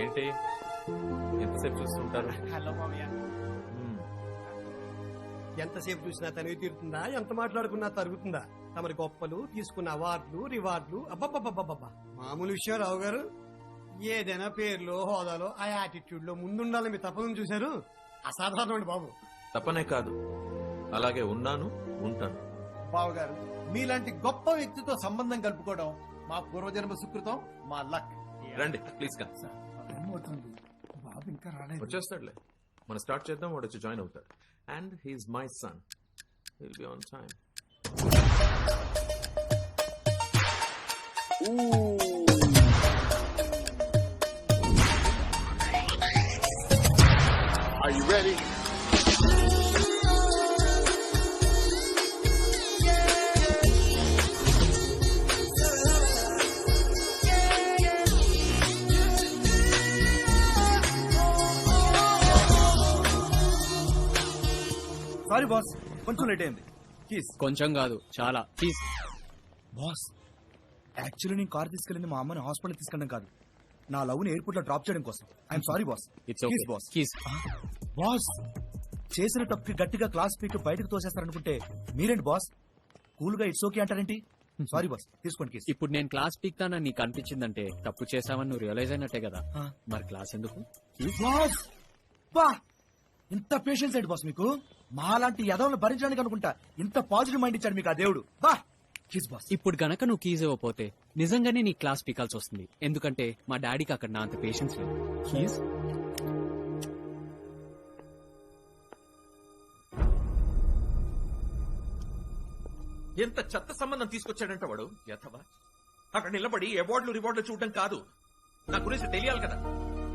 ఏంటి ఎంతసేపు చూస్తుంటారు? హలో మామయ్య. ఎంతసేపు చూసినా తనివి తీరుతుందా? ఎంత మాట్లాడుకున్నా తరుగుతుందా? తమరి గొప్పలు, తీసుకున్న అవార్డులు, రివార్డులు, అబ్బబ్బబ్బబ్బబ్బా మామూలు విషయం రావు గారు. ఏదైనా పేర్లో, హోదాలో, ఆ యాటిట్యూడ్ లో ముందుండాలని మీ తప్పని చూశారు. అసాధారణమండి బాబు. తప్పనే కాదు, అలాగే ఉన్నాను, ఉంటాను. బావగారు, మీలాంటి గొప్ప వ్యక్తితో సంబంధం కలుపుకోవడం మా పూర్వజన్మ సుకృతం, మా లక్. రండి ప్లీజ్ గా. బాబు ఇంకా రాలేదు. వచ్చేస్తాడులే, మనం స్టార్ట్ చేద్దాం, వాడు వచ్చి జాయిన్ అవుతాడు. And he's my son, will be on time. Are you ready? Sorry boss, కొంచెం లేట్ అయింది. కొంచెం కాదు, చాలా. ప్లీజ్ బాస్, యాక్చువల్లీ నేను కార్ తీసుకెళ్ళింది మా అమ్మని హాస్పిటల్ తీసుకెళ్ళడం కాదు, నా లవ్ ని ఎయిర్పోర్ట్ లో డ్రాప్ చేయడం కోసం. I'm sorry boss. It's okay boss. Keys. Boss, చేసిన తప్పుకి గట్టిగా క్లాస్ పీకి బయటకు తోసేస్తారనుకుంటే మీరేంటి బాస్ కూల్ గా ఇట్స్ ఓకే అంటారేంటి? సారీ బాస్, తీసుకోండి కేసు. ఇప్పుడు నేను క్లాస్ పీక్తానని నీకు అనిపించిందంటే తప్పు చేసావని నువ్వు రియలైజ్ అయినట్టే కదా. మరి క్లాస్ ఎందుకు? బాస్, బా, ఇంత పేషెన్స్ ఏంటి బాస్ మీకు? మాలాంటి యదవులను భరించడానికి అనుకుంటా ఇంత పాజిటివ్ మైండ్ ఇచ్చాడు మీకు ఆ దేవుడు. బా, కీస్ బాస్. ఇప్పుడు గనక నువ్వు కీజ్ ఇవ్వకపోతే నిజంగానే నీ క్లాస్ పీకాల్సి వస్తుంది. ఎందుకంటే మా డాడీకి అక్కడ నా అంత పేషెన్స్ లేదు. కీజ్. ఎంత చెత్త సంబంధం తీసుకొచ్చాడంట వాడు యథవా. అక్కడ నిలబడి అవార్డులు రివార్డులు చూడడం కాదు, నా గురించి తెలియాలి కదా.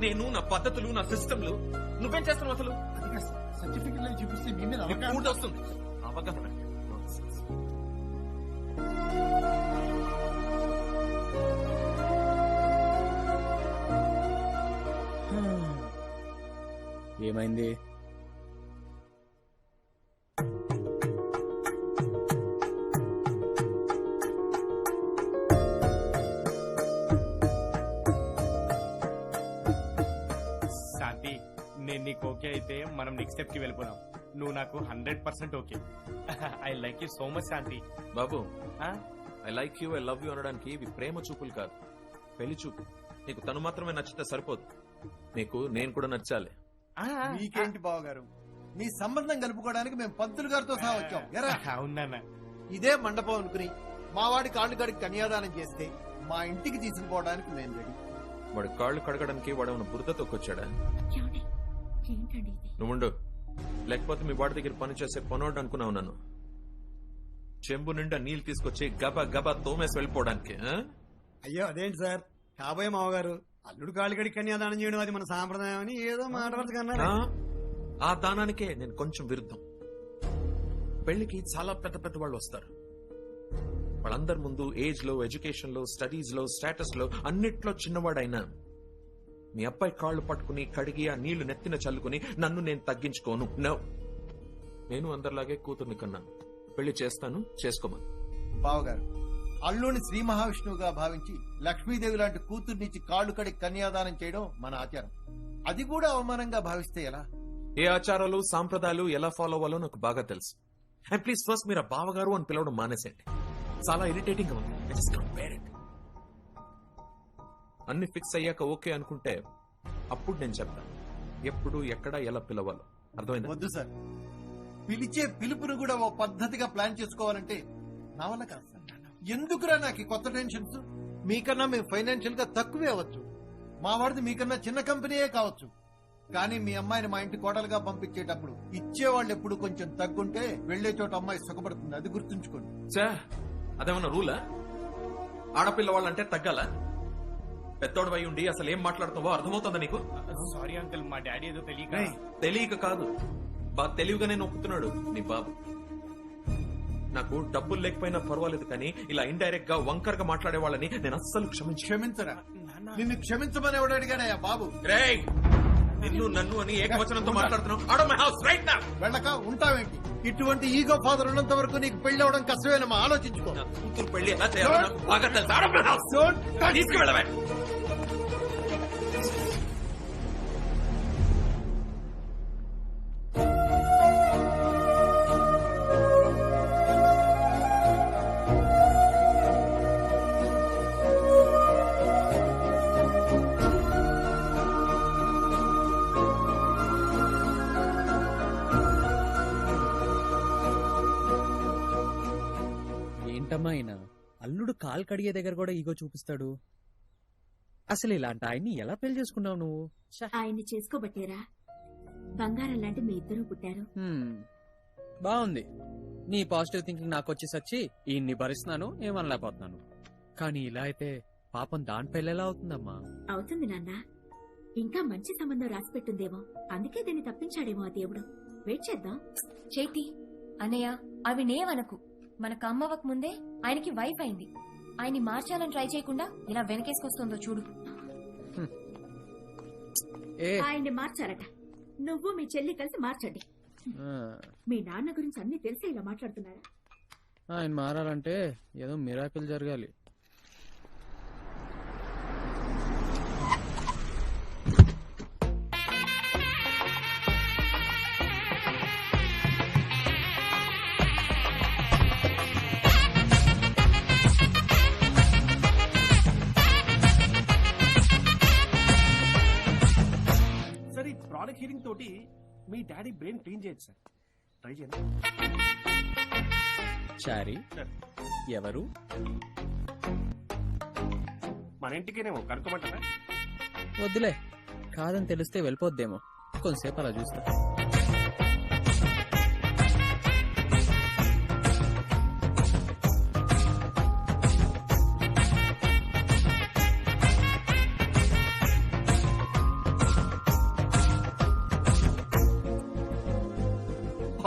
నేను, నా పద్ధతులు, నా సిస్టంలు. నువ్వేం చేస్తున్నావు అసలు? సర్టిఫికెట్ చూపిస్తే మీ మీద నీకు పూర్తి వస్తుంది అవగాహన. ఏమైంది? శాంతి, నేను నీకు ఓకే అయితే మనం నెక్స్ట్ స్టెప్ కి వెళ్ళిపోదాం. నువ్వు నాకు 100% okay. I like you so much Shanti. Babu, I like you, I love you అనడానికి ఇవి ప్రేమ చూపులు కాదు, పెళ్లి చూపు. నీకు తను మాత్రమే నచ్చితే సరిపోదు, నీకు నేను కూడా నచ్చాలి. మీకేంటి బావగారు, మీ సంబంధం కలుపుకోవడానికి మేము పంతులు గారితో సహా వచ్చాం. ఎరా, అవునా? ఇదే మండపం అనుకుని మా వాడి కాళ్ళు గడికి కన్యాదానం చేస్తే మా ఇంటికి తీసుకుపోవడానికి మేము రెడీ. వాడు కాళ్ళు కడగడానికి వాడేమన్నా బురద తొక్కొచ్చాడా? ఏంటండి నువ్వుండు, లేకపోతే మీ వాడి దగ్గర పని చేసే పనోడు అనుకున్నావు నన్ను. చెంబు నిండా నీళ్లు తీసుకొచ్చి గబా గబా తోమేసి వెళ్ళిపోవడానికి. అయ్యో అదేంటి సార్, కాబోయే మావగారు అల్లుడు కాళ్ళగడి కన్యాదానం చేయడం అది మన సాంప్రదాయం అని ఏదో మాట్లాడుతున్నారు. ఆ దానానికే నేను కొంచెం విరుద్ధం. పెళ్లికి చాలా పెద్ద పెద్ద వాళ్ళు వస్తారు. వాళ్ళందరి ముందు ఏజ్ లో, ఎడ్యుకేషన్ లో, స్టడీస్ లో, స్టేటస్ లో అన్నిట్లో చిన్నవాడైనా మీ అబ్బాయి కాళ్ళు పట్టుకుని కడిగి ఆ నీళ్లు నెత్తిన చల్లుకుని నన్ను నేను తగ్గించుకోను. నో, నేను అందరిలాగే కూతుర్ని కన్నాను. పెళ్లి చేస్తాను, చేసుకోమని. బావగారు, అల్లుని శ్రీ మహావిష్ణువుగా భావించి లక్ష్మీదేవి లాంటి కూతుర్నిచ్చి కాళ్ళు కడికి కన్యాదానం చేయడం మన ఆచారం. అది కూడా అవమానంగా భావిస్తే ఎలా? ఏ ఆచారాలు, సాంప్రదాయాలు ఎలా ఫాలో అవ్వాలో నాకు బాగా తెలుసు. అండ్ ప్లీజ్ ఫస్ట్ మీరు ఆ బావగారు అని పిలవడం మానేసేయండి. చాలా ఇరిటేటింగ్ గా ఉంది. I just can't bear it. అన్ని ఫిక్స్ అయ్యాక ఓకే అనుకుంటే అప్పుడు నేను చెప్తాను ఎప్పుడు, ఎక్కడ, ఎలా పిలవాలో. అర్థమైందా? వద్దు సార్, పిలిచే పిలుపును కూడా ఓ పద్ధతిగా ప్లాన్ చేసుకోవాలంటే నా వల్ల కాదు సార్. ఎందుకురా నాకు ఈ కొత్త టెన్షన్స్? మీకన్నా మేము ఫైనాన్షియల్ గా తక్కువే అవ్వచ్చు, మా వాడిది మీకన్నా చిన్న కంపెనీయే కావచ్చు. కానీ మీ అమ్మాయిని మా ఇంటి కోడలుగా పంపించేటప్పుడు ఇచ్చేవాళ్ళు ఎప్పుడు కొంచెం తగ్గుంటే వెళ్లే చోట అమ్మాయి సుఖపడుతుంది. అది గుర్తుంచుకోండి. అదేమన్నా రూలా? ఆడపిల్ల వాళ్ళంటే తగ్గాల? పెద్దోడు అయి ఉండి అసలు ఏం మాట్లాడుతున్నావో అర్థమవుతుందా నీకు? సారీ అంకుల్, మా డాడీ ఏదో తెలియక కాదు, బాగా తెలివిగానే నొక్కుతున్నాడు నీ బాబు. నాకు డబ్బులు లేకపోయినా పర్వాలేదు, కానీ ఇలా ఇండైరెక్ట్ గా వంకర్ గా మాట్లాడే వాళ్ళని నేను అస్సలు క్షమించరా? నిన్ను క్షమించమని ఎవడు అడిగాడయ్యా బాబు? నిన్ను నన్ను అని ఏకవచనంతో మాట్లాడుతున్నావు. Out of my house right now. వెళ్ళక ఉంటావేంటి? ఇటువంటి ఈగో ఫాదర్ ఉన్నంత వరకు నీకు పెళ్లి అవడం కష్టమేనమ్మా, ఆలోచించుకో. నా కూతురు పెళ్లి ఎలా చేయాలో నాకు బాగా తెలుసు. Out of my house. Don't touch me. తీసుకువెళ్ళవే. ఏంటమ్మా ఆయన అల్లుడు కాలు కడిగే దగ్గర కూడా ఈగో చూపిస్తాడు. అసలు ఇలాంటి ఆయన్ని ఎలా పెళ్లి చేసుకున్నావు నువ్వు? ఆయన్ని చేసుకోబట్టేరా బంగారం లాంటి మీ ఇద్దరూ పుట్టారు. బాగుంది. నీ పాజిటివ్ థింకింగ్ నాకు వచ్చేసచ్చి ఈయన్ని భరిస్తున్నాను, ఏమనలేకపోతున్నాను. కానీ ఇలా అయితే పాపం దాని పెళ్ళి ఎలా అవుతుందమ్మా? అవుతుంది నాన్న. ఇంకా మంచి సంబంధం రాసి పెట్టుందేమో, అందుకే దీన్ని తప్పించాడేమో ఆ దేవుడు. వెయిట్ చేద్దాం. చేతి అన్నయ్య అవి నేవనకు. మనకు అమ్మవక ముందే ఆయనకి వైఫ్ అయింది. ఆయన్ని మార్చాలని ట్రై చేయకుండా ఇలా వెనకేసుకొస్తుందో చూడు. ఏ ఆయన్ని మార్చారట. నువ్వు మీ చెల్లి కలిసి మార్చండి. ఆ, మీ నాన్న గురించి అన్ని తెలిసి ఇలా మాట్లాడుతున్నారా? ఆయన మారాలంటే ఏదో మిరాకిల్ జరగాలి. సార్ ఈ ప్రోడక్ట్ హీరింగ్ తోటి మీ డాడీ బ్రెయిన్ క్లీన్ చేయొచ్చు సార్. ట్రై చేయండి. చారి ఎవరు? మన ఇంటికేనేమో కనుక్కోమంటారా? వద్దులే, కాదని తెలిస్తే వెళ్ళిపోద్దేమో. కొంతసేపు అలా చూస్తా.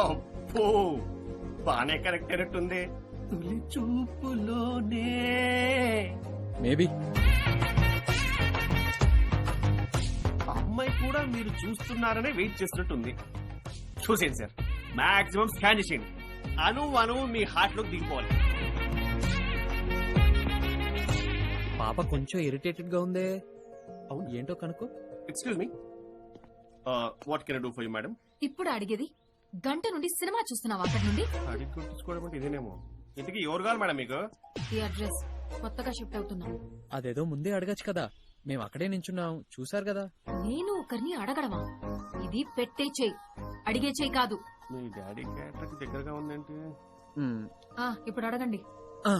అబ్బో బానే కరెక్ట్ అయినట్టుంది. తొలి చూపులోనే మేబీ. అమ్మాయి కూడా మీరు చూస్తున్నారనే వెయిట్ చేస్తున్నట్టుంది. చూసేయండి సార్, మాక్సిమం స్కాన్ చేసేయండి. అణువు మీ హార్ట్ లోకి దిగిపోవాలి. పాప కొంచెం ఇరిటేటెడ్ గా ఉందే. అవును. ఏంటో కనుక్కో. Excuse me, what can I do for you madam? ఇప్పుడు అడిగేది గంట నుండి సినిమా చూస్తున్నావా అక్కడి నుండి? అడిగి కొట్టించుకోవడం అంటే ఇదేనేమో. ఇంతకీ ఎవరు కావాలి మేడం మీకు? ఈ అడ్రస్ కొత్తగా షిఫ్ట్ అవుతున్నాం. అదేదో ముందే అడగచ్చు కదా, మేము అక్కడే నించున్నాం, చూసారు కదా. నేను ఒకరిని అడగడమా? ఇది పెట్టే చెయ్యి, అడిగే చెయ్యి కాదు. మీ డాడీ క్యారెక్టర్ దగ్గరగా ఉందేంటి? మ్, ఇప్పుడు అడగండి. ఆ,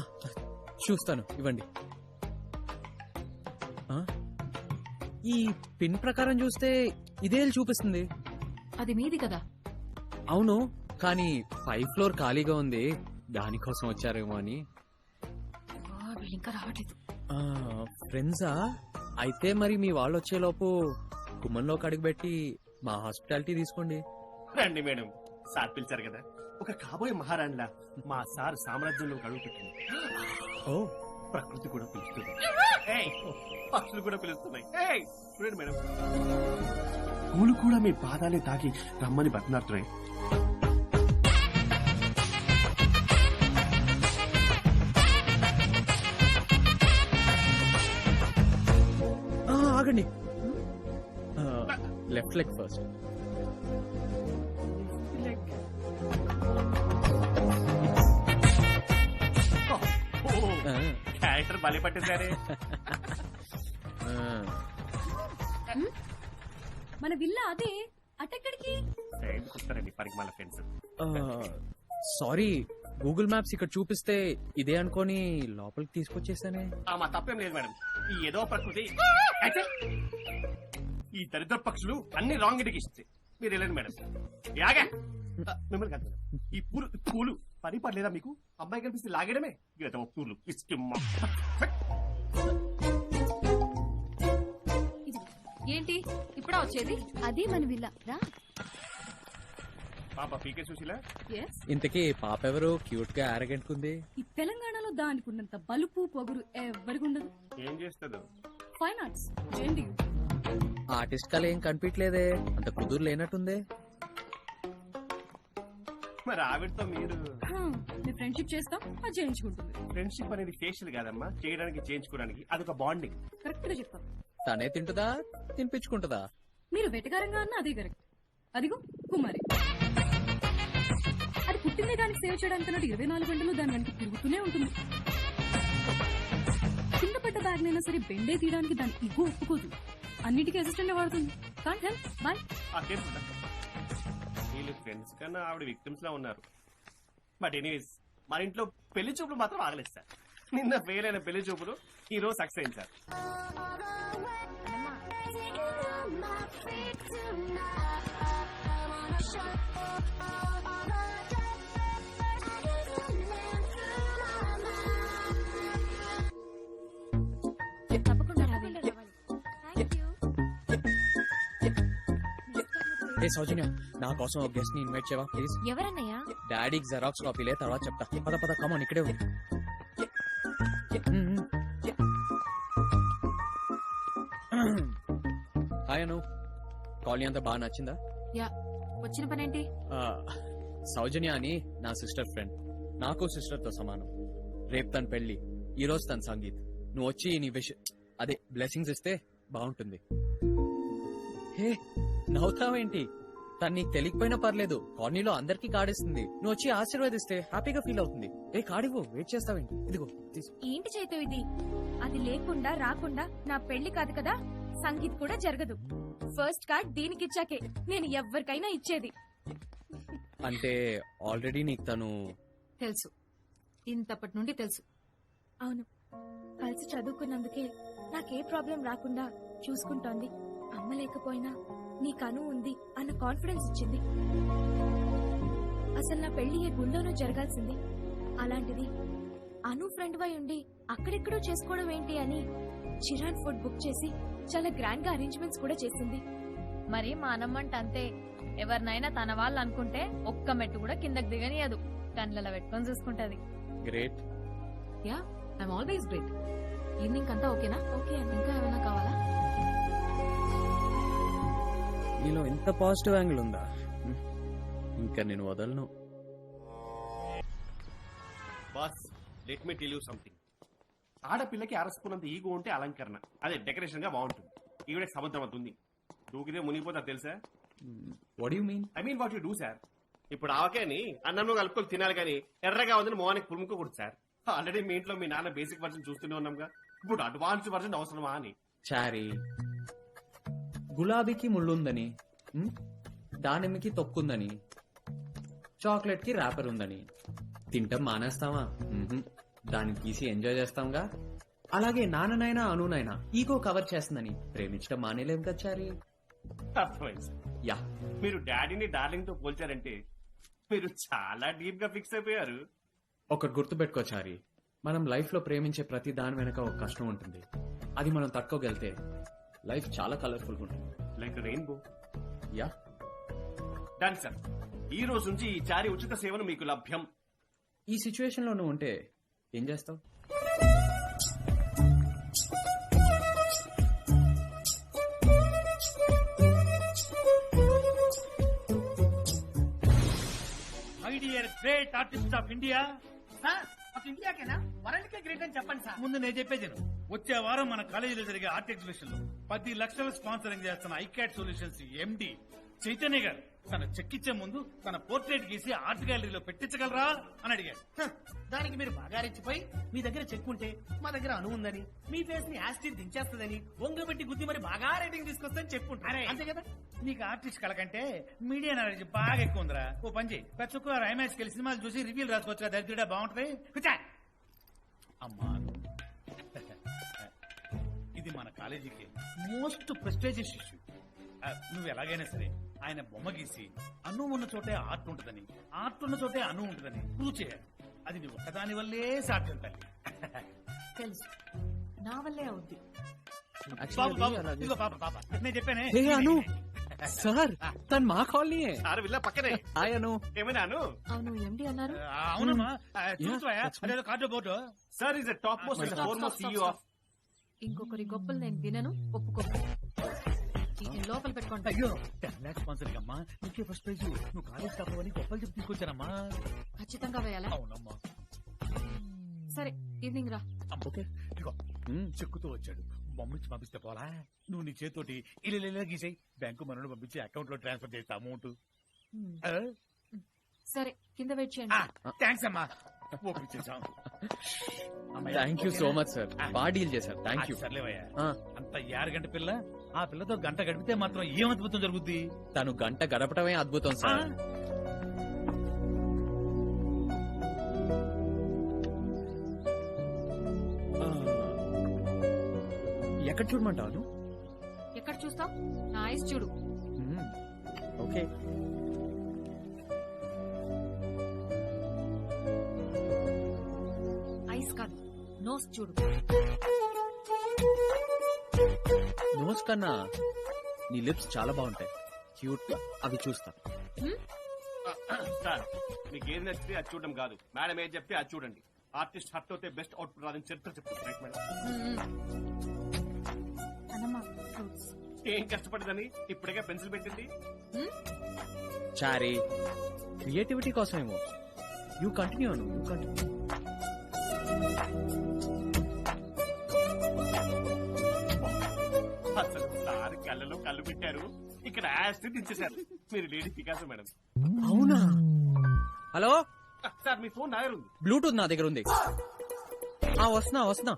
చూస్తాను, ఇవ్వండి. ఆ, ఈ పిన్ ప్రకారం చూస్తే ఇదే చూపిస్తుంది. అది మీది కదా. అవును, కానీ 5th ఫ్లోర్ ఖాళీగా ఉంది, దానికోసం వచ్చారేమో అని. వీళ్ళు ఇంకా రావట్లేదు. ఫ్రెండ్సా? అయితే మరి మీ వాళ్ళు వచ్చేలోపు గుమ్మంలోకి అడుగుపెట్టి మా హాస్పిటాలిటీ తీసుకోండి. రండి మేడం, సార్ పిలిచారు కదా. ఒక కాబోయే మహారాణిలా మా సార్ సామ్రాజ్యంలో అడుగు పెట్టింది. ఓ, ప్రకృతి కూడా పిలుస్తుంది. ఏయ్, పక్షులు కూడా పిలుస్తున్నాయి. ఏయ్, చూడండి మేడం, పూలు కూడా మీ పాదాలే తాకి రమ్మని బతినాడుతున్నాయి. ఆగండి. Left leg first. క్యారెక్టర్ బలి పట్టేశారే. మన విల్లా అదే, అటెక్కడికి? వస్తారండి పరిగమాల ఫ్రెండ్స్. సారీ, గూగుల్ మ్యాప్స్ ఇక్కడ చూపిస్తే ఇదే అనుకొని లోపలికి తీసుకొచ్చేసానే. మా తప్పేం లేదు మేడం, ఈ ఏదో ప్రకృతి అయితే ఈ దరిద్ర పక్షులు అన్ని రాంగ్ ఇస్తాయి. మీరు వెళ్ళండి మేడం. యాగా మిమ్మల్ని కాదు మేడం. ఈ పూలు పూలు పని పడలేదా మీకు? అమ్మాయి కనిపిస్తే లాగడమే. ఏదో పూలు ఏంటి ఇప్పుడా వచ్చేది? అదే మన విల్లా రా. పాప పీకే సుశీల. ఇంతకీ పాప ఎవరు క్యూట్ గా ఆరగెంట్ కుంది? ఈ తెలంగాణలో దానికి ఉన్నంత బలుపు పొగురు ఎవరికి ఉండదు. ఏం చేస్తుందో? Fine arts JNTU. ఆర్టిస్ట్ కళ ఏం కనిపించలేదే, అంత కుదురు లేనట్టుందే. మరి ఆవిడతో మీరు మేము ఫ్రెండ్షిప్ చేస్తాం, అది చేయించుకుంటుంది. ఫ్రెండ్షిప్ అనేది ఫేషియల్ కాదమ్మా, చేయడానికి చేయించుకోవడానికి అదొక బాండింగ్. కరెక్ట్ గా చెప్తాం. తనే తింటుందా తినిపించుకుంటుందా? మీరు వెటకారంగా అన్న అదే కరెక్ట్. అదిగో కుమారి, అది పుట్టిందే దానికి సేవ చేయడానికి అన్నట్టు 24 గంటలు దాని వెనక తిరుగుతూనే ఉంటుంది. కింద పడ్డ బ్యాగ్ నైనా సరే బెండే తీయడానికి దాని ఇగో ఒప్పుకోదు. అన్నిటికీ అసిస్టెంట్ వాడుతుంది. Can't help boy. ఆ కేసు వీళ్ళు ఫ్రెండ్స్ కన్నా ఆవిడ విక్టిమ్స్ లా ఉన్నారు. బట్ ఎనీవేస్ మన ఇంట్లో పెళ్లి చూపులు మాత్రం ఆగలేదు సార్. నిన్న ఫెయిల్ అయిన పెళ్లి చూపులు ఈ రోజు సక్సెస్ అయింది సార్. తప్పకుండా రావాలి. ఏ సౌజన్య, నా కోసం ఒక గెస్ట్ ని ఇన్వైట్ చేయవా ప్లీజ్? ఎవరన్నయ్యా? డాడీకి జెరాక్స్ కాపీలే, తర్వాత చెప్తా. పద పద, కమాన్, ఇక్కడే ఉంది. హాయ్ అను, కాలనీ అంతా బాగా నచ్చిందా? యా, వచ్చిన పనేంటి? ఆ, సౌజన్య అని నా సిస్టర్ ఫ్రెండ్, నాకు సిస్టర్ తో సమానం. రేపు తన పెళ్లి, ఈ రోజు తన సంగీత్. నువ్వు వచ్చి నీ అదే బ్లెస్సింగ్స్ ఇస్తే బాగుంటుంది. హే, నవ్వుతావేంటి? తను నీకు తెలియకపోయినా పర్లేదు, కాలనీలో అందరికీ కాడిస్తుంది. నువ్వు వచ్చి ఆశీర్వదిస్తే హ్యాపీగా ఫీల్ అవుతుంది. ఏ కాడివ్వు, వెయిట్ చేస్తావేంటి? ఇదిగో తీసుకో. ఏంటి చైతు ఇది? అది లేకుండా రాకుండా నా పెళ్లి కాదు కదా, సంగీత్ కూడా జరగదు. ఫస్ట్ కార్డ్ దీనికి ఇచ్చాకే నేను ఎవరికైనా ఇచ్చేది. అంటే ఆల్రెడీ నీకు తను తెలుసు, ఇంతప్పటి నుండి తెలుసు. అవును, కలిసి చదువుకున్నందుకే నాకే ప్రాబ్లం రాకుండా చూసుకుంటోంది. అమ్మ లేకపోయినా నీకు అను ఉంది అన్న కాన్ఫిడెన్స్ ఇచ్చింది. అసలు నా పెళ్లి ఏ గుళ్ళోనూ జరగాల్సింది. అలాంటిది అను ఫ్రెండ్ వై ఉండి అక్కడెక్కడో చేసుకోవడం ఏంటి అని చిరాన్ ఫుడ్ బుక్ చేసి చాలా గ్రాండ్ గా అరేంజ్మెంట్స్ కూడా చేసింది. మరి మా అన్నమ్మంట అంతే, ఎవరినైనా తన వాళ్ళు అనుకుంటే ఒక్క మెట్టు కూడా కిందకి దిగనియదు. కళ్ళలో పెట్టుకొని చూసుకుంటది. Great. Yeah, I'm always great. Evening అంతా ఓకేనా? ఓకే. ఇంకా ఏమైనా కావాలా? నీలో ఎంత పాజిటివ్ యాంగిల్ ఉందా? ఇంకా నేను వదలను. Boss, let me tell you something. ఆడపిల్లకి అరసుకున్నంత ఈగో ఉంటే అలంకరణ, అదే డెకరేషన్ గా బాగుంటుంది. ఈవిడ సముద్రం అవుతుంది, దూకితే మునిగిపోతా తెలుసా? What you mean? I mean what you do sir. ఇప్పుడు ఆవకాయని అన్నంలో కలుపుకొని తినాలి కానీ ఎర్రగా ఉందని మోహానికి పులుముకోకూడదు సార్. ఆల్రెడీ మీ ఇంట్లో మీ నాన్న బేసిక్ వర్జన్ చూస్తూనే ఉన్నాంగా, ఇప్పుడు అడ్వాన్స్ వర్జన్ అవసరమా అని. చారీ, గులాబీకి ముళ్ళుందని, దానిమ్మకి తొక్కుందని, చాక్లెట్ కి ర్యాపర్ ఉందని తింటాం మానేస్తావా? దాన్ని తీసి ఎంజాయ్ చేస్తాంగా. అలాగే నాన్ననైనా అనునైనా ఈగో కవర్ చేస్తుందని ప్రేమించడం మానేలేం కదా చారీ. అర్థమైంది సార్. యా, మీరు డాడీని డార్లింగ్ తో పోల్చారంటే మీరు చాలా డీప్ గా ఫిక్స్ అయిపోయారు. ఒకటి గుర్తుపెట్టుకో చారీ, మనం లైఫ్ లో ప్రేమించే ప్రతి దాని వెనక ఒక కష్టం ఉంటుంది. అది మనం తట్టుకోగలితే లైఫ్ చాలా కలర్ఫుల్ గా ఉంటుంది. Like rainbow. Yeah, done sir. ఈ రోజు నుంచి ఈ చారి ఉచిత సేవను మీకు లభ్యం. ఈ సిచ్యువేషన్ లో నువ్వు ఉంటే ఏం చేస్తావు? My dear great artist of India. Sir, of ఇండియాకేనా, వరల్డ్ కే గ్రేట్ అని చెప్పండి సార్. ముందు నేను చెప్పేది విను. వచ్చే వారం మన కాలేజీలో జరిగే ఆర్ట్ ఎగ్జిబిషన్ లో 10 లక్షల స్పాన్సరింగ్ చేస్తున్న ఐక్యాట్ సొల్యూషన్స్ ఎండి చైతన్య గారు తన చెక్ ఇచ్చే ముందు తన పోర్ట్రేట్ గీసి ఆర్ట్ గ్యాలరీలో పెట్టించగలరా అని అడిగారు. దానికి మీరు బాగా రెచ్చిపోయి మీ దగ్గర చెక్ ఉంటే మా దగ్గర అను ఉందని, మీ ఫేస్ ని యాస్టిన్ దించేస్తుందని ఒంగబెట్టి గుద్ది మరి బాగా రేటింగ్ తీసుకొస్తాని చెప్పుకుంటారు. అంతే కదా. నీకు ఆర్టిస్ట్ కలకంటే మీడియా నాలెడ్జ్ బాగా ఎక్కువ ఉందిరా. ఓ పని చేయి, ప్రతి ఒక్క ఐమాక్స్ కెళ్ళి సినిమాలు చూసి రివ్యూలు రాసుకోవచ్చు. దరిద్రుడా బాగుంటది. అమ్మా, ఇది మన కాలేజీకి మోస్ట్ ప్రెస్టేజియస్ ఇష్యూ. నువ్వు ఎలాగైనా సరే ఆయన బొమ్మ గీసి అను ఉన్న చోటే ఆర్ట్ ఉంటుందని, ఆర్ట్ ఉన్న చోటే అను ఉంటుందని ప్రూవ్ చేయాలి. అది నువ్వు ఒక్కదాని వల్లే సాధ్యం తల్లి. తెలుసు, నా వల్లే అవుద్ది. బాబు బాబు, ఇదిగో పాప పాప, నేను చెప్పానే. హే అను, సార్ తను మా కాలనీయే. సార్ విల్ల పక్కనే. హాయ్ అను. ఏమైనా అను? అవును, ఎండి అన్నారు. అవునమ్మా, చూస్తాయా అదేదో card board. Sir is the top most and foremost CEO of. ఇంకొకరి గొప్పలు నేను వినను, ఒప్పుకో. వీటిని లోపల పెట్టుకోండి. అయ్యో 10 lakhs స్పాన్సరింగ్ అమ్మా, నీకే ఫస్ట్ ప్రైజ్. నువ్వు కాలేజ్ టాప్ అని గొప్పలు చెప్పి తీసుకొచ్చానమ్మా. ఖచ్చితంగా వేయాలా? అవునమ్మా. సరే ఈవినింగ్ రా. ఓకే, ఇదిగో చెక్కుతూ వచ్చాడు. బొమ్మిచ్చి పంపిస్తే పోలా? నువ్వు నీ చేతితోటి ఇలా గీసేయి. బ్యాంకు మనోడు పంపించి అకౌంట్ లో ట్రాన్స్ఫర్ చేస్తా అమౌంట్. సరే కింద వెయిట్ చేయండి. థ్యాంక్స్ అమ్మా, ఒప్పించేసాం. Thank you so much sir, బాగా డీల్ చేశారు. Thank you. సర్లేవయ్యా, అంత 6 గంట పిల్ల, ఆ పిల్లతో గంట గడిపితే మాత్రం ఏం అద్భుతం జరుగుద్ది. తను గంట గడపడమే అద్భుతం సార్. ఎక్కడ చూడమంటావు? ఎక్కడ చూస్తావు? నా ఐస్ చూడు. ఓకే. ఐస్ కాదు, నోస్ చూడు. నోస్ కన్నా నీ లిప్స్ చాలా బాగుంటాయి, క్యూట్ గా. అవి చూస్తా. సార్, మీకు ఏది నచ్చితే అది చూడడం కాదు, మేడం ఏది చెప్తే అది చూడండి. ఆర్టిస్ట్ హర్ట్ అవుతే బెస్ట్ అవుట్పుట్ రాదని చరిత్ర చెప్తుంది. Right madam? ఏం కష్టపడదని ఇప్పటికే పెన్సిల్ పెట్టింది. చారీ, క్రియేటివిటీ కోసమేమో. You continue Anu, you continue. అసలు సార్ కళ్ళలో కళ్ళు పెట్టారు, ఇక్కడ యాస్ట్ దించేశారు. మీరు లేడీ పికాసో మేడం. అవునా? హలో సార్, మీ ఫోన్ నా దగ్గర ఉంది. బ్లూటూత్ నా దగ్గర ఉంది. వస్తున్నా.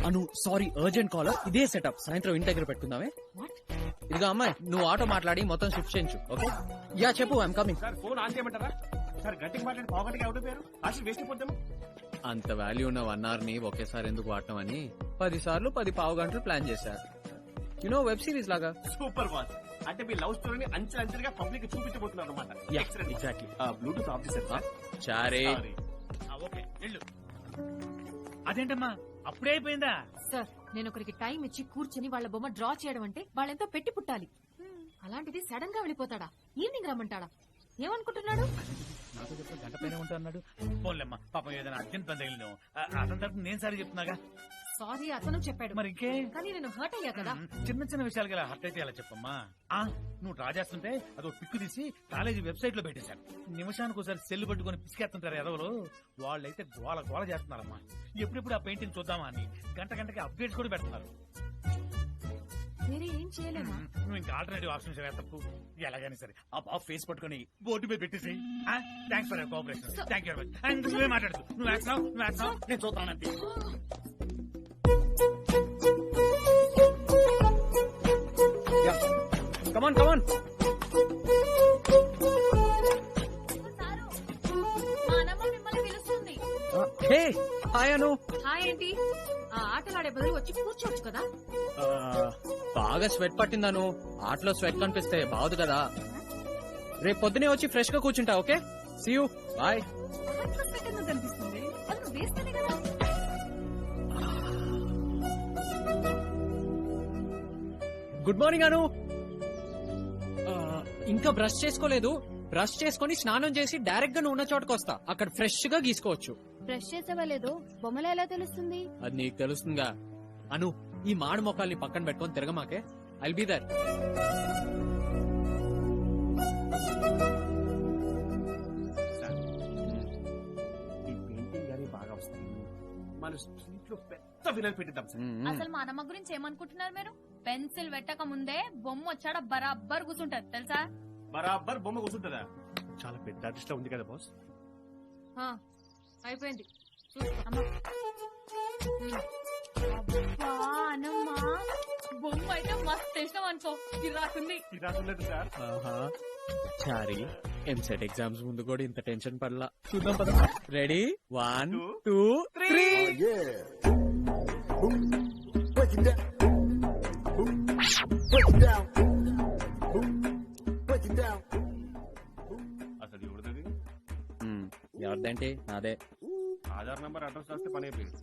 Anu sorry, urgent call. ఇదే సెటప్ సాయంత్రం ఇంటి దగ్గర పెట్టుకుందామే. ఇదిగా అమ్మాయి, నువ్వు ఆటో మాట్లాడి మొత్తం షిఫ్ట్ చేయించు. ఓకే? యా చెప్పు, I'm coming. Sir, phone on చేయమంటారా? సార్, గట్టికి మాట్లాడి పావుగంటకి అవుట్ అయిపోయారు. అసలు వేస్ట్ అయిపోతాము. అంత వాల్యూ ఉన్న 1 hour ని ఒకేసారి ఎందుకు వాడటం అని 10 సార్లు 10 పావు గంటలు ప్లాన్ చేశారు. యునో, వెబ్ సిరీస్ లాగా. Super boss. అంటే మీ లవ్ స్టోరీని అంచెలంచెలుగా పబ్లిక్ చూపించబోతున్నారు అనమాట. ఎగ్జాక్ట్లీ. బ్లూటూత్ ఆఫ్ చేశారు. చారే. ఓకే, వెళ్ళు. అదేంటమ్మా, అప్పుడే అయిపోయిందా? సార్, నేను ఒకరికి టైం ఇచ్చి కూర్చుని వాళ్ళ బొమ్మ డ్రా చేయడం అంటే వాళ్ళెంతో పెట్టి పుట్టాలి. అలాంటిది సడన్ గా వెళ్ళిపోతాడా? ఈవినింగ్ రమ్మంటాడా? ఏమనుకుంటున్నాడు? నాతో చెప్తే గంట పైన ఉంటా అన్నాడు. పోన్లేమ్మా, పాపం ఏదైనా అర్జెంట్ పని తగిలినావు. అతని తరపు నేను సారీ చెప్తున్నాగా. సారీ అతను చెప్పాడు, మరి ఇంకే. కానీ నేను హర్ట్ అయ్యా కదా. చిన్న చిన్న విషయాలకి ఇలా హర్ట్ అయితే ఎలా చెప్పమ్మా? నువ్వు డ్రా చేస్తుంటే అదో పిక్కు తీసి కాలేజీ వెబ్సైట్ లో పెట్టేశాను. నిమిషానికి ఒకసారి సెల్ పట్టుకుని పిసికేస్తుంటారు ఎదవలు. వాళ్ళైతే గోల గోల చేస్తున్నారమ్మా. ఎప్పుడెప్పుడు ఆ పెయింటింగ్ చూద్దామా అని గంటకి అప్డేట్స్ కూడా పెడుతున్నారు. వేరే ఏం చేయలేమా? నువ్వు ఇంకా ఆల్టర్నేటివ్ ఆప్షన్స్ తప్పు. ఎలాగైనా సరే ఆ ఫేస్ పట్టుకుని బోర్డు మీద పెట్టేసి thanks for your cooperation, thank you very much. నువ్వే మాట్లాడుతూ, నువ్వు యాక్సావు, నేను చూస్తానంతే. కమాన్. హే, హాయ్ అను. హాయ్ ఏంటి? ఆ ఆటలాడే బదులు వచ్చి కూర్చోవచ్చు కదా. బాగా స్వెట్ పట్టిందను. ఆటలో స్వెట్ కనిపిస్తే బాగుంది కదా. రేపు పొద్దునే వచ్చి ఫ్రెష్ గా కూర్చుంటా. Okay, see you, bye. కనిపిస్తుంది, వేస్తేనే కదా. Good morning Anu. ఇంకా బ్రష్ చేసుకోలేదు. బ్రష్ చేసుకుని స్నానం చేసి డైరెక్ట్ గా నువ్వు ఉన్న చోటకు వస్తా. అక్కడ ఫ్రెష్ గా గీసుకోవచ్చు. బ్రష్ చేసేవా లేదు? బొమ్మలు ఎలా తెలుస్తుంది? అది నీకు తెలుస్తుందిగా. అను, ఈ మాడు మొక్కల్ని పక్కన పెట్టుకొని తిరగమాకే. I'll be there. ఈ పెయింటింగ్ గానీ బాగా వస్తాయి. మన స్ట్రీట్ లో పెద్ద వినల్ పెట్టిద్దాం సార్. అసలు మా అమ్మ గురించి ఏమనుకుంటున్నారు మీరు? పెన్సిల్ పెట్టక ముందే బొమ్మ వచ్చాడ బరాబర్ కూర్చుంటది తెలుసా? బరాబర్ బొమ్మ కూర్చుంటుందా? చాలా పెద్ద ఆర్టిస్ట్ ఉంది కదా బాస్. అయిపోయింది. బొమ్మ అయితే మస్తు ఇష్టం అనుకో. రాకుంది రాసులేదు సార్. చారీ, ఎంసెట్ ఎగ్జామ్స్ ముందు కూడా ఇంత టెన్షన్ పడలా. చూద్దాం పద. రెడీ? 1 2 3. అసలు ఎవరిది? ఎవరిదంటే నాదే. ఆధార్ నంబర్ అడ్రస్ రాస్తే పని అయిపోయింది.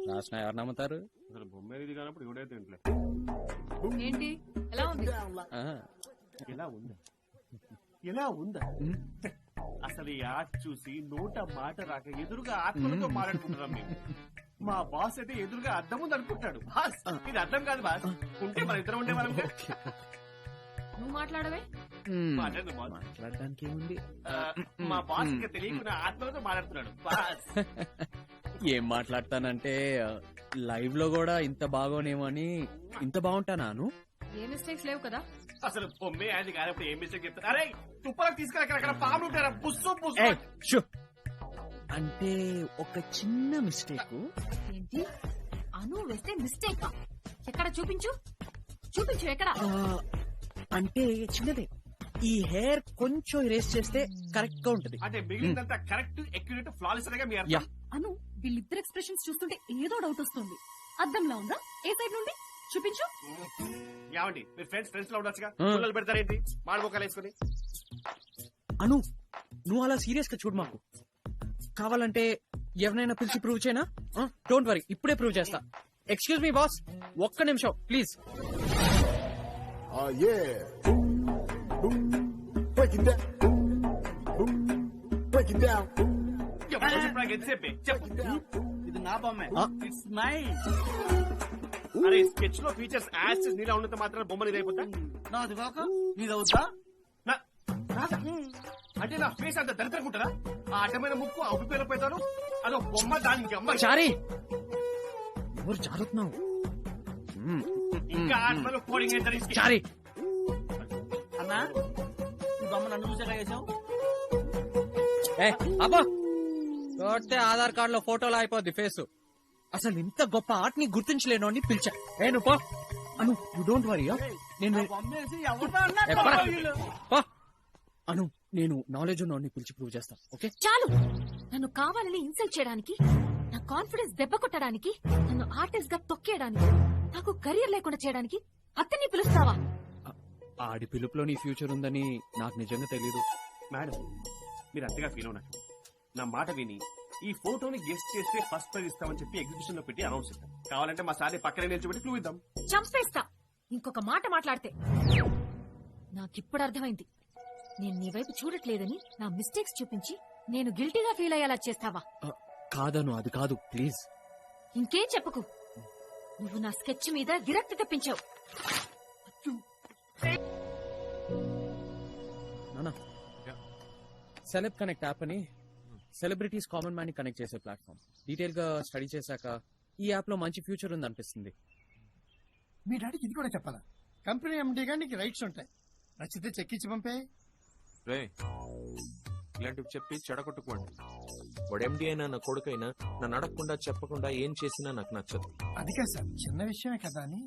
రాసిన ఎవరు నమ్ముతారు? అసలు బొమ్మ ఇది కానప్పుడు ఎవడైతే ఇంట్లో ఏంటి ఎలా ఉంది? ఎలా ఉందా? అసలు ఈ ఆర్ట్ చూసి నోట మాట రాక ఎదురుగా ఆత్మలతో మాట్లాడుకుంటున్నాం మేము. మా బాస్ అయితే ఎదురుగా అద్దం ఉంది అనుకుంటాడు. బాస్ ఇది అర్థం కాదు బాస్. ఉంటే మన ఇద్దరం ఉండేవాళ్ళం. నువ్వు మాట్లాడవే. మాట్లాడు బాస్. మాట్లాడడానికి ఏముంది? మా బాస్ ఇంకా తెలియకుండా ఆత్మలతో మాట్లాడుతున్నాడు బాస్. ఏం మాట్లాడతానంటే లైవ్ లో కూడా ఇంత బాగోనేమో అని. ఇంత బాగుంటానాను? ఏ మిస్టేక్స్ లేవు కదా. అసలు బొమ్మే అది కానప్పుడు ఏం మిస్టేక్ చెప్తారు? అరే తుప్పలకు తీసుకురా, అక్కడ పాములు ఉంటారా? బుస్సు బుస్సు. ఏయ్, షూ. అంటే ఒక చిన్న మిస్టేక్. ఏంటి అను వేస్తే మిస్టేక్? ఎక్కడ చూపించు, చూపించు ఎక్కడ. అంటే చిన్నదే. ఈ హెయిర్ కొంచెం ఇరేస్ చేస్తే కరెక్ట్ గా ఉంటది. అంటే మిగిలినంత కరెక్ట్ ఎక్యురేట్ ఫ్లాలెస్ గా మీ యా. అర్థం. అను వీళ్ళిద్దరు ఎక్స్ప్రెషన్స్ చూస్తుంటే ఏదో డౌట్ వస్తుంది. అద్దంలా ఉందా? ఏ సైడ్ నుండి చూపించు. ఏమండి మీరు ఫ్రెండ్స్ లో ఉండొచ్చుగా, పుల్లలు పెడతారేంటి మాడబోకాలు వేసుకుని? అను నువ్వు అలా సీరియస్ గా చూడు. మాకు కావాలంటే ఎవరైనా పిలిచి ప్రూవ్ చేయనా? డోంట్ వరీ, ఇప్పుడే ప్రూవ్ చేస్తా. ఎక్స్క్యూజ్ మీ బాస్, ఒక్క నిమిషం ప్లీజ్. ఎంతసేపే చెప్పు. ఇది నా బొమ్మే. It's my. అరే స్కెచ్ లో ఫీచర్స్ యాక్సెస్ నీలా ఉన్నంత మాత్రం బొమ్మ నీది అయిపోతా? నాది కాక నీదవుతా? అంటే నా ఫేస్ అంత దరిద్రకుంటారా? ఆ అడ్డమైన ముక్కు అభిపేర పెడతాను, అదో బొమ్మ దానికి అమ్మ. చారీ ఎవరు జారుతున్నావు? ఇంకా ఆత్మలో కోడింగ్ ఏంటని చారీ అన్నా ఈ బొమ్మ నన్ను చూసాక వేసావు. అబ్బా కొట్టే ఆధార్ కార్డు లో ఫోటోలో అయిపోద్ది ఫేస్. అసలు ఇంత గొప్ప ఆర్ట్ ని గుర్తించలేను అని పిలిచా. నువ్వు పో అను, యు డోంట్ వరీ. నేను బొమ్మ వేసి ఎవరితో అన్నా అను, నేను నాలెడ్జ్ ఉన్నోడిని పిలిచి ప్రూవ్ చేస్తాను. ఓకే చాలు. నన్ను కావాలని ఇన్సల్ట్ చేయడానికి, నా కాన్ఫిడెన్స్ దెబ్బ కొట్టడానికి, నన్ను ఆర్టిస్ట్ గా తొక్కేయడానికి, నాకు కెరియర్ లేకుండా చేయడానికి అతన్ని పిలుస్తావా? ఆడి పిలుపులో నీ ఫ్యూచర్ ఉందని నాకు నిజంగా తెలీదు. మేడం మీరు అంతగా ఫీల్ అవునా? నా మాట విని ఈ ఫోటోని గెస్ట్ చేస్తే ఫస్ట్ ప్రైజ్ ఇస్తామని చెప్పి ఎగ్జిబిషన్ లో పెట్టి అనౌన్స్ చేస్తాం. కావాలంటే మా సార్ని పక్కనే నిల్చోబెట్టి క్లూ ఇద్దాం. చంపేస్తా ఇంకొక మాట మాట్లాడితే. నాకిప్పుడు అర్థమైంది, నేను నీ వైపు చూడట్లేదని నా మిస్టేక్స్ చూపించి నేను గిల్టీగా ఫీల్ అయ్యేలా చేస్తావా? కాదను, అది కాదు ప్లీజ్. ఇంకేం చెప్పుకు. నువ్వు నా స్కెచ్ మీద విరక్తి తెప్పించావు. నానా, సెలెబ్ కనెక్ట్ యాప్ అని సెలబ్రిటీస్ కామన్ మ్యాన్ ని కనెక్ట్ చేసే ప్లాట్ఫామ్. డీటెయిల్ గా స్టడీ చేశాక ఈ యాప్ లో మంచి ఫ్యూచర్ ఉంది అనిపిస్తుంది. మీ డాడీకి ఇది కూడా చెప్పాలా? కంపెనీ ఎండీగా నీకు రైట్స్ ఉంటాయి, నచ్చితే చెక్కించి పంపే. రే ఇలాంటివి చెప్పి చెడగొట్టుకోండి. వాడు ఎండి అయినా నా కొడుకైనా నన్ను అడగకుండా చెప్పకుండా ఏం చేసినా నాకు నచ్చదు. అది కాదు సార్, చిన్న విషయమే కదా అని.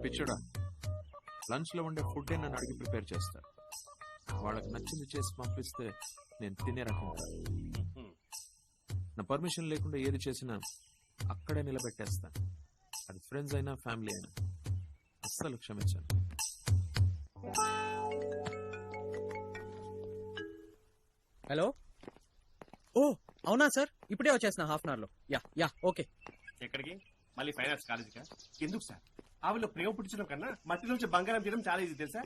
పిచ్చుడా, లంచ్ లో ఉండే ఫుడ్ నన్ను అడిగి ప్రిపేర్ చేస్తా. వాళ్ళకి నచ్చింది చేసి పంపిస్తే నేను తినే రకం. నా పర్మిషన్ లేకుండా ఏది చేసినా అక్కడే నిలబెట్టేస్తా. అది ఫ్రెండ్స్ అయినా ఫ్యామిలీ అయినా అస్సలు క్షమించాను. హలో. ఓ అవునా సార్, ఇప్పుడే వచ్చేసిన హాఫ్ అన్ అవర్ లో. Yeah okay. ఎక్కడికి? మళ్ళీ ఫైనాన్స్ కాలేజీకా? ఎందుకు సార్? ఆవిలో ప్రేమ పుట్టించడం కన్నా మట్టి నుంచి బంగారం చేయడం చాలా ఈజీ తెలుసా?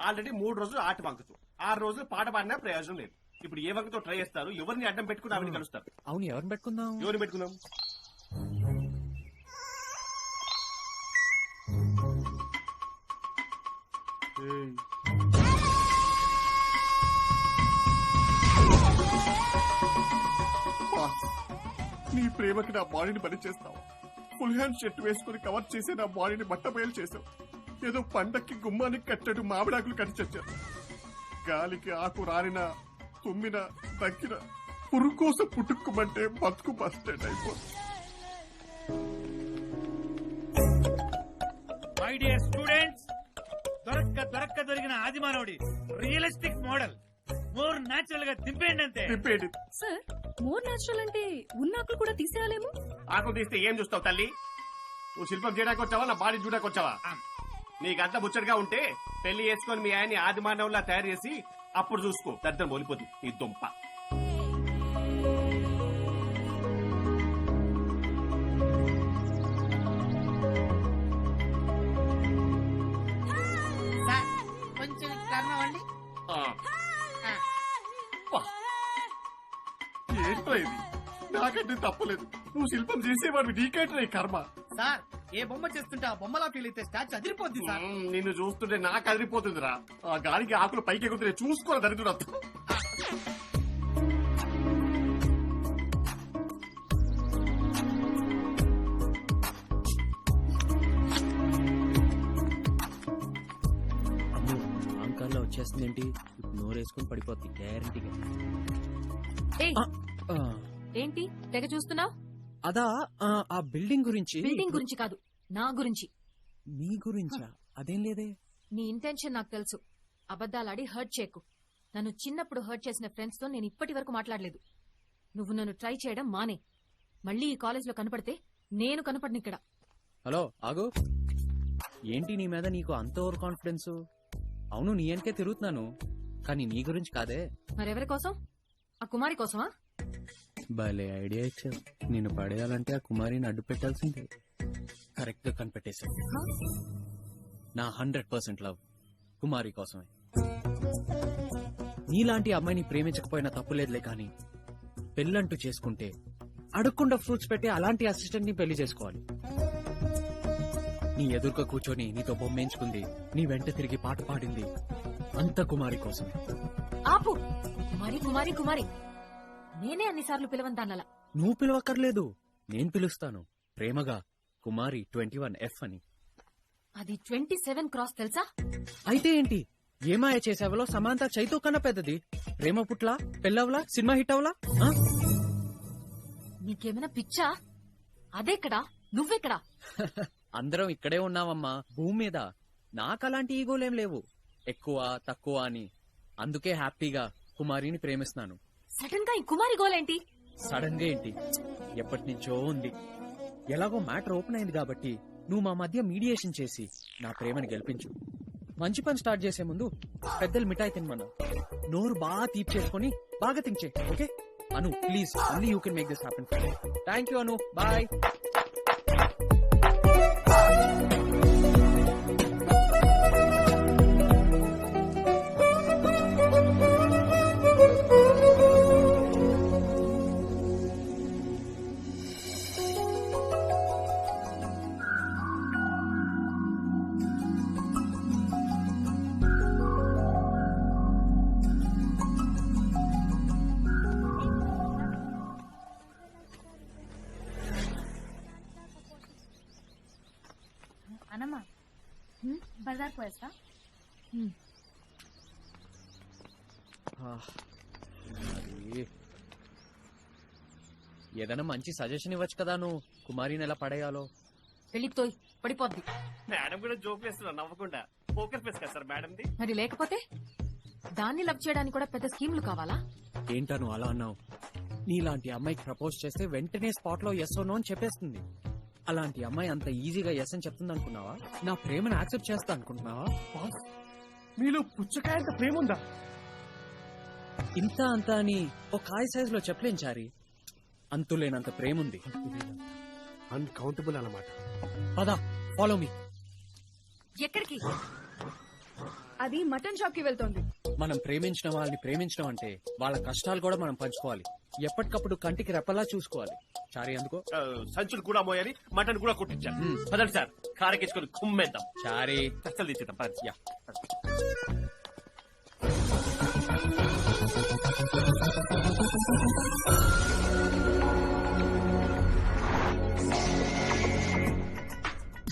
ఆల్రెడీ 3 రోజులు ఆట వంకతో, 6 రోజులు పాట పాడినా ప్రయోజనం లేదు. ఇప్పుడు ఏ వంకతో ట్రై చేస్తారు? ఎవరిని అడ్డం పెట్టుకుని ఆవిడ కలుస్తారు. అవును, ఎవరిని పెట్టుకుందాం? ఎవరిని పెట్టుకుందాం? నీ ప్రేమకి నా బాడీని బలి చేస్తావు. ఫుల్ హ్యాండ్ షర్ట్ వేసుకుని కవర్ చేసి నా బాడీని బట్టబయలు చేసావు. ఏదో పండక్కి గుమ్మానికి కట్టడు మామిడాకులు కట్టి చచ్చారు. గాలికి ఆకు రారిన, తుమ్మిన, దక్కిన, పురుగు కోసం పుట్టుకుమంటే బతుకు బస్ స్టాండ్ అయిపోతుంది. మై డియర్ స్టూడెంట్స్, దొరక్క దొరికిన ఆదిమానవుడి రియలిస్టిక్ మోడల్ మోర్ నాచురల్ గా దింపేయండి అంతే. తిప్పేయండి. సార్, మోర్ నేచురల్ అంటే ఉన్నాకులు కూడా తీసేయాలేమో. ఆకులు తీస్తే ఏం చూస్తావు తల్లి? నువ్వు శిల్పం చేయడానికి వచ్చావా, నా బాడీ చూడడానికి వచ్చావా? నీకంతా ముచ్చటగా ఉంటే పెళ్లి చేసుకొని మీ ఆయన్ని ఆది మానవులా తయారు చేసి అప్పుడు చూసుకో. దద్దం ఓలిపోతుంది ఈ దుంప. కొంచెం కారణం ఏంటో ఇది నాకంటే తప్పలేదు. నువ్వు శిల్పం చేసేవాడు నీకంటే కర్మ. సార్ ఏ బొమ్మ చేస్తుంటే ఆ బొమ్మలా ఫీల్ అయితే స్టాచ్యూ అదిరిపోద్ది సార్. నిన్ను చూస్తుంటే నాకు అదిరిపోతుందిరా. ఆ గాలికి ఆకులు పైకి ఎగుతున్నాయి, చూసుకోరా దరిద్రుడు. అమ్మో అంకాల్లో వచ్చేస్తుంది ఏంటి? ఇప్పుడు నోరేసుకుని పడిపోద్ది గ్యారంటీగా. ఏయ్, ఏంటి తెగ చూస్తున్నావు? అదా ఆ బిల్డింగ్ గురించి. బిల్డింగ్ గురించి కాదు, నా గురించి. నీ గురించా? అదేం లేదే. నీ ఇంటెన్షన్ నాకు తెలుసు. అబద్దాలాడి హర్ట్ చేయకు. నన్ను చిన్నప్పుడు హర్ట్ చేసిన ఫ్రెండ్స్ తో నేను ఇప్పటి వరకు మాట్లాడలేదు. నువ్వు నన్ను ట్రై చేయడం మానే. మళ్ళీ ఈ కాలేజ్ లో కనపడితే నేను కనపడను ఇక్కడ. హలో ఆగు. ఏంటి నీ మీద నీకు అంత ఓవర్ కాన్ఫిడెన్స్? అవును నీ వెనకే తిరుగుతున్నాను, కానీ నీ గురించి కాదే. మరెవరి కోసం? ఆ కుమారి కోసమా? భలే ఐడియా ఇచ్చావు. నేను పడేయాలంటే ఆ కుమారిని అడ్డు పెట్టాల్సిందే. కరెక్ట్ గా కనిపెట్టేశావు. నా 100% లవ్ కుమారి కోసమే. నీలాంటి అమ్మాయిని ప్రేమించకపోయినా తప్పులేదులే, కానీ పెళ్ళంటూ చేసుకుంటే అడగకుండా ఫ్రూట్స్ పెట్టే అలాంటి అసిస్టెంట్ ని పెళ్లి చేసుకోవాలి. నీ ఎదురుగా కూర్చొని నీతో బొమ్మేంచుకుంది, నీ వెంట తిరిగి పాట పాడింది, అంత కుమారి కోసమే. ఆపు. కుమారి కుమారి కుమారి నేనే అన్నిసార్లు పిలవంతానలా. నువ్వు పిలవక్కర్లేదు, నేను పిలుస్తాను ప్రేమగా కుమారి 21F అని. అది 27 క్రాస్ తెలుసా? అయితే ఏంటి? ఏమాయ చేసావలో సమాంత చైతో కన్నా పెద్దది. ప్రేమ పుట్లా, పెళ్ళవలా, సినిమా హిట్ అవలా? నీకేమైనా పిచ్చా? అదెక్కడా, నువ్వెక్కడా? అందరం ఇక్కడే ఉన్నామమ్మా, భూమి మీద. నాకలాంటి ఈగోలేం లేవు, ఎక్కువ తక్కువ అని. అందుకే హ్యాపీగా కుమారిని ప్రేమిస్తున్నాను. సడన్ గా ఈ కుమారి గోలేంటి? సడన్ గా ఏంటి, ఎప్పటి నుంచో ఉంది. ఎలాగో మ్యాటర్ ఓపెన్ అయింది కాబట్టి నువ్వు మా మధ్య మీడియేషన్ చేసి నా ప్రేమని గెలిపించు. మంచి పని స్టార్ట్ చేసే ముందు పెద్దలు మిఠాయి తినమన్నా. నోరు బాగా తీపి చేసుకుని బాగా తించే, okay? Anu please, only you can make this happen. Thank you Anu, bye. అనమ్మా బజార్ పోయేస్తా. ఏదైనా మంచి సజెషన్ ఇవ్వచ్చు కదా నువ్వు, కుమారిని ఎలా పడేయాలో. వెళ్ళిపోయి పడిపోద్ది. మేడం కూడా జోక్ వేస్తున్నా నవ్వకుండా. పోకర్ ఫేస్ కదా సార్ మేడంది. మరి లేకపోతే దాన్ని లవ్ చేయడానికి కూడా పెద్ద స్కీమ్లు కావాలా? ఏంటను అలా అన్నావు? నీలాంటి అమ్మాయికి ప్రపోజ్ చేస్తే వెంటనే స్పాట్ లో ఎస్ నో అని చెప్పేస్తుంది. అలాంటి అమ్మాయి అంత ఈజీగా ఎస్ అని చెప్తుంది అనుకున్నావా? నా ప్రేమను యాక్సెప్ట్ చేస్తా అనుకుంటున్నావా? మీలో పుచ్చకాయ అంత ప్రేమ ఉందా? ఇంత అంత అని ఒక కాయ సైజ్ లో చెప్పలేం చారి, అంతులేనంత ప్రేమ ఉంది. అన్కౌంటబుల్ అన్నమాట. పదా, ఫాలో మీ. ఎక్కడికి? అది మటన్ షాప్ కి వెళ్తోంది. మనం ప్రేమించిన వాళ్ళని ప్రేమించడం అంటే వాళ్ళ కష్టాలు కూడా మనం పంచుకోవాలి. ఎప్పటికప్పుడు కంటికి రెప్పలా చూసుకోవాలి. చారి అందుకో. సంచులు కూడా మోయాలి, మటన్ కూడా కొట్టించాలి. పదండి సార్, కారెక్కించుకొని కుమ్మేద్దాం. చారి కష్టాలు తెచ్చేద్దాం. పదండి. యా.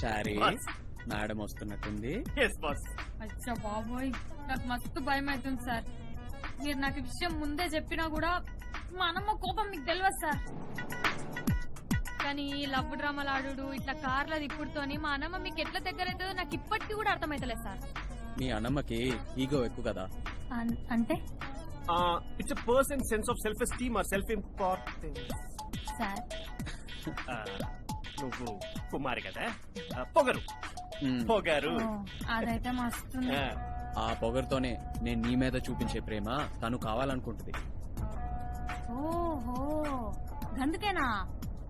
చారి Boss. మేడం వస్తున్నట్టుంది. Yes boss. అచ్చా బాబోయ్, నాకు మస్తు భయం అవుతుంది సార్. మీరు నాకు ఈ విషయం ముందే చెప్పినా కూడా మా అన్నమ్మ కోపం మీకు తెలియదు సార్. కానీ ఈ లవ్ డ్రామాలు ఆడు ఇట్లా కార్ల తిప్పుడుతోని మా అన్నమ్మ మీకు ఎట్లా దగ్గర అవుతుందో నాకు ఇప్పటికీ కూడా అర్థమైతలేదు సార్. మీ అన్నమ్మకి ఈగో ఎక్కువ కదా. అంటే it's a person sense of self esteem or self importance. Sir నువ్వు కుమారి కదా, పొగరు పొగరు. అదైతే మస్తు. ఆ పొగరుతోనే నేను నీ మీద చూపించే ప్రేమ తను కావాలనుకుంటుంది. ఓహో, అందుకేనా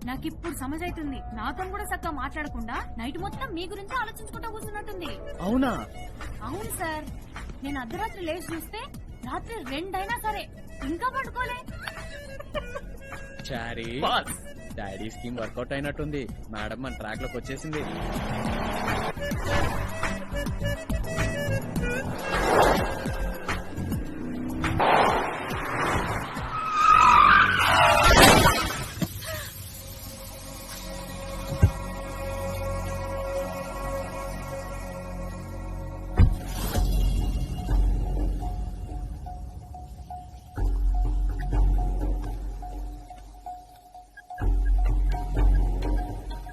నాకు ఇప్పుడు సమజ్ అవుతుంది. నాతో కూడా చక్కగా మాట్లాడకుండా నైట్ మొత్తం మీ గురించి ఆలోచించుకుంటూ కూర్చున్నట్టుంది. అవునా? అవును సార్, నేను అర్ధరాత్రి లేచి చూస్తే రాత్రి 2 అయినా సరే ఇంకా పడుకోలే. Chari boss daddy scheme work out అయినట్టుంది. మేడం మన ట్రాక్ లోకి వచ్చేసింది.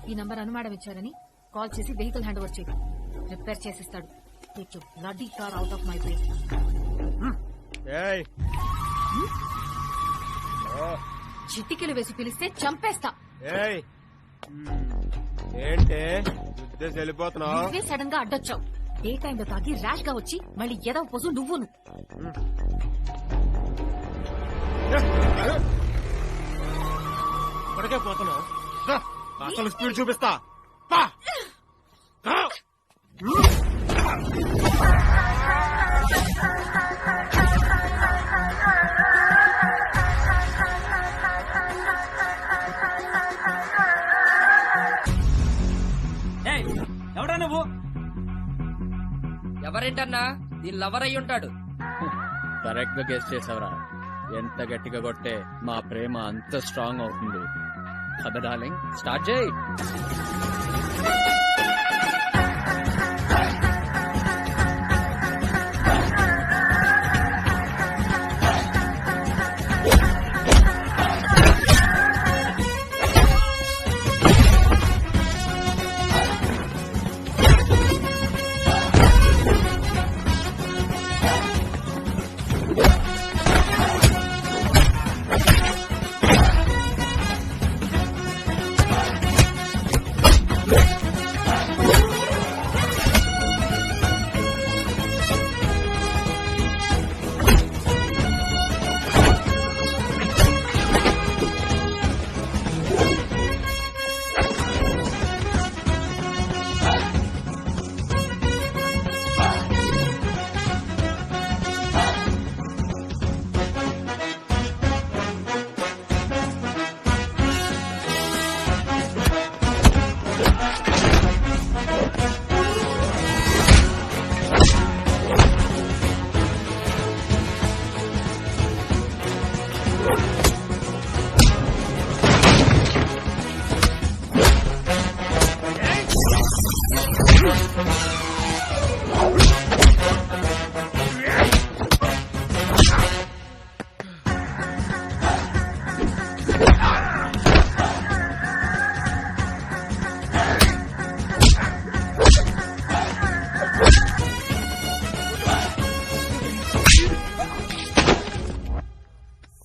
ఈ నంబర్ అనుమానం ఇచ్చారని కాల్ చేసి వెహికల్ హ్యాండ్ ఓవర్ చేయి. రిపేర్ చేసిస్తాడు. Take your bloody car out of my way. చిటికెలు వేసి పిలిస్తే చంపేస్తా. ఏంటే వెళ్ళిపోతున్నావు? నువ్వే సడన్ గా అడ్డొచ్చావు. డే టైంలో తాగి ర్యాష్ గా వచ్చి మళ్ళీ ఎదవ పోసు నువ్వును. ఇప్పటికే పోతున్నావు. అసలు స్పీడ్ చూపిస్తా. ఎవడా నువ్వు? ఎవరేంటన్నా దీని లవర్ అయి ఉంటాడు. కరెక్ట్ గా గెస్ట్ చేసావురా. ఎంత గట్టిగా కొట్టే మా ప్రేమ అంత స్ట్రాంగ్ అవుతుంది కదా డార్లింగ్. స్టార్ట్ చేయి.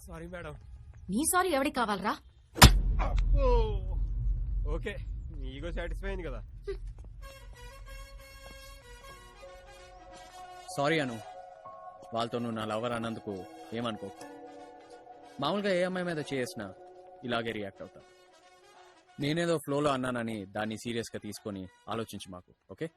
Sorry madam. నీ సారీ ఎవరికి కావాలరా? ఓకే, నీగో సాటిస్ఫై అయింది కదా. సారీ అను, వాళ్ళతో నువ్వు నా లవర్ అన్నందుకు ఏమనుకో. మామూలుగా ఏ అమ్మాయి మీద చేసినా ఇలాగే రియాక్ట్ అవుతా. నేనేదో ఫ్లోలో అన్నానని దాన్ని సీరియస్ గా తీసుకొని ఆలోచించి మాకు. ఓకే?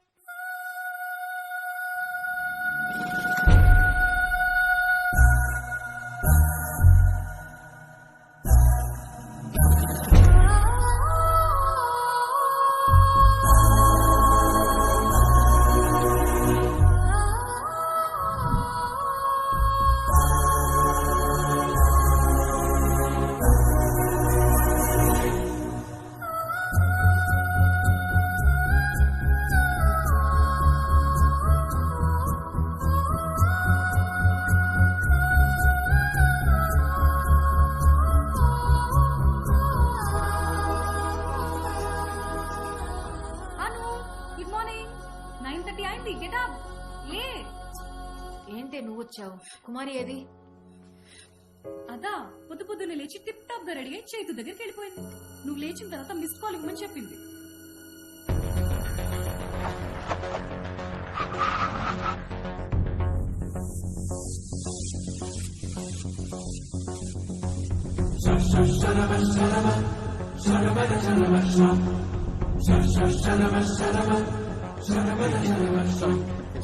ఏంటే నువ్వు వచ్చావు? కుమారి ఏది? అదా పొద్దు పొద్దున్న లేచి టిప్ టాప్ గా రెడీ అయి చేతు దగ్గరికి వెళ్ళిపోయింది. నువ్వు లేచిన తర్వాత మిస్ కాల్ ఇవ్వమని చెప్పింది.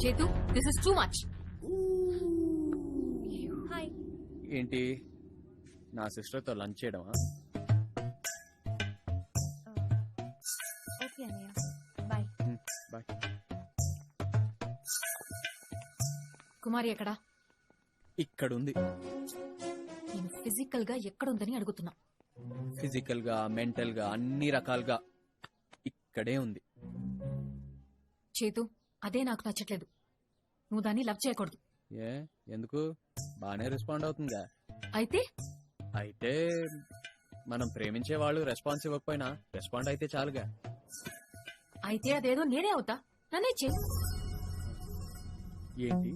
చేతు, this is too much. Hi. ఏంటి నా సిస్టర్తో లంచ్ చేయడమా? కుమారి ఎక్కడా? ఇక్కడుంది. నేను ఫిజికల్ గా ఎక్కడుందని అడుగుతున్నా. ఫిజికల్ గా, మెంటల్ గా, అన్ని రకాలుగా ఇక్కడే ఉంది. చేతు, అదే నాకు నచ్చట్లేదు. నువ్వు దాన్ని లవ్ చేయకూడదు. ఏ ఎందుకు? బానే రెస్పాండ్ అవుతుందా? అయితే మనం ప్రేమించే వాళ్ళు రెస్పాన్స్ ఇవ్వకపోయినా రెస్పాండ్ అయితే చాలుగా. అయితే అదేదో నేనే అవుతా. నన్నే చెయ్యి. ఏంటి,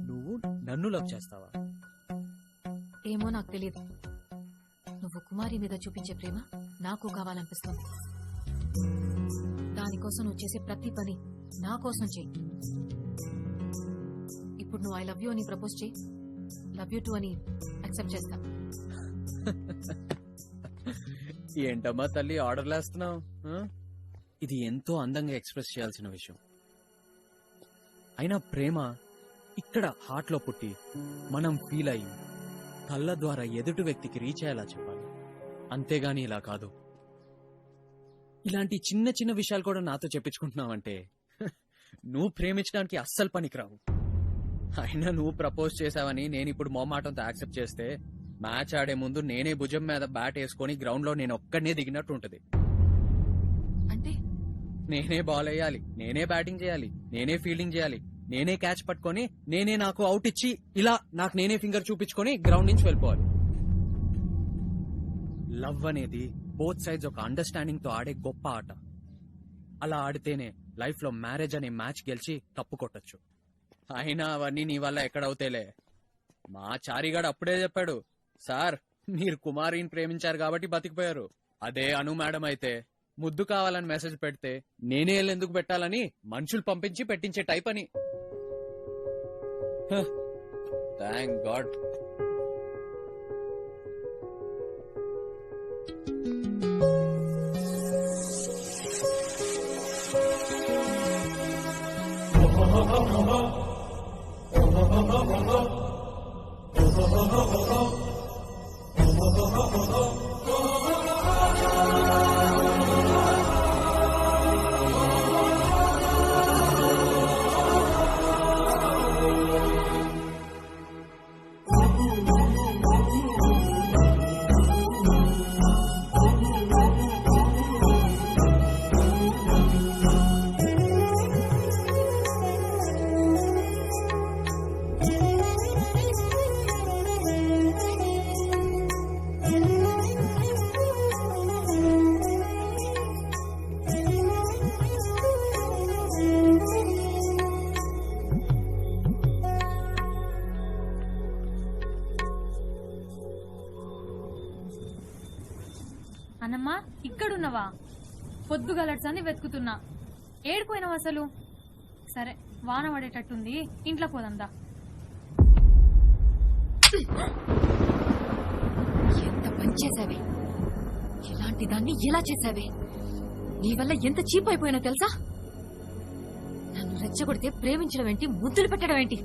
నువ్వు నన్ను లవ్ చేస్తావా? ఏమో నాకు తెలియదు. నువ్వు కుమారి మీద చూపించే ప్రేమ నాకు కావాలనిపిస్తుంది. దానికోసం నువ్వు చేసే ప్రతి పని నా కోసం చెయ్యి. ఇప్పుడు నువ్వు ఐ లవ్ యూ అని ప్రపోజ్ చేయి. లవ్ యూ టూ అని యాక్సెప్ట్ చేస్తా. ఏంటమ్మా తల్లి ఆర్డర్లు వేస్తున్నావు? ఇది ఎంతో అందంగా ఎక్స్ప్రెస్ చేయాల్సిన విషయం. అయినా ప్రేమ ఇక్కడ హార్ట్ లో పుట్టి మనం ఫీల్ అయ్యి కళ్ళ ద్వారా ఎదుటి వ్యక్తికి రీచ్ అయ్యేలా చెప్పాలి. అంతేగాని ఇలా కాదు. ఇలాంటి చిన్న చిన్న విషయాలు కూడా నాతో చెప్పించుకుంటున్నావంటే నువ్వు ప్రేమించడానికి అస్సలు పనికిరావు. అయినా నువ్వు ప్రపోజ్ చేసావని నేను ఇప్పుడు మొహమాటంతో యాక్సెప్ట్ చేస్తే మ్యాచ్ ఆడే ముందు నేనే భుజం మీద బ్యాట్ వేసుకుని గ్రౌండ్ లో నేను ఒక్కడనే దిగినట్టు ఉంటది. అంటే నేనే బాల్ వేయాలి, నేనే బ్యాటింగ్ చేయాలి, నేనే ఫీల్డింగ్ చేయాలి, నేనే క్యాచ్ పట్టుకొని నేనే నాకు అవుట్ ఇచ్చి ఇలా నాకు నేనే ఫింగర్ చూపించుకొని గ్రౌండ్ నుంచి వెళ్ళిపోవాలి. లవ్ అనేది బోత్ సైడ్స్ ఒక అండర్స్టాండింగ్ తో ఆడే గొప్ప ఆట. అలా ఆడితేనే లైఫ్ లో మ్యారేజ్ అనే మ్యాచ్ గెలిచి కప్పు కొట్టచ్చు. అయినా అవన్నీ నీ వల్ల ఎక్కడవుతాయిలే. మా చారిగాడు అప్పుడే చెప్పాడు, సార్ మీరు కుమారిని ప్రేమించారు కాబట్టి బతికిపోయారు. అదే అను మేడం అయితే ముద్దు కావాలని మెసేజ్ పెడితే నేనే ఎందుకు పెట్టాలని మనుషులు పంపించి పెట్టించే టైప్ అని. Thank God. అన్నమ్మా, ఇక్కడున్నవా? పొద్దుగలడ్సని వెతుకుతున్నా. ఏడుపోయినావు అసలు? సరే, వాన పడేటట్టుంది, ఇంట్లో పోదందా. ఎంత పని చేసావే! ఇలాంటి దాన్ని ఎలా చేసావే? నీ వల్ల ఎంత చీప్ అయిపోయినా తెలుసా? నన్ను రెచ్చగొడితే ప్రేమించడం ఏంటి, ముద్దులు పెట్టడం ఏంటి?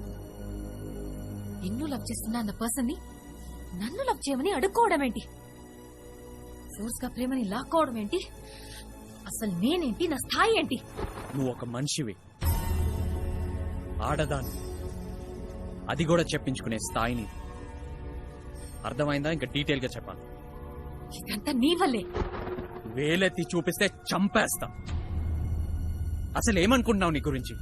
నిన్ను లవ్ చేస్తున్నా అన్న పర్సన్ ని నన్ను లవ్ చేయమని అడుక్కోవడం ఏంటి? ఫోర్స్ గా ప్రేమని లాక్కోవడం ఏంటి? అసలు నేనేంటి, నా స్థాయి ఏంటి? నువ్వు ఒక మనిషివి, ఆడదాన్ని, అది కూడా చెప్పించుకునే స్థాయిని. అర్థమైందా? ఇంకా డీటెయిల్ గా చెప్పాలి. ఇదంతా నీ వల్లే. వేలెత్తి చూపిస్తే చంపేస్తా. అసలు ఏమనుకుంటున్నావు నీ గురించి?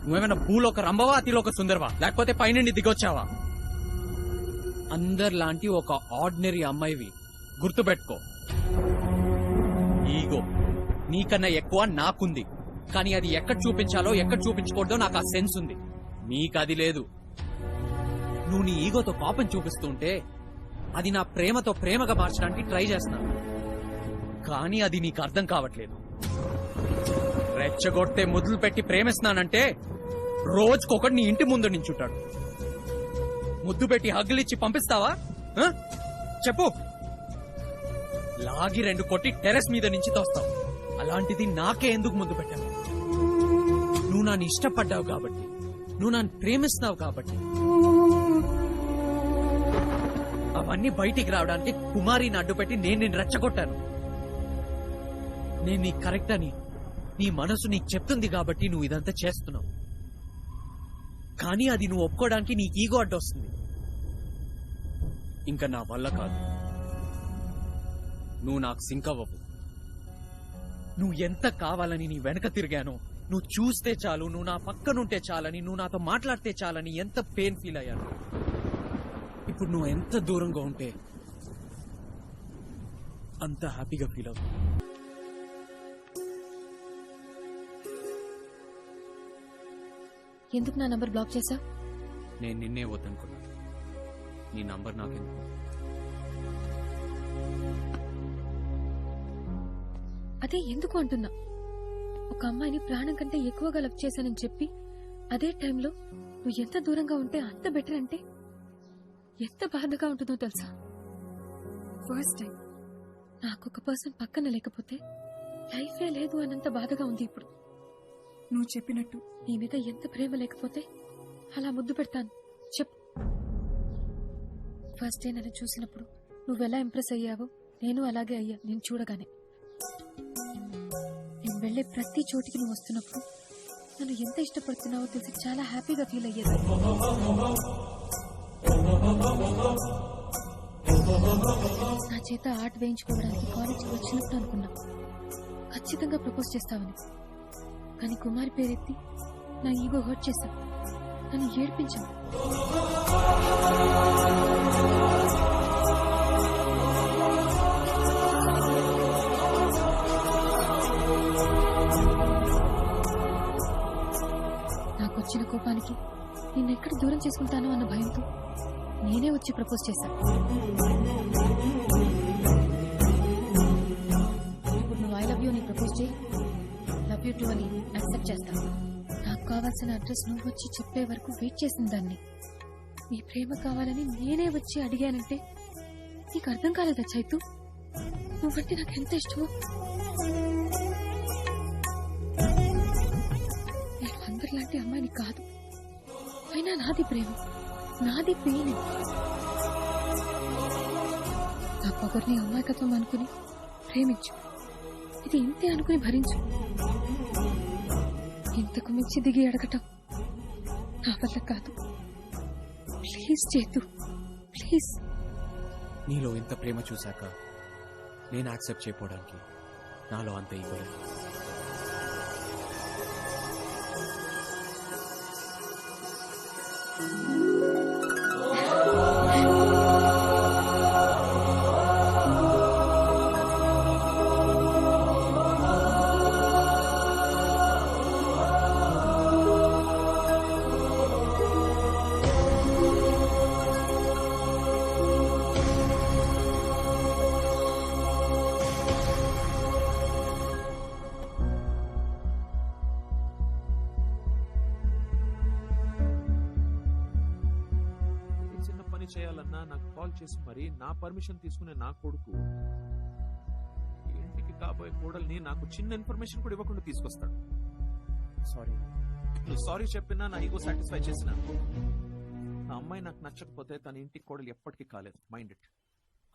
నువ్వేమైనా భూలోక రంభవా, అతిలోక సుందరవా, లేకపోతే పైనుండి దిగొచ్చావా? అందరిలాంటి ఒక ఆర్డినరీ అమ్మాయివి. గుర్తుపెట్టుకో, ఈగో నీకన్నా ఎక్కువ నాకుంది. కానీ అది ఎక్కడ చూపించాలో ఎక్కడ చూపించకూడదో నాకు ఆ సెన్స్ ఉంది. నీకు అది లేదు. నువ్వు నీ ఈగోతో కోపం చూపిస్తుంటే అది నా ప్రేమతో ప్రేమగా మార్చడానికి ట్రై చేస్తున్నాను. కానీ అది నీకు అర్థం కావట్లేదు. రెచ్చగొడితే మొదలు పెట్టి ప్రేమిస్తున్నానంటే రోజుకొకటి నీ ఇంటి ముందు నించుంటాడు. ముద్దు పెట్టి హగ్గులిచ్చి పంపిస్తావా? చెప్పు. లాగి 2 కొట్టి టెరెస్ మీద నుంచి తోస్తావు. అలాంటిది నాకే ఎందుకు ముద్దు పెట్టావు? నువ్వు నన్ను ఇష్టపడ్డావు కాబట్టి, నువ్వు నన్ను ప్రేమిస్తున్నావు కాబట్టి. అవన్నీ బయటికి రావడానికి కుమారిని అడ్డుపెట్టి నేను నిన్ను రెచ్చగొట్టాను. నేను నీకు కరెక్ట్ అని నీ మనసు నీకు చెప్తుంది కాబట్టి నువ్వు ఇదంతా చేస్తున్నావు. కానీ అది నువ్వు ఒప్పుకోవడానికి నీకు ఈగో అడ్డొస్తుంది. ఇంకా నా వల్ల కాదు. నువ్వు నాకు సింక్ అవ్వవు. నువ్వు ఎంత కావాలని నీ వెనక తిరిగానో, నువ్వు చూస్తే చాలు, నువ్వు నా పక్కనుంటే చాలని, నువ్వు నాతో మాట్లాడితే చాలని ఎంత పెయిన్ ఫీల్ అయ్యాను. ఇప్పుడు నువ్వు ఎంత దూరంగా ఉంటే అంత హ్యాపీగా ఫీల్ అవుతుంది. ఎందుకు నా నంబర్ బ్లాక్ చేసా? నేను నిన్నే వద్దనుకున్నాను. నీ నంబర్ నాకెందుకు? అదే ఎందుకు అంటున్నా. ఒక అమ్మాయిని ప్రాణం కంటే ఎక్కువగా లవ్ చేశానని చెప్పి అదే టైంలో నువ్వు ఎంత దూరంగా ఉంటే అంత బెటర్ అంటే ఎంత బాధగా ఉంటుందో తెలుసా? ఫస్ట్ టైం నాకు ఒక పర్సన్ పక్కన లేకపోతే లైఫే లేదు అన్నంత బాధగా ఉంది ఇప్పుడు. నువ్వు చెప్పినట్టు నీ మీద ఎంత ప్రేమ లేకపోతే అలా ముద్దు పెడతాను చెప్పు. ఫస్ట్ డే నన్ను చూసినప్పుడు నువ్వెలా ఇంప్రెస్ అయ్యావో నేను అలాగే అయ్యా. నేను చూడగానే నేను వెళ్లే ప్రతి చోటికి నువ్వు వస్తున్నప్పుడు నన్ను ఎంత ఇష్టపడుతున్నావో తెలిసి చాలా హ్యాపీగా ఫీల్ అయ్యేది. నా చేత ఆర్ట్ వేయించుకోవడానికి కాలేజీకి వచ్చినప్పుడు అనుకున్నా ఖచ్చితంగా ప్రపోజ్ చేస్తావని. కానీ కుమారి పేరెత్తి నా ఈగో హర్ట్ చేశావు, నన్ను ఏడ్పించావు. నాకొచ్చిన కోపానికి నిన్నెక్కడ దూరం చేసుకుంటానో అన్న భయంతో నేనే వచ్చి ప్రపోజ్ చేశాను. ఇప్పుడు నువ్వు ఐ లవ్ యూ అని ప్రపోజ్ చేయి, లవ్ యూ టూ అని యాక్సెప్ట్ చేస్తాను. నాకు కావాల్సిన అడ్రస్ నువ్వు వచ్చి చెప్పే వరకు వెయిట్ చేసిన దాన్ని. నీ ప్రేమ కావాలని నేనే వచ్చి అడిగానంటే నీకు అర్థం కాలేదా చైతు? నువ్వంటే నాకు ఎంత ఇష్టమో. నేను అందరిలాంటి అమ్మాయిని కాదు, అయినా నాది ప్రేమ, నాది పెయిన్. నా పొగర్ని అమాయకత్వం అనుకుని ప్రేమించు, ఇది ఇంతే అనుకుని భరించు. ఇంతకు మించి దిగి అడగటం నా వల్ల కాదు. ప్లీజ్ చేతు, ప్లీజ్. నీలో ఇంత ప్రేమ చూశాక నేను యాక్సెప్ట్ చేయకపోవడానికి నాలో అంత ఇవ్వలేదు. చిన్న పని చేయాలన్నా నాకు కాల్ చేసి మరి నా పర్మిషన్ తీసుకునే నా కొడుకు ఇంటికి కాబోయే కోడల్ని నాకు చిన్న ఇన్ఫర్మేషన్ కూడా ఇవ్వకుండా తీసుకొస్తాడు. సారీ. నువ్వు సారీ చెప్పినా నా ఈగో సాటిస్ఫై చేసిన నా అమ్మాయి నాకు నచ్చకపోతే తన ఇంటికి కోడలు ఎప్పటికీ కాలేదు. Mind it.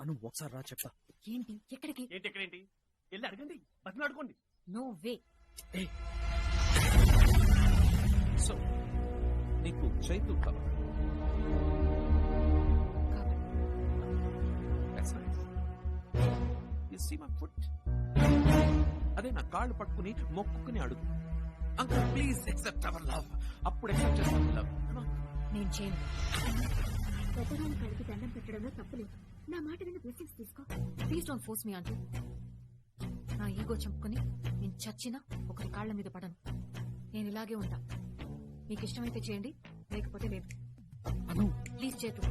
అను ఒకసారి రా చెప్తా. ఏంటి ఎక్కడికి? ఏంటి ఎక్కడేంటి? వెళ్ళి అడగండి, బతిని అడుకోండి. No way. సో నీకు చైతు కావాలి. That's nice. You see my foot? అదే నా కాళ్ళు పట్టుకుని మొక్కుకుని అడుగు, uncle please accept our love. అప్పుడు యాక్సెప్ట్ చేస్తాను లవ్. నేను చేయను. పెద్దవాళ్ళ కడికి దండం పెట్టడంలో తప్పులేదు. నా మాట విని బ్లెస్సింగ్స్ తీసుకో. ప్లీజ్ డోంట్ ఫోర్స్ మీ అంటూ. నా ఈగో చంపుకొని నేను చచ్చినా ఒకరి కాళ్ల మీద పడను. నేను ఇలాగే ఉంటా. మీకు ఇష్టమైతే చేయండి, లేకపోతే లేదు. అను ప్లీజ్ చేతు.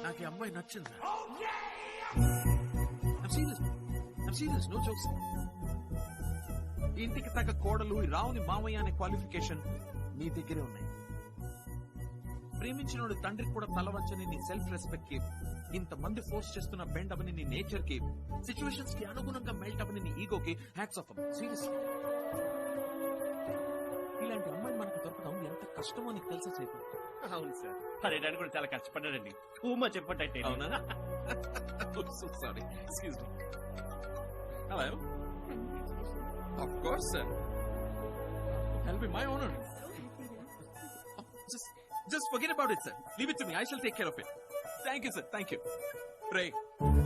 నాకు ఈ అమ్మాయి నచ్చింది. I'm serious, no jokes. ఇంటికి తగ్గ కోడలు, రావుని మామయ్య అనే క్వాలిఫికేషన్ నీ దగ్గరే ఉన్నాయి. ప్రేమించినోడు తండ్రికి కూడా తల వంచని నీ సెల్ఫ్ రెస్పెక్ట్ కి, ఇంతమంది ఫోర్స్ చేస్తున్న బెండ్ అవని నీ నేచర్ కి, సిచ్యువేషన్స్ కి అనుగుణంగా మెల్ట్ అవని నీ ఈగోకి హ్యాట్స్ ఆఫ్. సీరియస్లీ ఇలాంటి అమ్మాయి మనకు దొరకడం ఎంత కష్టమో నీకు తెలుసా సేపు? అవును సార్, అరే డాడీ కూడా చాలా కష్టపడ్డాడండి. టూ మచ్ ఎఫర్ట్ అయితే. అవునా? Sorry, excuse me. Hello. Of course, sir. That'll be my honor. Just forget about it, sir. Leave it to me. I shall take care of it. Thank you, sir. Thank you. Ray,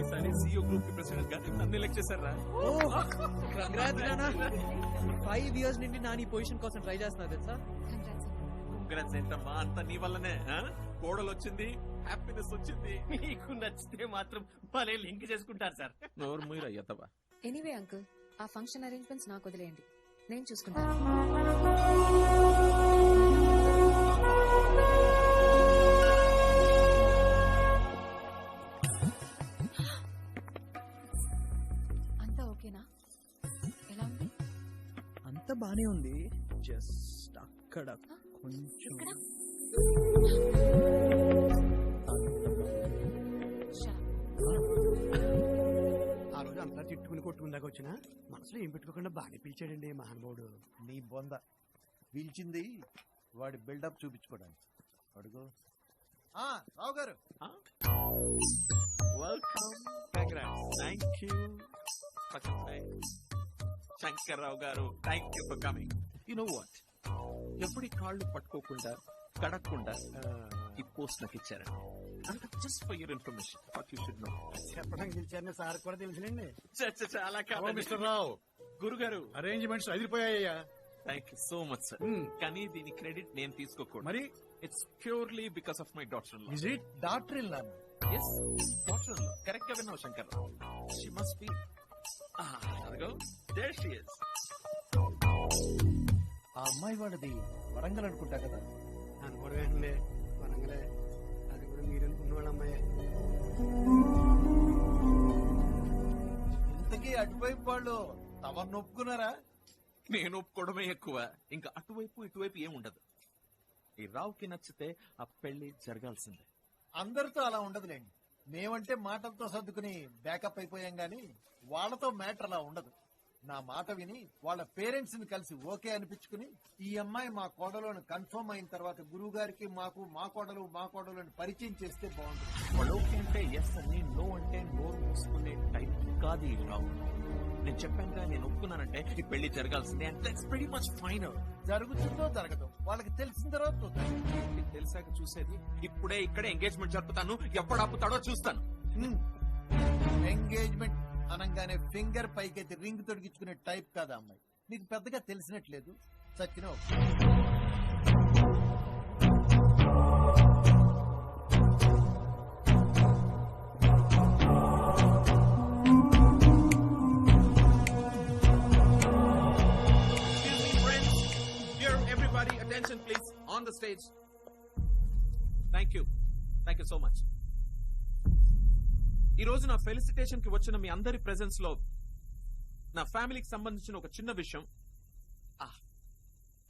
ఈసారి CEO group కి president గా నన్ను elect చేశారా? Congrats నానా. 5 years నుండి నా నీ position కోసం ట్రై చేస్తున్నా తెలుసా? కంగ్రాట్స్ ఏంటమ్మా, అంతా నీ వల్లనే. కోడలు వచ్చింది, హ్యాపీనెస్ వచ్చింది. మీకు నచ్చితే మాత్రం భలే లింక్ చేసుకుంటారు సార్. నోరు మూయరా ఎత్తవా. ఎనీవే అంకుల్, ఆ ఫంక్షన్ అరేంజ్మెంట్స్ నాకు వదిలేయండి, నేను చూసుకుంటాను. అంతా ఓకేనా? ఎలా ఉంది? అంత బానే ఉంది, జస్ట్ అక్కడ కొంచెం. ఆ రోజు అంతా తిట్టుకుని కొట్టుకుందాక వచ్చిన మనసులో ఏం పెట్టుకోకుండా బాగానే పిలిచాడండి మహానుభావుడు. నీ బొంద పిలిచింది వాడి బిల్డప్ చూపించుకోవడానికి. అడుగు. రావు గారు, welcome. Congrats. Thank you. Shankarrao గారు, thank you for coming. You know what, ఎప్పుడు కాళ్ళు పట్టుకోకుండా కడక్కుండా ఈ పోస్ట్ నాకు ఇచ్చారండి. Just for your information, what you should know. చెప్పడానికి పిలిచారని సార్ కూడా తెలుసులేండి. చాలా కాదు మిస్టర్ రావు, గురుగారు. అరేంజ్మెంట్స్ అదిరిపోయాయ్యా. Thank you so much sir. కానీ దీని క్రెడిట్ నేను తీసుకోకూడదు. మరి it's purely because of my daughter. Is it? Doctor ఇల్లాను. Yes, daughter. కరెక్ట్ గా విన్నావు శంకర్. She must be. అదిగో, దేర్ షీ ఇస్. ఆ అమ్మాయి వాడిది వరంగల్ అనుకుంటా కదా. అనుకోవడం ఏంటండి, వరంగలే. అది కూడా మీరనుకున్న వాళ్ళ అమ్మాయి. ఇంతకీ అటువైపు వాళ్ళు తమను ఒప్పుకున్నారా? నేను ఒప్పుకోవడమే ఎక్కువ. ఇంకా అటువైపు ఇటువైపు ఏముండదు. ఈ రావుకి నచ్చితే ఆ పెళ్లి జరగాల్సిందే. అందరితో అలా ఉండదులేండి. మేమంటే మాటలతో సర్దుకుని బ్యాకప్ అయిపోయాం గాని వాళ్ళతో మ్యాటర్ అలా ఉండదు. నా మాట విని వాళ్ళ పేరెంట్స్ ని కలిసి ఓకే అనిపించుకుని ఈ అమ్మాయి మా కోడలు అని కన్ఫర్మ్ అయిన తర్వాత గురువు గారికి మాకు మా కోడలు అని పరిచయం చేస్తే బాగుంటుంది. వాళ్ళు ఓకే అంటే ఎస్ అని, నో అంటే నోరు మూసుకునే టైప్ కాదు ఈ రావు. నేను చెప్పానుగా, నేను ఒప్పుకున్నానంటే ఈ పెళ్లి జరగాల్సిందే. And that's pretty much final. జరుగుతుందో జరగదు వాళ్ళకి తెలిసిన తర్వాత చూద్దాం. మీకు తెలిసాక చూసేది. ఇప్పుడే ఇక్కడే ఎంగేజ్మెంట్ జరుపుతాను. ఎప్పుడు ఆపుతాడో చూస్తాను. ఎంగేజ్మెంట్ అనగానే ఫింగర్ పైకెత్తి రింగ్ తొడిగించుకునే టైప్ కాదా అమ్మాయి. నీకు పెద్దగా తెలిసినట్లేదు. Sachin Attention please, on the stage. Thank you so much. ఈ రోజు నా ఫెలిసిటేషన్ కి వచ్చిన మీ అందరి ప్రెజెన్స్ లో నా ఫ్యామిలీకి సంబంధించిన ఒక చిన్న విషయం,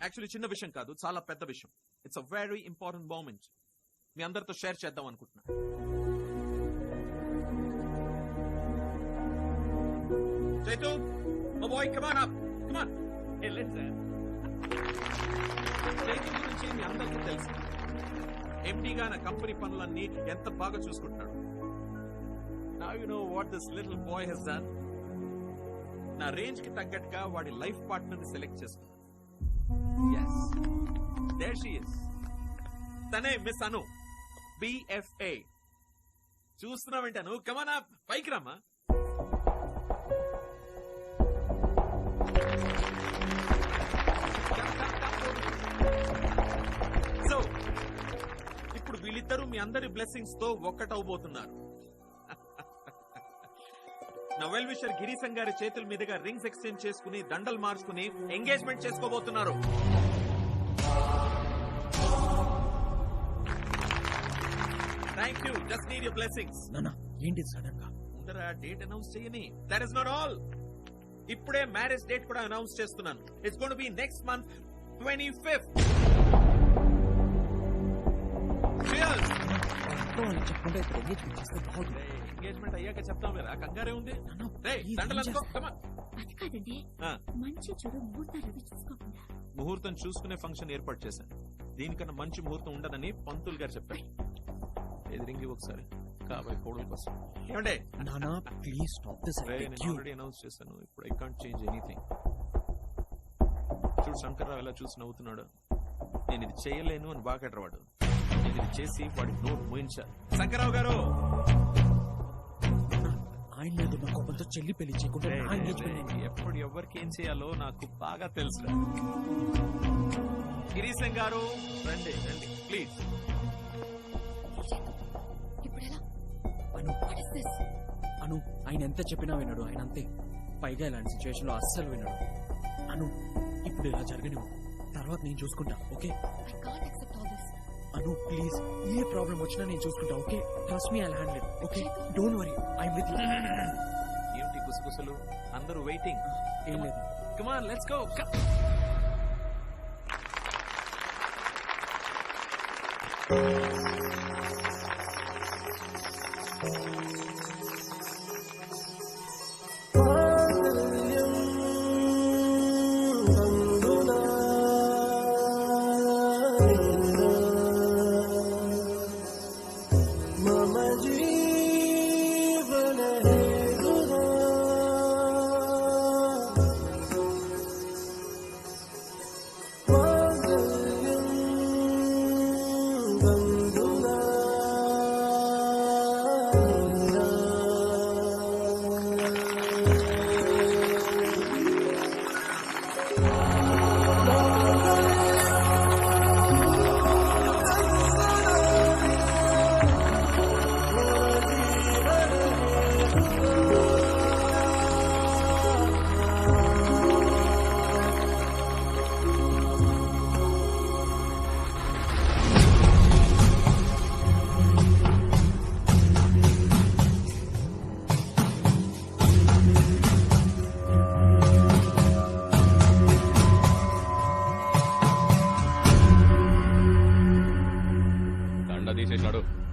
యాక్చువల్లీ చిన్న విషయం కాదు, చాలా పెద్ద విషయం. It's a very important moment. మీ అందరితో షేర్ చేద్దాం అనుకుంటున్నా. Chaitu, my boy, come on up. Come on. వెళ్ళండి సార్. చైతు గురించి మీ అందరికీ తెలుసు. ఎండీగా నా కంపెనీ పనులన్నీ ఎంత బాగా చూసుకుంటున్నాడు. Now you know what this little boy has done. నా రేంజ్ కి తగ్గట్టుగా వాడి లైఫ్ పార్ట్నర్ ని సెలెక్ట్ చేసుకున్నాడు. Yes, there she is. తనే miss Anu, BFA. చూస్తున్నావేంటాను? Come on up, పైకి రామా. సో ఇప్పుడు వీళ్ళిద్దరూ మీ అందరి బ్లెస్సింగ్స్ తో ఒక్కటవబోతున్నారు. నా వెల్ విషర్ గిరీశం గారి చేతుల మీదుగా రింగ్స్ ఎక్స్చేంజ్ చేసుకుని దండలు మార్చుకుని ఎంగేజ్మెంట్ చేసుకోబోతున్నారు. Thank you. Just need your blessings. ఏంటి సడన్ గా ముందర డేట్ అనౌన్స్ చేయని. That is not all. ఇప్పుడే మ్యారేజ్ డేట్ కూడా అనౌన్స్ చేస్తున్నాను. It's going to be next month 25th. Cheers. చెప్పుకుంటే ఎంగేజ్మెంట్ అయ్యాక చెప్తాం కదా, కంగారే ఉంది. దండలందుకో. అది కాదండి, మంచి చెడు ముహూర్తాలు అవి చూసుకోకుండా. ముహూర్తం చూసుకునే ఫంక్షన్ ఏర్పాటు చేశాను. దీనికన్నా మంచి ముహూర్తం ఉండదని పంతులు గారు చెప్పారు. ఎదిరింగి ఒకసారి కాబోయే కోడల కోసం. ఏమంటే నానా ప్లీజ్ స్టాప్ దిస్. నేను ఆల్రెడీ అనౌన్స్ చేశాను. ఇప్పుడు ఐ కాంట్ చేంజ్ ఎనీథింగ్. చూడు శంకర్రావు ఎలా చూసి నవ్వుతున్నాడు. నేను ఇది చేయలేను అని బాగా వాడు. నేను ఇది చేసి వాడికి నోట్ మోయించాలి. శంకర్రావు గారు, ఆయన మీద ఉన్న కోపంతో చెల్లి పెళ్లి చేయకుండా నా engagement అయింది. ఎప్పుడు ఎవరికి ఏం చేయాలో నాకు బాగా తెలుసు. గిరీశం గారు రండి రండి ప్లీజ్. ఇప్పుడు ఎలా? అను అను ఆయన ఎంత చెప్పినా వినడు. ఆయన అంతే. పైగా ఇలాంటి సిచ్యువేషన్ లో అస్సలు వినడు. అను ఇప్పుడు ఇలా జరగనివ్వు. తర్వాత నేను చూసుకుంటా. Okay I can't accept all this. Anu please, A problem వచ్చినా నేను చూసుకుంటా. Okay trust me, I handle it. Okay don't worry, I am with you. ఏంటి గుసగుసలు? అందరూ వెయిటింగ్. ఏం లేదు. Come on let's go.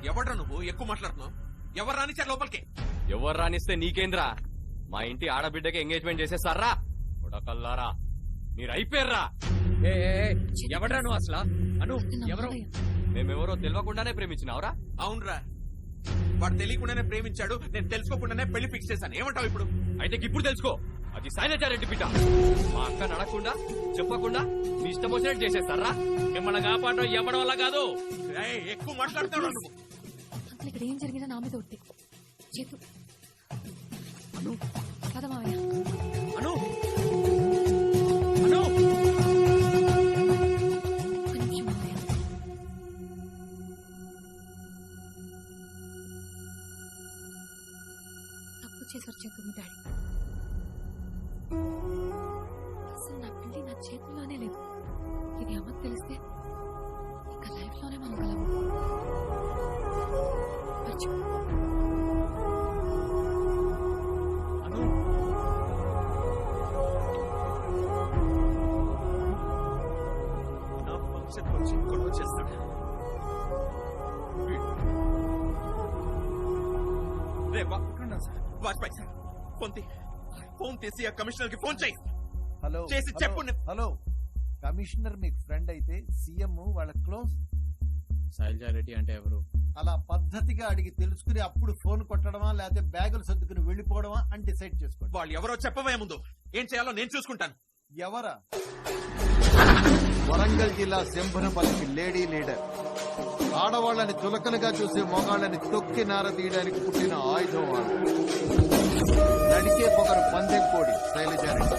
ఎవడ్రా నువ్వు ఎక్కువ మాట్లాడుతున్నావు? ఎవరు రానిచ్చారు లోపలికి? ఎవరు రానిస్తే నీకేంద్రా? మా ఇంటి ఆడబిడ్డకి ఎంగేజ్మెంట్ చేసేస్తారా? ఉడకల్లారా మీరు అయిపోయారా? ఎవడ్రా నువ్వు అసలు? అను ఎవరు? మేమెవరో తెలియకుండానే ప్రేమించినావురా? అవునరా, వాడు తెలియకుండానే ప్రేమించాడు. నేను తెలుసుకోకుండానే పెళ్లి ఫిక్స్ చేశాను. ఏమంటావు ఇప్పుడు? అయితే ఇప్పుడు తెలుసుకో, అది శైలజారెడ్డి బిడ్డ. మా అక్క నడకుండా చెప్పకుండా మీ ఇష్టం వచ్చినట్టు చేసేస్తారా? మిమ్మల్ని కాపాడడం ఎవడం వల్ల కాదు. ఎక్కువ మాట్లాడుతున్నాడు నువ్వు. అంకుల్ ఇక్కడ ఏం జరిగినా నా మీద ఒట్టి చేతు. అను పద మావయ్య. అను అను ఒక్క నిమిషం మావయ్య. తప్పు చేశారు చేతు మీ డాడీ. అసలు నా పెళ్లి నా చేతుల్లోనే లేదు. ఇది అమ్మకు తెలిస్తే ఇంకా లైఫ్ లోనే మనం కలము. అను నా ఫంక్షన్ వచ్చి గొడవ చేస్తాడు. రే వాజ్పేయి సార్, ఫోన్ తీసి ఆ కమిషనర్ కి ఫోన్ చేయి. హలో చేసి చెప్పు. హలో, కమిషనర్ మీకు ఫ్రెండ్ అయితే సీఎం వాళ్ళ క్లోజ్. శైలజారెడ్డి అంటే ఎవరు? అలా పద్ధతిగా అడిగి తెలుసుకుని అప్పుడు ఫోన్ కొట్టడమా లేకపోతే బ్యాగులు సర్దుకుని వెళ్లిపోవడమా అని డిసైడ్ చేసుకోండి. వాళ్ళు ఎవరో చెప్పవే ముందు. ఏం చేయాలో నేను చూసుకుంటాను. ఎవరా? వరంగల్ జిల్లా శంభునపల్లికి లేడీ లీడర్. ఆడవాళ్ళని చులకలుగా చూసే మొగాళ్ళని తొక్కి నార తీయడానికి పుట్టిన ఆయుధం వాడు. నడిచే పొగరు పందెం కోడి శైలజారెడ్డి.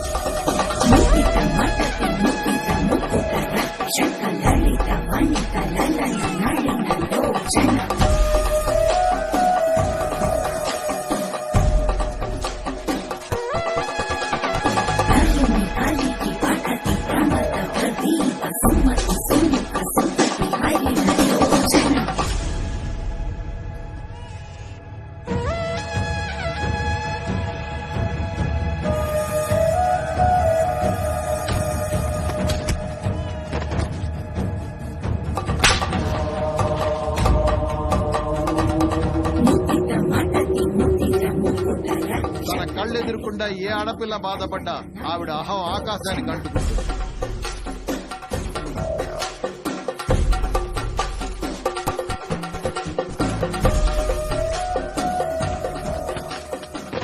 తన కళ్ళెదురుకుండా ఏ ఆడపిల్ల బాధపడ్డా ఆవిడ అహం ఆకాశానికి అంటుకుంటుంది.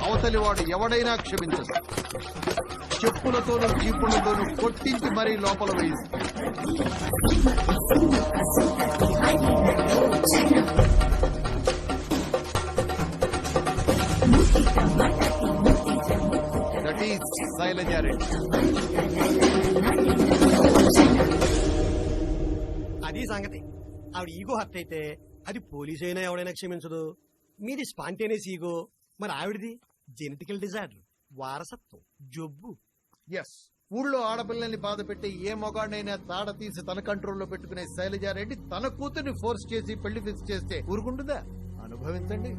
అవతలి వాడు ఎవడైనా క్షమించదు. చెప్పులతోనూ చీపులతోనూ కొట్టించి మరీ లోపల వేయిస్తారు. That is Sailaja Reddy. అది సంగతి. ఆవిడ ఈగో హర్ట్ అయితే అది పోలీస్ అయినా ఎవడైనా క్షమించదు. మీది స్పాంటేనియస్ ఈగో, మరి ఆవిడది జెనెటికల్ డిజార్డర్, వారసత్వం, జబ్బు. ఎస్, ఊళ్ళో ఆడపిల్లల్ని బాధ పెట్టి ఏ మొగాడినైనా తాడ తీసి తన కంట్రోల్లో పెట్టుకునే శైలజారెడ్డి తన కూతుర్ని ఫోర్స్ చేసి పెళ్లి ఫిక్స్ చేస్తే ఊరుకుంటుందా? అనుభవించండి.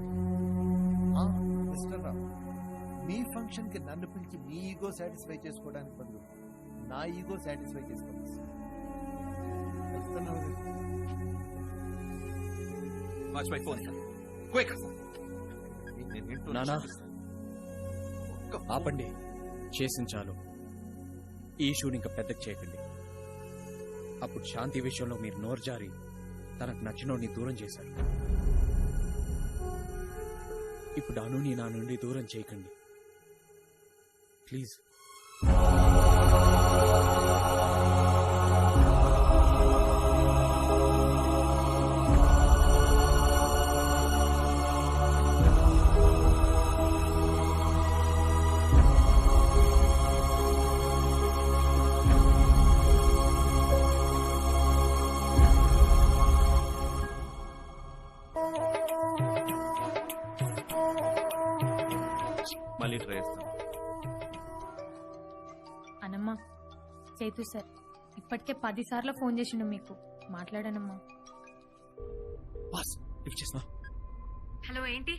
మిస్టర్ రావు, మీ ఫంక్షన్ కి నన్ను పిలిచి మీ ఈగో సాటిస్ఫై చేసుకోవడానికి బదులు నా ఈగో సాటిస్ఫై చేసుకోవాలి. నానా ఆపండి, చేసించాలు. ఈ షూని ఇంకా పెద్దకి చేయకండి. అప్పుడు శాంతి విషయంలో మీరు నోరు జారి తనకు నచ్చినోడిని దూరం చేశారు. ఇప్పుడు అనుని నా నుండి దూరం చేయకండి ప్లీజ్. మళ్ళీ ట్రై చేస్తాను. అనమ్మా, సేతు సార్ ఇప్పటికే 10 సార్లు ఫోన్ చేసిండు మీకు. మాట్లాడానమ్మా. హలో, ఏంటి?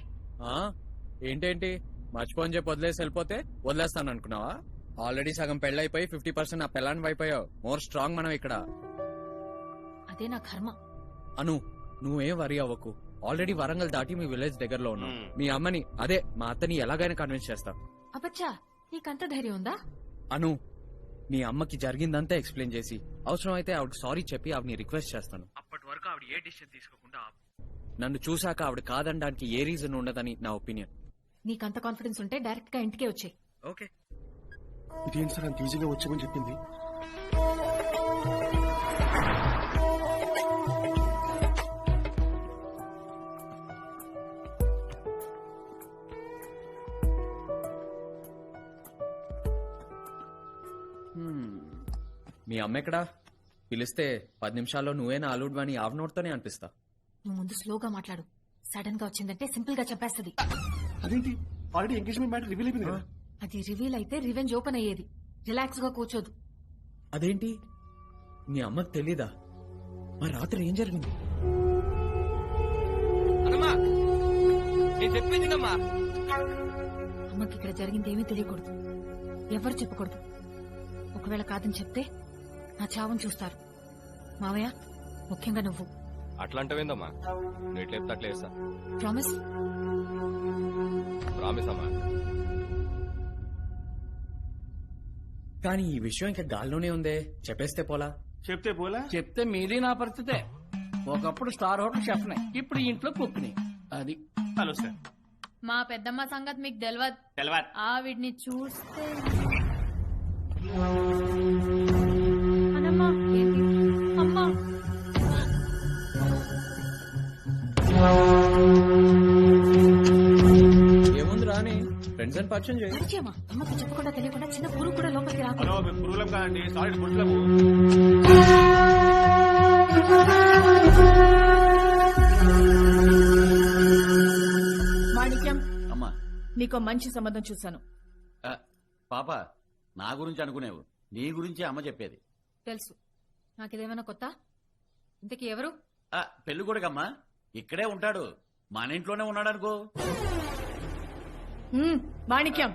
ఏంటేంటి మర్చిపోని చెప్పి వదిలేసి వెళ్ళిపోతే వదిలేస్తాను అనుకున్నావా? ఆల్రెడీ సగం పెళ్ళైపోయి 50% నా పెళ్ళాన్ని అయిపోయావు. మోర్ స్ట్రాంగ్ మనం ఇక్కడ. అదే నా కర్మ. అను, నువ్వేం వరి అవ్వకు. ఆల్రెడీ వరంగల్ దాటి మీ విలేజ్ దగ్గరలో ఉన్నావు. మీ అమ్మని, అదే మా అత్తని ఎలాగైనా కన్విన్స్ చేస్తాం. అబ్బచ్చా, నీకంత ధైర్యం ఉందా? అను, నీ అమ్మకి జరిగిందంతా ఎక్స్ప్లెయిన్ చేసి అవసరమైతే ఆవిడ సారీ చెప్పి ఆవిడని రిక్వెస్ట్ చేస్తాను. అప్పటి వరకు ఆవిడ ఏ డిసిషన్ తీసుకోకుండా నన్ను చూశాక ఆవిడ కాదనడానికి ఏ రీజన్ ఉండదని నా ఒపీనియన్. నీకంత కాన్ఫిడెన్స్ ఉంటే డైరెక్ట్ గా ఇంటికే వచ్చే. ఓకే. ఇదేం సార్ అంత ఈజీగా వచ్చామని చెప్పింది? మీ అమ్మ ఎక్కడా? పిలిస్తే 10 నిమిషాల్లో నువ్వేనా అల్లుడు అని ఆవ్ నోట్తోనే అనిపిస్తా. నువ్వు ముందు స్లోగా మాట్లాడు. సడన్ గా వచ్చిందంటే సింపుల్ గా చెప్పేస్తుంది. అదేంటి, ఆల్రెడీ ఎంగేజ్మెంట్ మ్యాటర్ రివీల్ అయిపోయింది కదా. అది రివీల్ అయితే రివెంజ్ ఓపెన్ అయ్యేది. రిలాక్స్ గా కూర్చోదు. అదేంటి, నీ అమ్మకి తెలీదా? మరి రాత్రి ఏం జరిగింది? అమ్మకి ఇక్కడ జరిగింది ఏమీ తెలియకూడదు. ఎవరు చెప్పకూడదు. ఒకవేళ కాదని చెప్తే నా చావును చూస్తారు. మావయ్య, ముఖ్యంగా నువ్వు. అట్లాంటివేందమ్మా? నువ్వు ఎట్లా చెప్తే అట్లా చేస్తా. ప్రామిస్? ప్రామిస్ అమ్మా. కానీ ఈ విషయం ఇంకా గాల్లోనే ఉందే. చెప్పేస్తే పోలా? చెప్తే పోలా? చెప్తే మీది నా పరిస్థితే. ఒకప్పుడు స్టార్ హోటల్ షెఫ్నే, ఇప్పుడు ఇంట్లో కుక్ని. అది హలో సార్. మా పెద్దమ్మ సంగతి మీకు తెలియదు. ఆవిడ్ని చూస్తే అనమ్మా. ఏంటి అమ్మా? ఏముంది రాని, ఫ్రెండ్స్ అని పరిచయం చేయి. పరిచయమా? అమ్మకి చెప్పకుండా తెలియకుండా చిన్న పురుగు కూడా లోపలికి రాకు. హలో, మేము పురుగులం కాదండి, సారీ గుడ్లము. మాణిక్యం, అమ్మా, నీకో మంచి సంబంధం చూశాను. పాప, నా గురించి అనుకునేవు, నీ గురించి అమ్మ చెప్పేది. తెలుసు. నాకిదేమైనా కొత్త? ఇంతకీ ఎవరు? పెళ్లి కొడుకమ్మా, ఇక్కడే ఉంటాడు, మన ఇంట్లోనే ఉన్నాడు అనుకో. మాణిక్యం,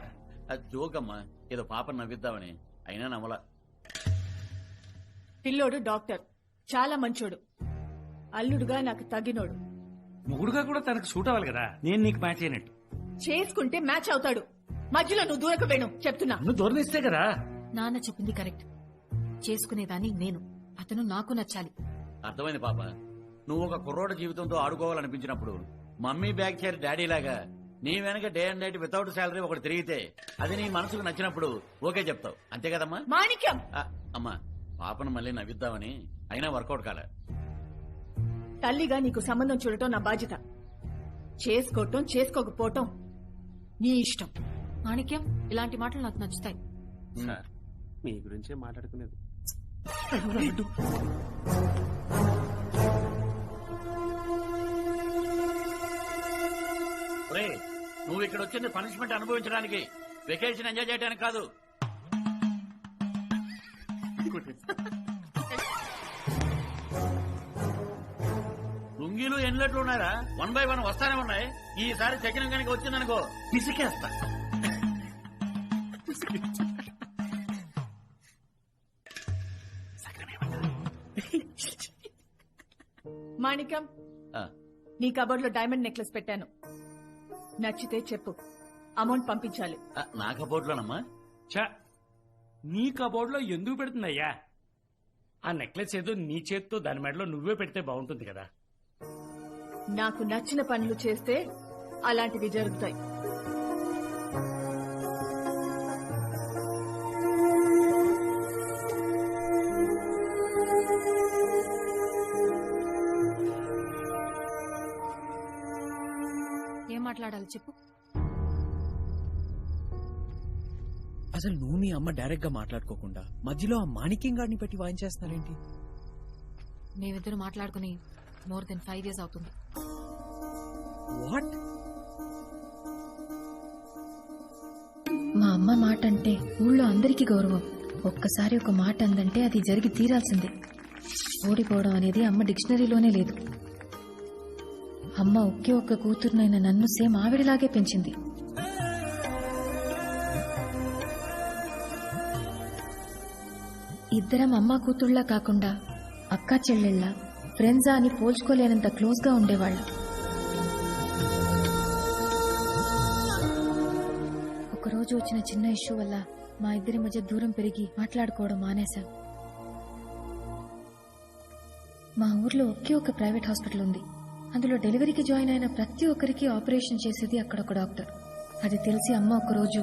అది జోకమ్మా, ఏదో పాప నవ్విద్దామని. అయినా నమ్మలా. పిల్లోడు డాక్టర్, చాలా మంచోడు, అల్లుడుగా నాకు తగినోడు. మొగుడుగా కూడా తనకు సూట్ అవ్వాలి కదా. నేను నీకు మ్యాచ్ అయినట్టు. చేసుకుంటే మ్యాచ్ అవుతాడు. మధ్యలో నువ్వు దూరకు వేణు, చెప్తున్నా. నువ్వు దూరనిస్తే కదా. నాన్న చెప్పింది కరెక్ట్. చేసుకునేదాన్ని నేను, అతను నాకు నచ్చాలి. అర్థమైంది పాప. నువ్వు ఒక కుర్రోడు జీవితంతో ఆడుకోవాలనిపించినప్పుడు మమ్మీ బ్యాగ్ చేరి డాడీ లాగా నీ వెనక day and night without salary ఒకటి తిరిగితే అది నీ మనసుకు నచ్చినప్పుడు ఓకే చెప్తావు అంతే కదమ్మా? మాణిక్యం, అమ్మా పాపను మళ్ళీ నవ్విద్దామని అయినా వర్కౌట్ కాలే. తల్లిగా నీకు సంబంధం చూడటం నా బాధ్యత. చేసుకోవటం చేసుకోకపోవటం నీ ఇష్టం. మాణిక్యం, ఇలాంటి మాటలు నాకు నచ్చుతాయి. మీ గురించే మాట్లాడుకునేది. నువ్వు ఇక్కడ వచ్చింది పనిష్మెంట్ అనుభవించడానికి, వెకేషన్ ఎంజాయ్ చేయడానికి కాదు. లుంగీలు ఎన్లెట్లు ఉన్నారా? 1 by 1 వస్తానే ఉన్నాయి. ఈసారి చకినం కనుక వచ్చిందనుకో పిసికేస్తా. మాణిక్యం, నీ కబోర్డ్ లో డైమండ్ నెక్లెస్ పెట్టాను. నచ్చితే చెప్పు, అమౌంట్ పంపించాలి. నా కబోర్డ్లోనమ్మా? నీ కబోర్డ్ లో ఎందుకు పెడుతుందయ్యా? ఆ నెక్లెస్ ఏదో నీ చేత్తో దాని మెడలో నువ్వే పెడితే బాగుంటుంది కదా. నాకు నచ్చిన పనులు చేస్తే అలాంటివి జరుగుతాయి. ఏం మాట్లాడాలి చెప్పు. అసలు నువ్వు మీ అమ్మ డైరెక్ట్ గా మాట్లాడుకోకుండా మధ్యలో ఆ మాణిక్యం గాడిని పెట్టి వాయించేస్తున్నారేంటి? మేమిద్దరు మాట్లాడుకుని మోర్ దెన్ 5 years అవుతుంది. వాట్? మా అమ్మ మాట అంటే ఊళ్ళో అందరికీ గౌరవం. ఒక్కసారి ఒక మాట అందంటే అది జరిగి తీరాల్సిందే. ఓడిపోవడం అనేది అమ్మ డిక్షనరీలోనే లేదు. అమ్మ ఒకే ఒక్క కూతురునైన నన్ను సేమ్ ఆవిడలాగే పెంచింది. ఇద్దరం అమ్మ కూతుళ్లా కాకుండా అక్కా చెల్లెళ్ళ, ఫ్రెండ్సా అని పోల్చుకోలేనంత క్లోజ్ గా ఉండేవాళ్ళం. ఒకరోజు వచ్చిన చిన్న ఇష్యూ వల్ల మా ఇద్దరి మధ్య దూరం పెరిగి మాట్లాడుకోవడం మానేశాం. మా ఊర్లో ఒకే ఒక ప్రైవేట్ హాస్పిటల్ ఉంది. అందులో డెలివరీకి జాయిన్ అయిన ప్రతి ఒక్కరికి ఆపరేషన్ చేసేది అక్కడ ఒక డాక్టర్. అది తెలిసి అమ్మ ఒకరోజు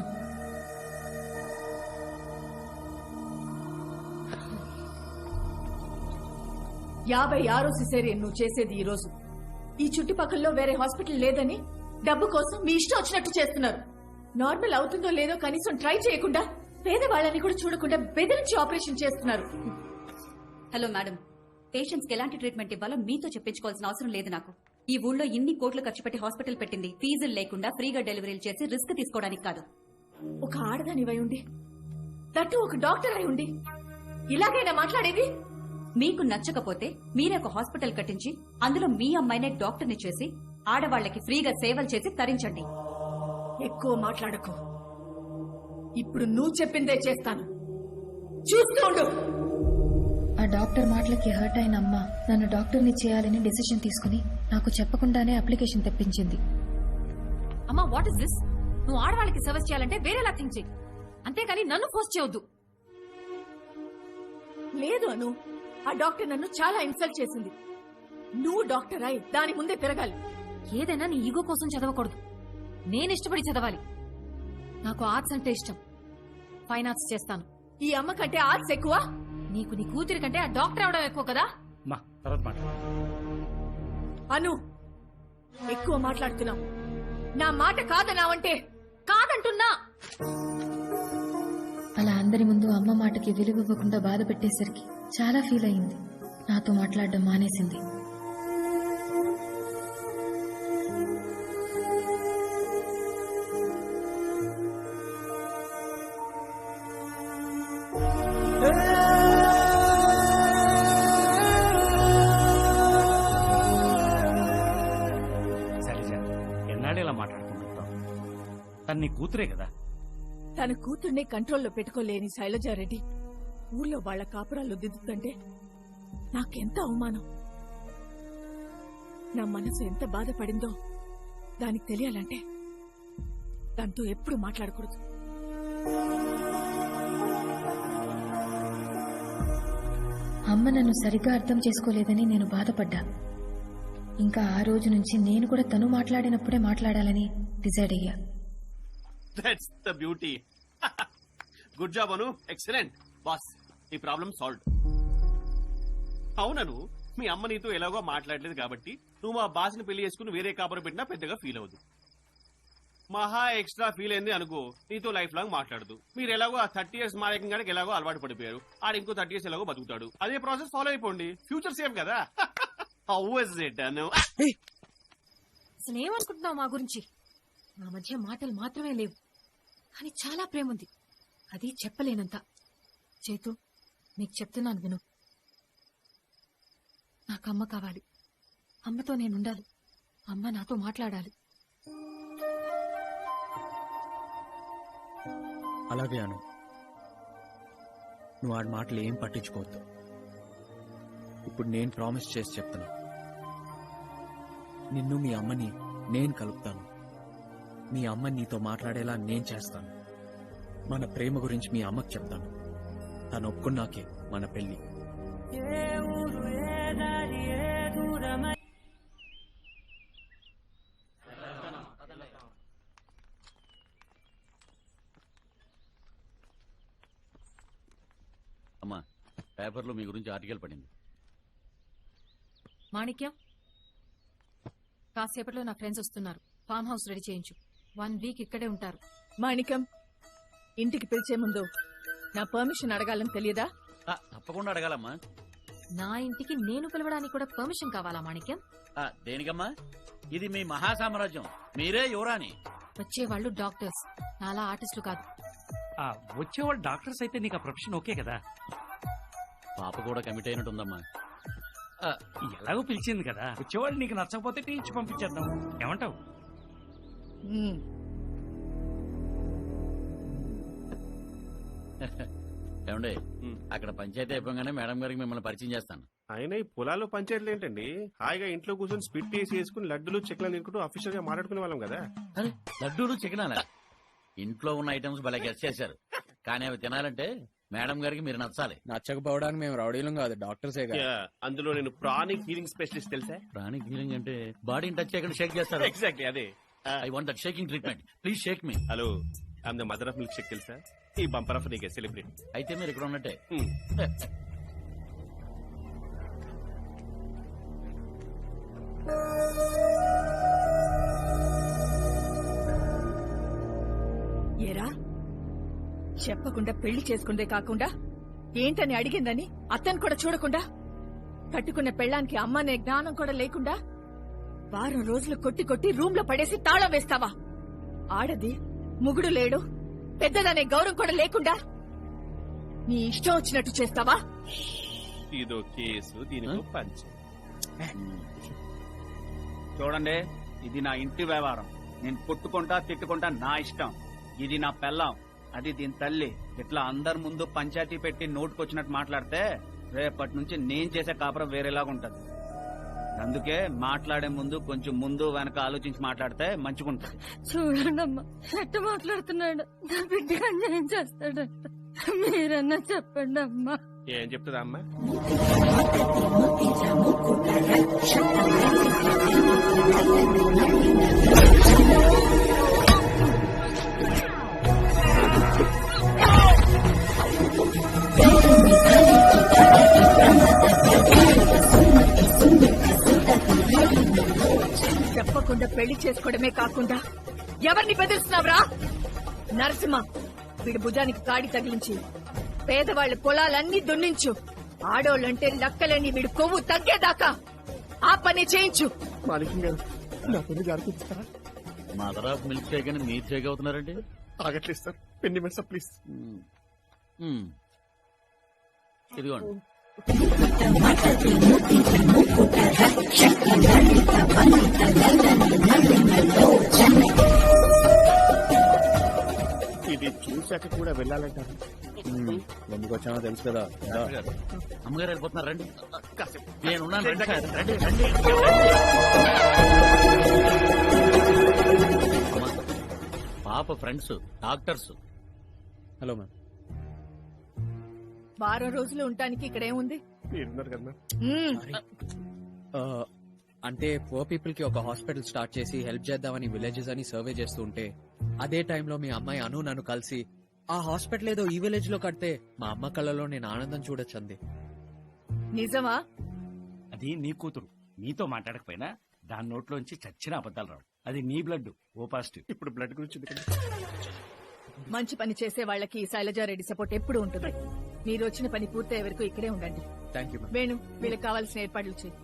యాభై 56 సిసేరియన్ నువ్వు చేసేది ఈ రోజు. ఈ చుట్టుపక్కల వేరే హాస్పిటల్ లేదని డబ్బు కోసం మీ ఇష్టం వచ్చినట్టు చేస్తున్నారు. నార్మల్ అవుతుందో లేదో కనీసం ట్రై చేయకుండా, పేదవాళ్ళని కూడా చూడకుండా బెదిరించి ఆపరేషన్ చేస్తున్నారు. హలో మేడం, పేషెంట్స్ కి ఎలాంటి ట్రీట్మెంట్ ఇవ్వాలో మీతో చెప్పించుకోవాల్సిన అవసరం లేదు నాకు. ఈ ఊళ్ళో ఇన్ని కోట్లు ఖర్చు పెట్టి హాస్పిటల్ పెట్టింది ఫీజులు లేకుండా ఫ్రీగా డెలివరీలు చేసి రిస్క్ తీసుకోవడానికి కాదు. ఒక ఆడదానివై ఉండి, దట్టు ఒక డాక్టర్ అయి ఉండి ఇలాగైనా మాట్లాడేది? మీకు నచ్చకపోతే మీరే ఒక హాస్పిటల్ కట్టించి అందులో మీ అమ్మాయినే డాక్టర్ని చేసి ఆడవాళ్లకి ఫ్రీగా సేవలు చేసి తరించండి. ఎక్కువ మాట్లాడకు. ఇప్పుడు నువ్వు చెప్పిందే చేస్తాను, చూస్తూ ఉండు. ఆ డాక్టర్ మాటలకి హర్ట్ అయిన అమ్మ నన్ను డాక్టర్ని చేయాలని డెసిషన్ తీసుకుని నాకు చెప్పకుండానే అప్లికేషన్ తెప్పించింది. అమ్మా, వాట్ ఇస్ దిస్? నువ్వు ఆడవాళ్ళకి సర్వీస్ చేయాలంటే వేరేలా థింక్ చెయ్యి, అంతేకాని నన్ను ఫోర్స్ చేయొద్దు. లేదు అను, ఆ డాక్టర్ నన్ను చాలా ఇన్సల్ట్ చేసింది. నువ్వు డాక్టర్ అయి దాని ముందే తిరగాలి. ఏదైనా నీ ఈగో కోసం చదవకూడదు. నేను ఇష్టపడి చదవాలి. నాకు ఆర్ట్స్ అంటే ఇష్టం. ఫైన్ ఆర్ట్స్ చేస్తాను. ఈ అమ్మ కంటే ఆర్ట్స్ ఎక్కువ? నీకు నీ కూతురి కంటే ఆ డాక్టర్ అవడం ఎక్కువ కదా. అను, ఎక్కువ మాట్లాడుతున్నావు. నా మాట కాదనావంటే కాదంటున్నా. అలా అందరి ముందు అమ్మ మాటకి విలువ ఇవ్వకుండా బాధ పెట్టేసరికి చాలా ఫీల్ అయింది. నాతో మాట్లాడడం మానేసింది. ఎన్నాడేలా మాట్లాడుకుంటాం? తను నీ కూతురే కదా. తన కూతుర్నే కంట్రోల్లో పెట్టుకోలేని శైలజారెడ్డి ఊళ్ళో వాళ్ల కాపురాల్లో దిద్దుతుంటే నాకెంత అవమానం. నా మనసు ఎంత బాధపడిందో దానికి తెలియాలంటే దాంతో ఎప్పుడు మాట్లాడకూడదు. అమ్మ నన్ను సరిగ్గా అర్థం చేసుకోలేదని నేను బాధపడ్డా. ఇంకా ఆ రోజు నుంచి నేను కూడా తను మాట్లాడినప్పుడే మాట్లాడాలని డిసైడ్ అయ్యా. That's the beauty. Good job Anu, excellent. Boss, ఈ ప్రాబ్లం సాల్వ్. అవునను, మీ అమ్మ నీతో ఎలాగో మాట్లాడలేదు కాబట్టి నువ్వు మా బాస్ని పెళ్లి చేసుకుని వేరే కాపురం పెట్టినా పెద్దగా ఫీల్ అవ్వదు. మహా ఎక్స్ట్రా ఫీల్ అయింది అనుకో, నీతో లైఫ్ లాంగ్ మాట్లాడదు. మీరు ఎలాగో ఆ 30 years మారేకంగానే ఎలాగో అలవాటు పడిపోయారు. ఆడ ఇంకో 30 years ఎలాగో బతుకుతాడు. అదే ప్రాసెస్ ఫాలో అయిపోండి, ఫ్యూచర్ సేఫ్ కదా. హౌ ఇస్ ఇట్ అను? అసలు ఏమనుకుంటున్నావు మా గురించి? మా మధ్య మాటలు మాత్రమే లేవు, కానీ చాలా ప్రేమ ఉంది. అది చెప్పలేనంత. చేతు, నీకు చెప్తున్నాను విను. నాకు అమ్మ కావాలి. అమ్మతో నేనుండాలి. అమ్మ నాతో మాట్లాడాలి. అలాగే అను. నువ్వు ఆడి మాటలు ఏం పట్టించుకోవద్దు. ఇప్పుడు నేను ప్రామిస్ చేసి చెప్తున్నా, నిన్ను మీ అమ్మని నేను కలుపుతాను. మీ అమ్మ నీతో మాట్లాడేలా నేను చేస్తాను. మన ప్రేమ గురించి మీ అమ్మకి చెప్తాను. తను ఒప్పుకున్నాకే మన పెళ్లి. అమ్మా, పేపర్లో మీ గురించి ఆర్టికల్ పడింది. మాణిక్యం, కాసేపట్లో నా ఫ్రెండ్స్ వస్తున్నారు. ఫామ్ హౌస్ రెడీ చేయించు. 1 week ఇక్కడే ఉంటారు. మాణికం, ఇంటికి పిలిచే ముందు నా పర్మిషన్ అడగాలని తెలియదా? తప్పకుండా అడగాలమ్మా. నా ఇంటికి నేను పిలవడానికి కూడా పర్మిషన్ కావాలా మాణిక్యం? దేనికమ్మా? ఇది మీ మహాసామ్రాజ్యం, మీరే యువరాని. వచ్చేవాళ్ళు డాక్టర్స్, నాలా ఆర్టిస్టులు కాదు. వచ్చేవాళ్ళు డాక్టర్స్ అయితే నీకు ఆ ప్రొఫెషన్ ఓకే కదా? పాప కూడా కమిట్ అయినట్టుందమ్మా. ఎలాగో పిలిచింది కదా, వచ్చేవాళ్ళు నీకు నచ్చకపోతే టీచి పంపించేద్దాం. ఏమంటావు? ఏమండి, అక్కడ పంచాయతీ అయిపోగానే మేడం గారికి మిమ్మల్ని పరిచయం చేస్తాను. ఆయన ఈ పొలాల్లో పంచాయతీలు ఏంటండి? హాయిగా ఇంట్లో కూర్చొని స్పిట్ వేసి వేసుకుని లడ్డులు చెక్లను తినుకుంటూ అఫీషియల్ గా మాట్లాడుకునే వాళ్ళం కదా. అరే, లడ్డూలు చికెనాలా? ఇంట్లో ఉన్న ఐటమ్స్ భలే గెస్ట్ చేశారు, కానీ అవి తినాలంటే మేడం గారికి మీరు నచ్చాలి. నచ్చకపోవడానికి మేము రౌడీలం కాదు, డాక్టర్సే కాదు. అందులో నేను ప్రాణిక్ హీలింగ్ స్పెషలిస్ట్ తెలుసా? ప్రాణిక్ హీలింగ్ అంటే బాడీని టచ్ చేయకుండా షేక్ చేస్తారు. ఎగ్జాక్ట్లీ అదే. I want that shaking treatment, please shake me. Hello, I'm the mother of milk shake తెలుసా? ఈ బంపర్ ఆఫ్ నీకే సెలబ్రిటీ. అయితే మీరు ఇక్కడ ఉన్నట్టే. ఏరా, చెప్పకుండా పెళ్లి చేసుకుందే కాకుండా ఏంటని అడిగిందని అతను కూడా చూడకుండా, కట్టుకున్న పెళ్ళానికి అమ్మనే జ్ఞానం కూడా లేకుండా 4 రోజులు కొట్టి కొట్టి రూమ్ లో పడేసి తాళం వేస్తావా? ఆడది ముగుడు లేడు, పెద్దదనే గౌరవం కూడా లేకుండా నీ ఇష్టం వచ్చినట్టు చేస్తావా? ఇదో కేసు, దీనికో పంచ్. చూడండి, ఇది నా ఇంటి వ్యవహారం. నేను కొట్టుకుంటా తిట్టుకుంటా నా ఇష్టం. ఇది నా పెళ్ళాం, అది దీని తల్లి. ఇట్లా అందరి ముందు పంచాయతీ పెట్టి నోటుకొచ్చినట్టు మాట్లాడితే రేపటి నుంచి నేను చేసే కాపురం వేరేలాగుంటది. అందుకే మాట్లాడే ముందు కొంచెం ముందు వెనక ఆలోచించి మాట్లాడితే మంచిగుంటది. చూడండి అమ్మా, ఎట్ట మాట్లాడుతున్నాడు. నా బిడ్డగా ఏం చేస్తాడంట, మీరన్నా చెప్పండి అమ్మా. ఏం చెప్తుందా అమ్మా? చెప్పకుండా పెళ్లి చేసుకోవడమే కాకుండా ఎవరిని బెదిరిస్తున్నావురా? నరసింహ, వీడి భుజానికి కాడి తగిలించి పేదవాళ్ల పొలాలన్నీ దున్నించు. ఆడోళ్ళంటే లక్కలేని వీడు కొవ్వు తగ్గేదాకా ఆ పని చేయించు. మదర్ ఆఫ్ మిల్క్ షేక్ అని మీరు షేక్ అవుతున్నారండి? ఆగట్లేదు సార్, పెన్ని మినిట్స్ ప్లీజ్. ఇదిగోండి. ఇది చూశాక కూడా వెళ్ళాలంటారు. ఎందుకు వచ్చానో తెలుసు కదా. అమ్మగారు వెళ్ళిపోతున్నారు, రండి. నేను పాప ఫ్రెండ్స్ డాక్టర్స్. Hello ma'am. 4 రోజులు ఉండటానికి ఇక్కడేముంది? మీరున్నారు కదా. అంటే పువర్ పీపుల్ కి ఒక హాస్పిటల్ స్టార్ట్ చేసి హెల్ప్ చేద్దామని విలేజెస్ అని సర్వే చేస్తూ ఉంటే అదే టైంలో మీ అమ్మాయి అను నన్ను కలిసి ఆ హాస్పిటల్ ఏదో ఈ విలేజ్ లో కడితే మా అమ్మ కళ్ళలో నేను ఆనందం చూడొచ్చంది. నిజమా? అది నీ కూతురు నీతో మాట్లాడకపోయినా దాని నోట్లోంచి చచ్చిన అబద్ధాలు రావు. అది నీ బ్లడ్ ఓ పాజిటివ్. ఇప్పుడు బ్లడ్ గురించి ఉంది కదా. మంచి పని చేసే వాళ్ళకి శైలజారెడ్డి సపోర్ట్ ఎప్పుడు ఉంటుంది. మీరు వచ్చిన పని పూర్తయ్యే వరకు ఇక్కడే ఉండండి. Thank you. వేణు, వీళ్ళకి కావాల్సిన ఏర్పాట్లు చేయి.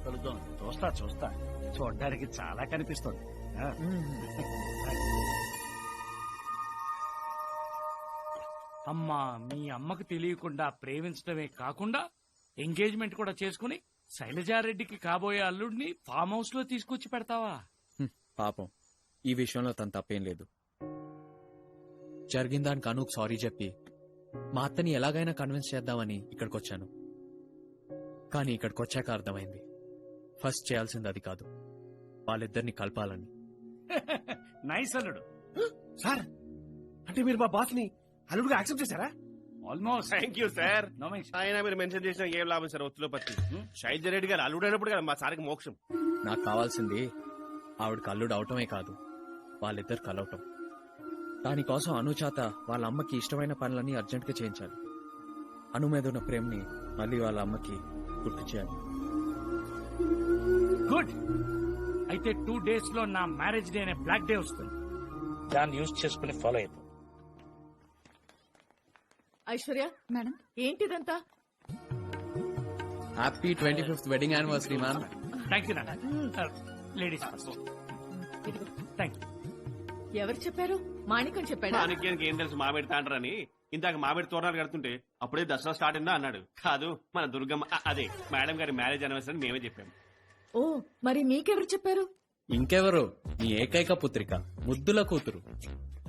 కలుద్దాం. చూస్తా చూడడానికి చాలా కనిపిస్తుంది. ఆ. అమ్మా, మీ అమ్మకు తెలియకుండా ప్రేమించడమే కాకుండా ఎంగేజ్మెంట్ కూడా చేసుకుని శైలజారెడ్డికి కాబోయే అల్లుడిని ఫామ్ హౌస్ లో తీసుకొచ్చి పెడతావా? పాపం ఈ విషయంలో తను తప్పేం లేదు. జరిగిన దానికి అనుకు సారీ చెప్పి మా అత్తని ఎలాగైనా కన్విన్స్ చేద్దామని ఇక్కడికొచ్చాను. కానీ ఇక్కడికొచ్చాక అర్థమైంది ఫస్ట్ చేయాల్సింది అది కాదు, వాళ్ళిద్దరిని కలపాలని. నైస్ అల్లుడు. సార్, అంటే మీరు మా బాస్ ని అల్లుడుగా యాక్సెప్ట్ చేశారా? ఆల్మోస్ట్. Thank you sir. అయినా మీరు మెన్షన్ చేసిన ఏం లాభం సార్? ఒత్తులో పత్తి శైలజారెడ్డి గారు అల్లుడు అయినప్పుడు కదా మా సార్కి మోక్షం. నాకు కావాల్సింది ఆవిడకి అల్లుడు అవటమే కాదు, వాళ్ళిద్దరు కలవటం. దానికోసం అను చేత వాళ్ళ అమ్మకి ఇష్టమైన పనులన్నీ అర్జెంట్ గా చేయించాలి. అను మీద ఉన్న ప్రేమని మళ్ళీ వాళ్ళ అమ్మకి గుర్తు చేయాలి. గుడ్. అయితే 2 days లో నా మ్యారేజ్ డే అనే బ్లాక్ డే వస్తుంది. దాన్ని యూజ్ చేసుకుని ఫాలో అవుతాం. ఐశ్వర్య మేడం, ఏంటిదంతా? Happy 25th wedding anniversary ma'am. Thank you నాన్న. Ladies first. Thank you. ఎవరు చెప్పారు? మాణికం చెప్పాడా? మాణిక్యానికి ఏం తెలుసు మామిడి తాండ్రని. ఇందాక మామిడి తోరణాలు కడుతుంటే అప్పుడే దసరా స్టార్ట్ అయిందా అన్నాడు. కాదు, మన దుర్గమ్మ అదే మేడం గారి మ్యారేజ్ అనివర్సరీ మేమే చెప్పాము. ఓ, మరి మీకెవరు చెప్పారు? ఇంకెవరు, నీ ఏకైక పుత్రిక, ముద్దుల కూతురు,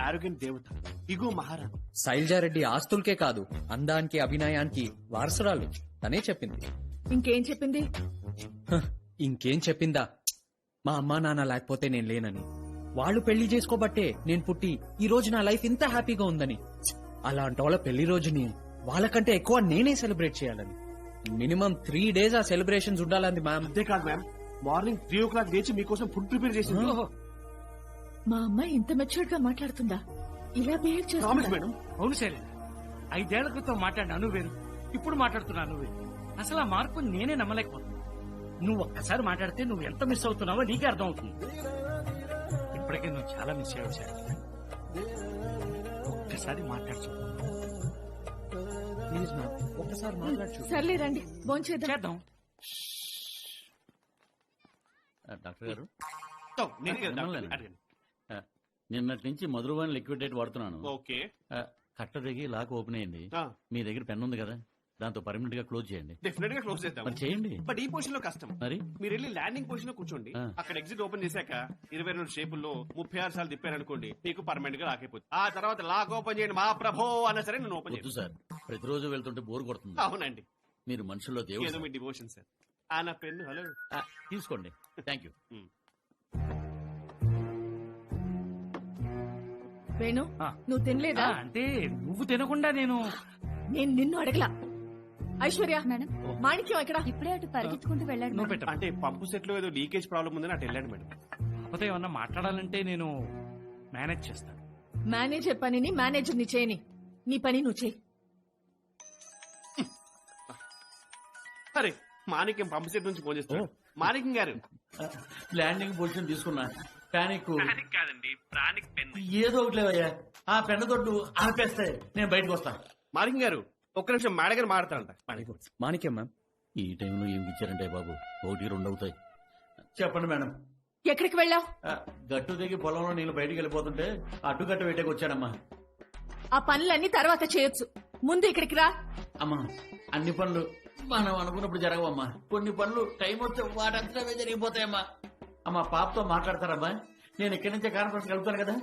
ఆరోగ్యం దేవత, ఇగో మహారాణి శైలజారెడ్డి ఆస్తులకే కాదు అందానికి అభినయానికి వారసురాలు తనే చెప్పింది. ఇంకేం చెప్పింది? ఇంకేం చెప్పిందా? మా అమ్మా నాన్న లేకపోతే నేను లేనని, వాళ్ళు పెళ్లి చేసుకోబట్టే నేను పుట్టి ఈ రోజు నా లైఫ్ ఇంత హ్యాపీగా ఉందని, అలాంటి వాళ్ళ పెళ్లి రోజుని వాళ్ళకంటే ఎక్కువ నేనే సెలబ్రేట్ చేయాలని, మినిమం 3 days ఆ సెలబ్రేషన్స్ ఉండాలని మ్యామ్. అంతేకాదు మ్యామ్, మార్నింగ్ 3 o'clock లేచి మీకోసం ఫుడ్ ప్రిపేర్ చేసింది. మా అమ్మాయి ఇంత మెచ్యూర్డ్ గా మాట్లాడుతుందా? ఇలా బిహేవ్ చేస్తుందా? మేడం. అవును శైలజ, 5 ఏళ్ల క్రితం మాట్లాడిన అను వేరు, ఇప్పుడు మాట్లాడుతున్నా అను వేరు. అసలు ఆ మార్పు నేనే నమ్మలేకపోతున్నా. నువ్వు ఒక్కసారి మాట్లాడితే నువ్వు ఎంత మిస్ అవుతున్నావో నీకే అర్థం అవుతుంది. ఇప్పటికే నువ్వు చాలా మిస్ అయ్యావు శైలజ. ఒక్కసారి మాట్లాడు. ప్లీజ్ మ్యామ్, ఒక్కసారి మాట్లాడు. సర్లే రండి, భోంచేద్దాం. చేద్దాం. డాక్టర్ గారు, నేనే కదా డాక్టర్, అడగండి. నిన్నటి నుంచి మధురవాణి లిక్విడ్ డేట్ వాడుతున్నాను. ఓకే. కట్ట దిగి లాక్ ఓపెన్ అయింది. మీ దగ్గర పెన్ ఉంది కదా, దాంతో పర్మనెంట్ గా క్లోజ్ చేయండి. డెఫినెట్ గా క్లోజ్ చేద్దాం. మరి చేయండి. బట్ ఈ పొజిషన్ లో కష్టం. మరి మీరు వెళ్ళి ల్యాండింగ్ పొజిషన్ లో కూర్చోండి. అక్కడ ఎగ్జిట్ ఓపెన్ చేశాక 22 షేపుల్లో 36 సార్లు తిప్పారనుకోండి, మీకు పర్మనెంట్ గా లాక్ అయిపోతుంది. ఆ తర్వాత లాక్ ఓపెన్ చేయండి మా ప్రభో అన్నా సరే నేను ఓపెన్ వద్దు సార్, ప్రతిరోజు వెళ్తుంటే బోర్ కొడుతుంది. అవునండి, మీరు మనుషుల్లో ఏదో దేవుడు. మీ డివోషన్ సార్. నా పెన్ను. హలో, తీసుకోండి. Thank you. వేణు, నువ్వు తినలేదా? అంటే నువ్వు తినకుండా నేను నిన్ను అడగలా. ఐశ్వర్య మేడం, మాణిక్యం ఎక్కడ? ఇప్పుడే అటు పరిగెత్తుకుంటూ వెళ్ళాడు నువ్వు మేడం. పెట్ట. అంటే పంపు సెట్ లో ఏదో లీకేజ్ ప్రాబ్లం ఉందని అటు వెళ్ళాడు మేడం. కాకపోతే ఏమన్నా మాట్లాడాలంటే నేను మేనేజ్ చేస్తాను. మేనేజర్ పనిని మేనేజర్ ని చేయని, నీ పని నువ్వు చేయి. అరే, మాణిక్యం పంపు సెట్ నుంచి ఫోన్ చేస్తాడు. మాణిక్యం గారు, ల్యాండింగ్ పొజిషన్ తీసుకున్నా. పానిక్ కాదండి, ప్రాణిక్ పెన్. ఏదో ఒకటి లేవయ్యా, ఆ పెన్న తోడు ఆపేస్తే నేను బయటకు వస్తాను. మాణిక్యం గారు, ఒక్క నిమిషం మేడగారు మాడతారంట. మాణిక్యం మ్యామ్. ఈ టైంలో ఏమి ఇచ్చారంటే బాబు, 1, 2 అవుతాయి. చెప్పండి మేడం. ఎక్కడికి వెళ్ళావు? గట్టు దిగి పొలంలో నీళ్ళు బయటికి వెళ్ళిపోతుంటే అడ్డుగట్ట పెట్టేకి వచ్చానమ్మా. ఆ పనులన్నీ తర్వాత చేయొచ్చు, ముందు ఇక్కడికి రా. అమ్మా, అన్ని పనులు మనం అనుకున్నప్పుడు జరగవమ్మా. కొన్ని పనులు టైం వస్తే వాటంతా జరిగిపోతాయమ్మా. అమ్మా, పాపతో మాట్లాడతారమ్మా? నేను ఇక్కడి నుంచే కాన్ఫరెన్స్ కలుపుతాను కదా.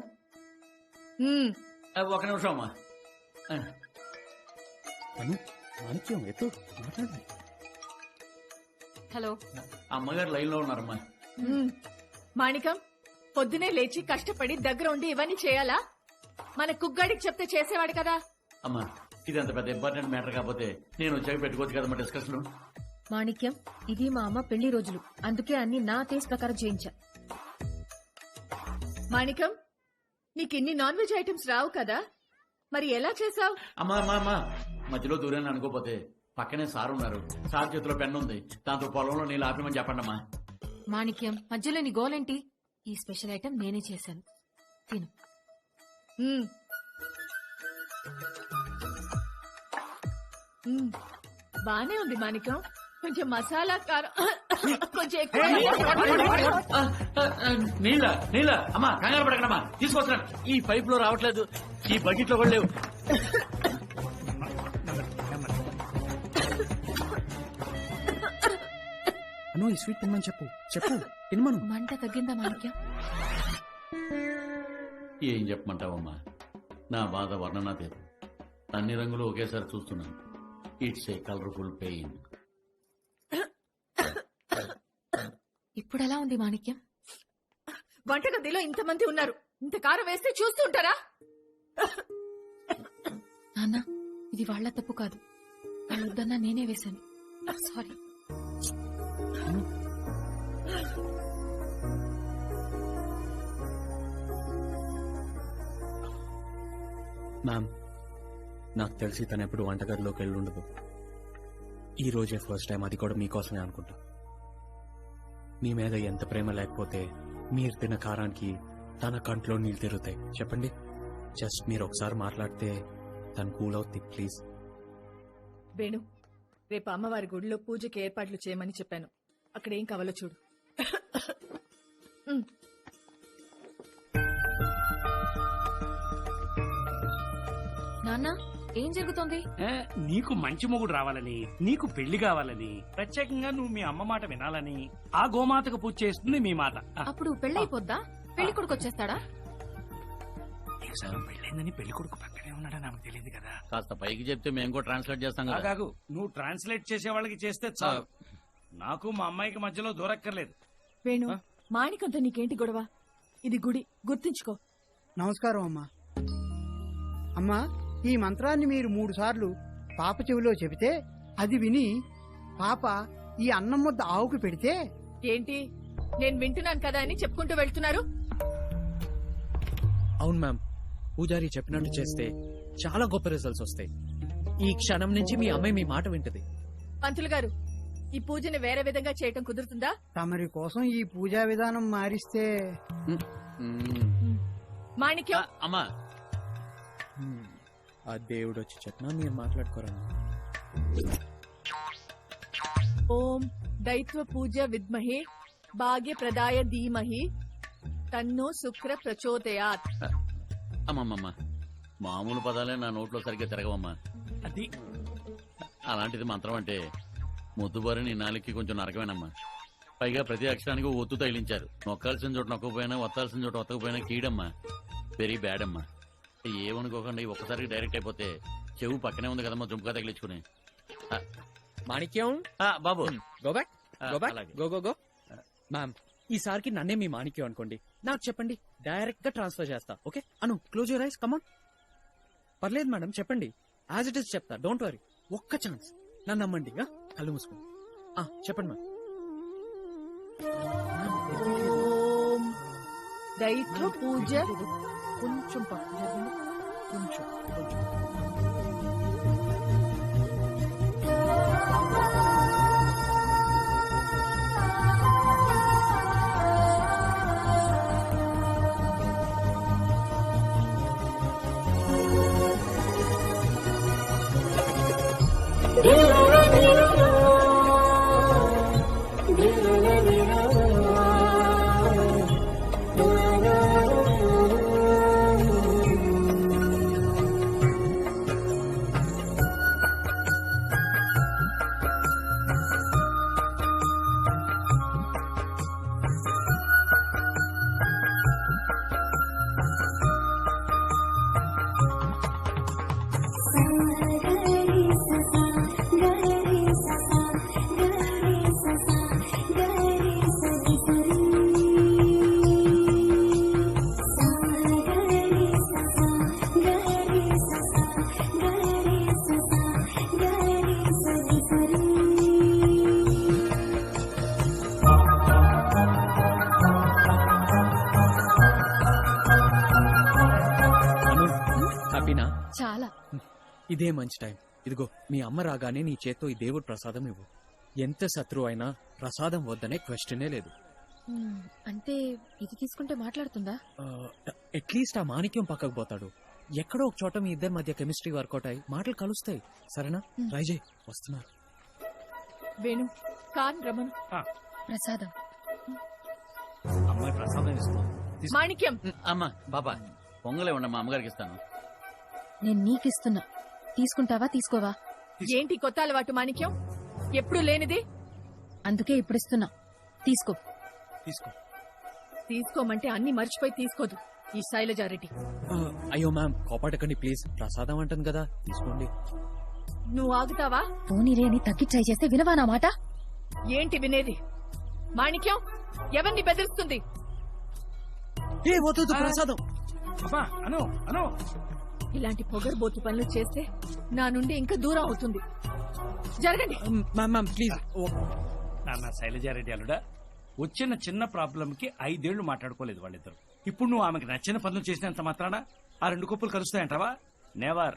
ఒక నిమిషం అమ్మా. మాణిక్యం ఎత్తు, మాట్లాడండి. హలో, అమ్మగారు లైన్ లో ఉన్నారమ్మా. మాణికం, పొద్దునే లేచి కష్టపడి దగ్గర ఉండి ఇవన్నీ చేయాలా? మన కుగ్గాడికి చెప్తే చేసేవాడు కదా. అమ్మా, ఇది అంత పెద్ద ఇంపార్టెంట్ మ్యాటర్ కాకపోతే నేను వచ్చాక పెట్టుకోవచ్చు కదమ్మా డిస్కషన్. మాణిక్యం, ఇది మా అమ్మ పెళ్లి రోజులు, అందుకే అన్ని నా టేస్ట్ ప్రకారం చేయించా. మాణికం, నీకు ఇన్ని నాన్ వెజ్ ఐటమ్స్ రావు కదా, మరి ఎలా చేసావు? అమ్మా మధ్యలో దూరాన్ని అనుకోపోతే పక్కనే సార్ ఉన్నారు. సార్ చేతిలో పెన్ను ఉంది, దాంతో పొలంలో నీళ్ళు ఆపమని చెప్పండి అమ్మా. మాణిక్యం, మధ్యలో నీ గోలేంటి? ఈ స్పెషల్ ఐటమ్ నేనే చేశాను, తిను. బానే ఉంది మాణికం, కొంచెం మసాలా కారం కొంచెం ఎక్కువ. నీళ్ళ అమ్మా, కంగారు పడకడమ్మా, తీసుకొస్తున్నాను. ఈ పైప్ లో రావట్లేదు, ఈ బకెట్ లో కూడా లేవు. అను ఈ స్వీట్ తినమని చెప్పు తినమను. మంట తగ్గిందా మాణిక్యం? ఏం చెప్పమంటావమ్మా, నా బాధ వర్ణనాతీతం. అన్ని రంగులు ఒకేసారి చూస్తున్నాను. It's a colourful pain. ఇప్పుడు ఎలా ఉంది మాణిక్యం? వంటగదిలో ఇంతమంది ఉన్నారు, ఇంత కారం వేస్తే చూస్తుంటారా? నాన్న, ఇది వాళ్ళ తప్పు కాదు, వాళ్ళొద్దన్నా నేనే వేశాను, సారీ. మ్యామ్, నాకు తెలిసి తను ఎప్పుడు వంటగదిలోకి వెళ్ళి ఉండదు. ఈ రోజే ఫస్ట్ టైం, అది కూడా మీకోసమే అనుకుంటా. మీ మీద ఎంత ప్రేమ లేకపోతే మీరు తిన్న కారానికి తన కంట్లో నీళ్ళు తిరుగుతాయి చెప్పండి. జస్ట్ మీరు ఒకసారి మాట్లాడితే తను కూల్ అవుతుంది ప్లీజ్. వేణు, రేపు అమ్మవారి గుడిలో పూజకి ఏర్పాట్లు చేయమని చెప్పాను, అక్కడ ఏం కావాలో చూడు. నాన్న, ఏం జరుగుతోంది? నీకు మంచి మొగుడు రావాలని, నీకు పెళ్లి కావాలని, ప్రత్యేకంగా నువ్వు మీ అమ్మ మాట వినాలని ఆ గోమాతకు పూజ చేస్తుంది మీ మాత. అప్పుడు పెళ్లి అయిపోద్దా? పెళ్లి కొడుకు వచ్చేస్తాడా? పెళ్ళైందని పెళ్లి కొడుకు పక్కనే ఉన్నాడా నాకు తెలియదు కదా. కాస్త పైకి చెప్తే మేము కూడా ట్రాన్స్లేట్ చేస్తాం కదా. కాదు, నువ్వు ట్రాన్స్లేట్ చేసే వాళ్ళకి చేస్తే చాలు, నాకు మా అమ్మాయికి మధ్యలో దూరక్కర్లేదు. వేణు, మాణికంతో నీకేంటి గొడవ? ఇది గుడి, గుర్తుంచుకో. నమస్కారం అమ్మా. అమ్మా, ఈ మంత్రాన్ని మీరు 3 సార్లు పాప చెవిలో చెబితే అది విని పాప ఈ అన్నం ముద్ద ఆవుకు పెడితే. ఏంటి, నేను వింటున్నాను కదా అని చెప్పుకుంటూ వెళ్తున్నారు? అవును మ్యామ్, పూజారి చెప్పినట్టు చేస్తే చాలా గొప్ప రిజల్ట్స్ వస్తాయి. ఈ క్షణం నుంచి మీ అమ్మాయి మీ మాట వింటది. పంతులు గారు, ఈ పూజని వేరే విధంగా చేయటం కుదురుతుందా? తమరి కోసం ఈ పూజా విధానం మారిస్తే. మాణిక్యం, అమ్మా, ఆ దేవుడు వచ్చి చెప్పినా మీరు మాట్లాడుకోరా. ఓం దైత్వ పూజ విద్మహే భాగ్య ప్రదాయ ధీమహి తన్నో శుక్ర ప్రచోదయాత్. అమ్మమ్మమ్మ, మామూలు పదాలే నా నోట్లో సరిగ్గా తిరగవమ్మా. అది అలాంటిది మంత్రం అంటే ముద్దుబారి నీ నాలుగుకి కొంచెం నరకమేనమ్మా. పైగా ప్రతి అక్షరానికి ఒత్తు తగిలించారు. నొక్కాల్సిన చోట నొక్కకపోయినా, వత్తాల్సిన చోట వత్తకపోయినా కీడమ్మా. వెరీ బ్యాడ్ అమ్మా. ఏమనుకోకండి, ఒక్కసారికి డైరెక్ట్ అయిపోతే చెవు పక్కనే ఉంది కదమ్మా, జుంపుగా తగిలించుకుని. మాణిక్యం బాబు, go back, go back, go go go. Ma'am, ఈసారికి నన్నే మీ మాణిక్యం అనుకోండి. నాకు చెప్పండి, డైరెక్ట్ గా ట్రాన్స్ఫర్ చేస్తా. Okay Anu, close your eyes, come on. పర్లేదు మేడం, చెప్పండి, యాజ్ ఇట్ ఇస్ చెప్తా, డోంట్ వరీ. ఒక్క ఛాన్స్, నన్ను నమ్మండి. కళ్ళు మూసుకోండి. చెప్పండి మ్యామ్. ఓం దైత్వ పూజ. కొంచెం పక్కన జరగండి, కొంచెం కొంచెం. Sa హ్యాపీనా? చాలా. ఇదే మంచి టైం. ఇదిగో మీ అమ్మ రాగానే నీ చేత్తో ఈ దేవుడి ప్రసాదం ఇవ్వు. ఎంత శత్రువు అయినా ప్రసాదం వద్దనే క్వశ్చనే లేదు. అంటే ఇది తీసుకుంటే మాట్లాడుతుందా? అట్లీస్ట్ ఆ మాణిక్యం పక్కకు పోతాడు. ఎక్కడో ఒక చోట మీ ఇద్దరి మధ్య కెమిస్ట్రీ వర్కౌట్ అయ్యి మాటలు కలుస్తాయి. సరేనా? ట్రై చేయి. వస్తున్నారు. వేణు కాన్ రమను ప్రసాదం. అమ్మాయి ప్రసాదం ఇస్తున్నాను. మాణిక్యం. అమ్మా బాబా పొంగలే ఉండ మా అమ్మగారికి ఇస్తాను. నేను నీకిస్తున్నా, తీసుకుంటావా తీసుకోవా? ఏంటి కొత్త అలవాటు మాణిక్యం? ఎప్పుడు లేనిది. అందుకే ఇప్పుడు ఇస్తున్నా, తీసుకో. తీసుకోమంటే అన్ని మర్చిపోయి తీసుకోదు ఈ శైలజారెడ్డి. అయ్యో మ్యామ్ కోపాటకండి ప్లీజ్. ప్రసాదం అంటుంది కదా, తీసుకోండి. నువ్వు ఆగుతావా? పోనీరే అని తగ్గి ట్రై చేస్తే వినవా నా మాట? ఏంటి వినేది? మాణిక్యం ఎవరిని బెదిరిస్తుంది? ఏ వద్దు ప్రసాదం. ఇలాంటి పొగరుబోతు పనులు చేస్తే నా నుండి ఇంకా దూరం అవుతుంది. జరగండి. Ma'am please. నాన్న శైలజారెడ్డి అల్లుడా, వచ్చిన చిన్న ప్రాబ్లం కి 5 ఏళ్లు మాట్లాడుకోలేదు వాళ్ళిద్దరు. ఇప్పుడు నువ్వు ఆమెకు నచ్చిన పనులు చేసినంత మాత్రాన ఆ 2 కుప్పలు కలుస్తాయంటావా? నెవర్.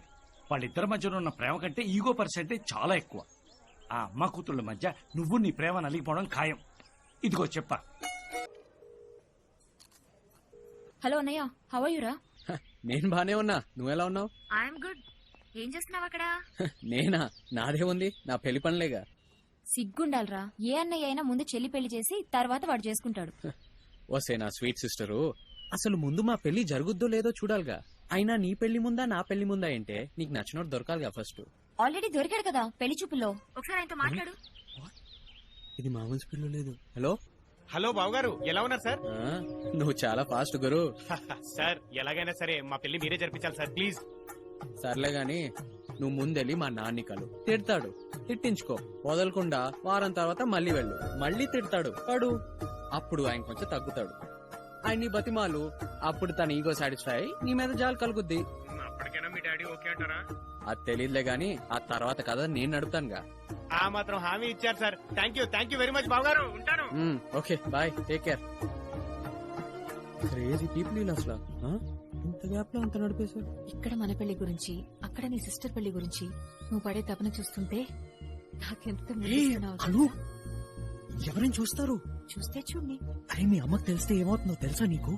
వాళ్ళిద్దరి మధ్యలో ఉన్న ప్రేమ కంటే ఈగో పర్సెంటేజ్ చాలా ఎక్కువ. ఆ అమ్మ కూతుళ్ళ మధ్య నువ్వు నీ ప్రేమ నలిగిపోవడం ఖాయం. ఇదిగో చెప్పా. హలో అన్నయ్య, హౌ ఆర్ యు రా? నేను బానే ఉన్నా, నువ్వెలా ఉన్నావు? I'm good. ఏం చేస్తున్నావు అక్కడ? నేనా? నాదే ఉంది, నా పెళ్లి పనిలేగా. సిగ్గుండాలరా. ఏ అన్నయ్య అయినా ముందు చెల్లి పెళ్లి చేసి తర్వాత వాడు చేసుకుంటాడు. వస్తే నా స్వీట్ సిస్టరు, అసలు ముందు మా పెళ్లి జరుగుద్దో లేదో చూడాలిగా. అయినా నీ పెళ్లి ముందా నా పెళ్లి ముందా అంటే నీకు నచ్చినోడు దొరకాలిగా ఫస్ట్. ఆల్రెడీ దొరికాడు కదా పెళ్లి చూపుల్లో. ఒకసారి ఆయనతో మాట్లాడు. ఇది మామూలు స్పీడ్ లో లేదు. హలో హలో బావగారు, ఎలా ఉన్నారు సార్? నువ్వు చాలా ఫాస్ట్ గురు. సార్ ఎలాగైనా సరే మా పెళ్లి మీరే జరిపించాలి సార్, ప్లీజ్. సర్లే గాని నువ్వు ముందెళ్ళి మా నాన్ని కలు. తిడతాడు, తిట్టించుకో. వదలకుండా వారం తర్వాత మళ్ళీ వెళ్ళు. మళ్ళీ తిడతాడు, పడు. అప్పుడు ఆయన కొంచెం తగ్గుతాడు. ఆయన్ని బతిమాలు. అప్పుడు తన ఈగో సాటిస్ఫై అయి నీ మీద జాలి కలుగుద్ది. అప్పటికైనా మీ డాడీ ఓకే అంటారా? అది తెలియదులే గాని ఆ తర్వాత కదా నేను నడుపుతానుగా. ఆ మాత్రం హామీ ఇచ్చారు sir. Thank you very much బావగారు. ఉంటాను. Okay bye, take care. Crazy people అసలు. ఇంత గ్యాప్ లో అంత నడిపేశారు. ఇక్కడ మన పెళ్లి గురించి, అక్కడ నీ సిస్టర్ పెళ్లి గురించి నువ్వు పడే తపన చూస్తుంటే నాకెంత అను, ఎవరైనా చూస్తారు. చూస్తే చూడండి. అరే మీ అమ్మకి తెలిస్తే ఏమవుతుందో తెలుసా నీకు?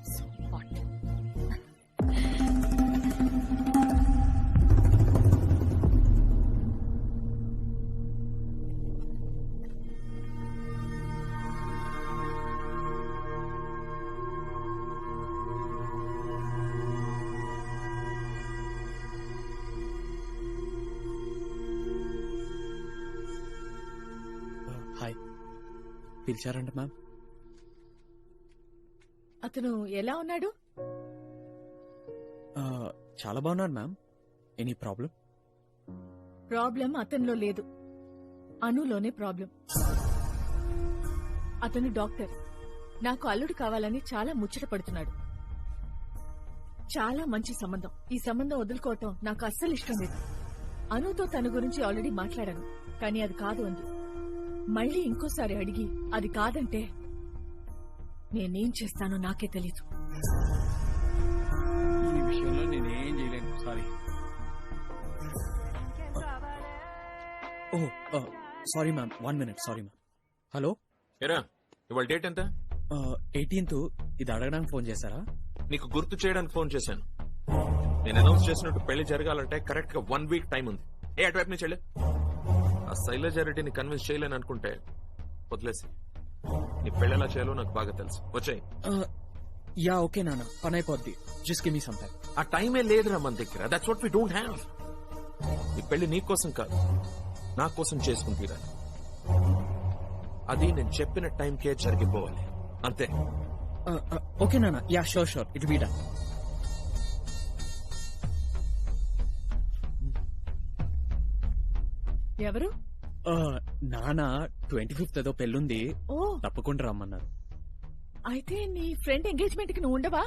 హాయ్, పిలిచారంట మ్యామ్. అతను ఎలా ఉన్నాడు? చాలా బాగున్నాడు మ్యామ్. Any problem? ప్రాబ్లం అతనిలో లేదు, అనులోనే ప్రాబ్లం. అతను డాక్టర్. నాకు అల్లుడు కావాలని చాలా ముచ్చట పడుతున్నాడు. చాలా మంచి సంబంధం. ఈ సంబంధం వదులుకోవటం నాకు అస్సలు ఇష్టం లేదు. అనుతో తన గురించి ఆల్రెడీ మాట్లాడాను, కానీ అది కాదు అంది. మళ్ళీ ఇంకోసారి అడిగి అది కాదంటే నేనేం చేస్తానో నాకే తెలీదు. ఈ విషయంలో నేనేం చేయలేను, sorry. Oh sorry ma'am, 1 minute. Sorry ma'am. Hello ఏరా, ఇవాళ డేట్ ఎంత? 18th. ఇది అడగడానికి ఫోన్ చేశారా? నీకు గుర్తు చేయడానికి ఫోన్ చేశాను. నేను అనౌన్స్ చేసినట్టు పెళ్లి జరగాలంటే కరెక్ట్ గా 1 week టైం ఉంది. ఏ అటువైపు నుంచి వెళ్ళు. ఆ శైలజారెడ్డిని కన్విన్స్ చేయలేని అనుకుంటే వదిలేసి. నీ పెళ్లి ఎలా చేయాలో నాకు బాగా తెలుసు. వచ్చాయి. యా ఓకే నాన్న, పని అయిపోద్ది. Just give me some time. ఆ టైమే లేదురా మన దగ్గర. That's what we don't have. ఈ పెళ్లి నీ కోసం కాదు, నా కోసం చేసుకుంటారా. అది నేను చెప్పిన టైంకే జరిగిపోవాలి, అంతే. ఓకే నాన్న. Yeah sure it be done. ఎవరు? నాన్న 25th ఏదో పెళ్ళుంది, ఓ తప్పకుండా రమ్మన్నారు. అయితే నీ ఫ్రెండ్ ఎంగేజ్మెంట్ కి నువ్వు ఉండవా?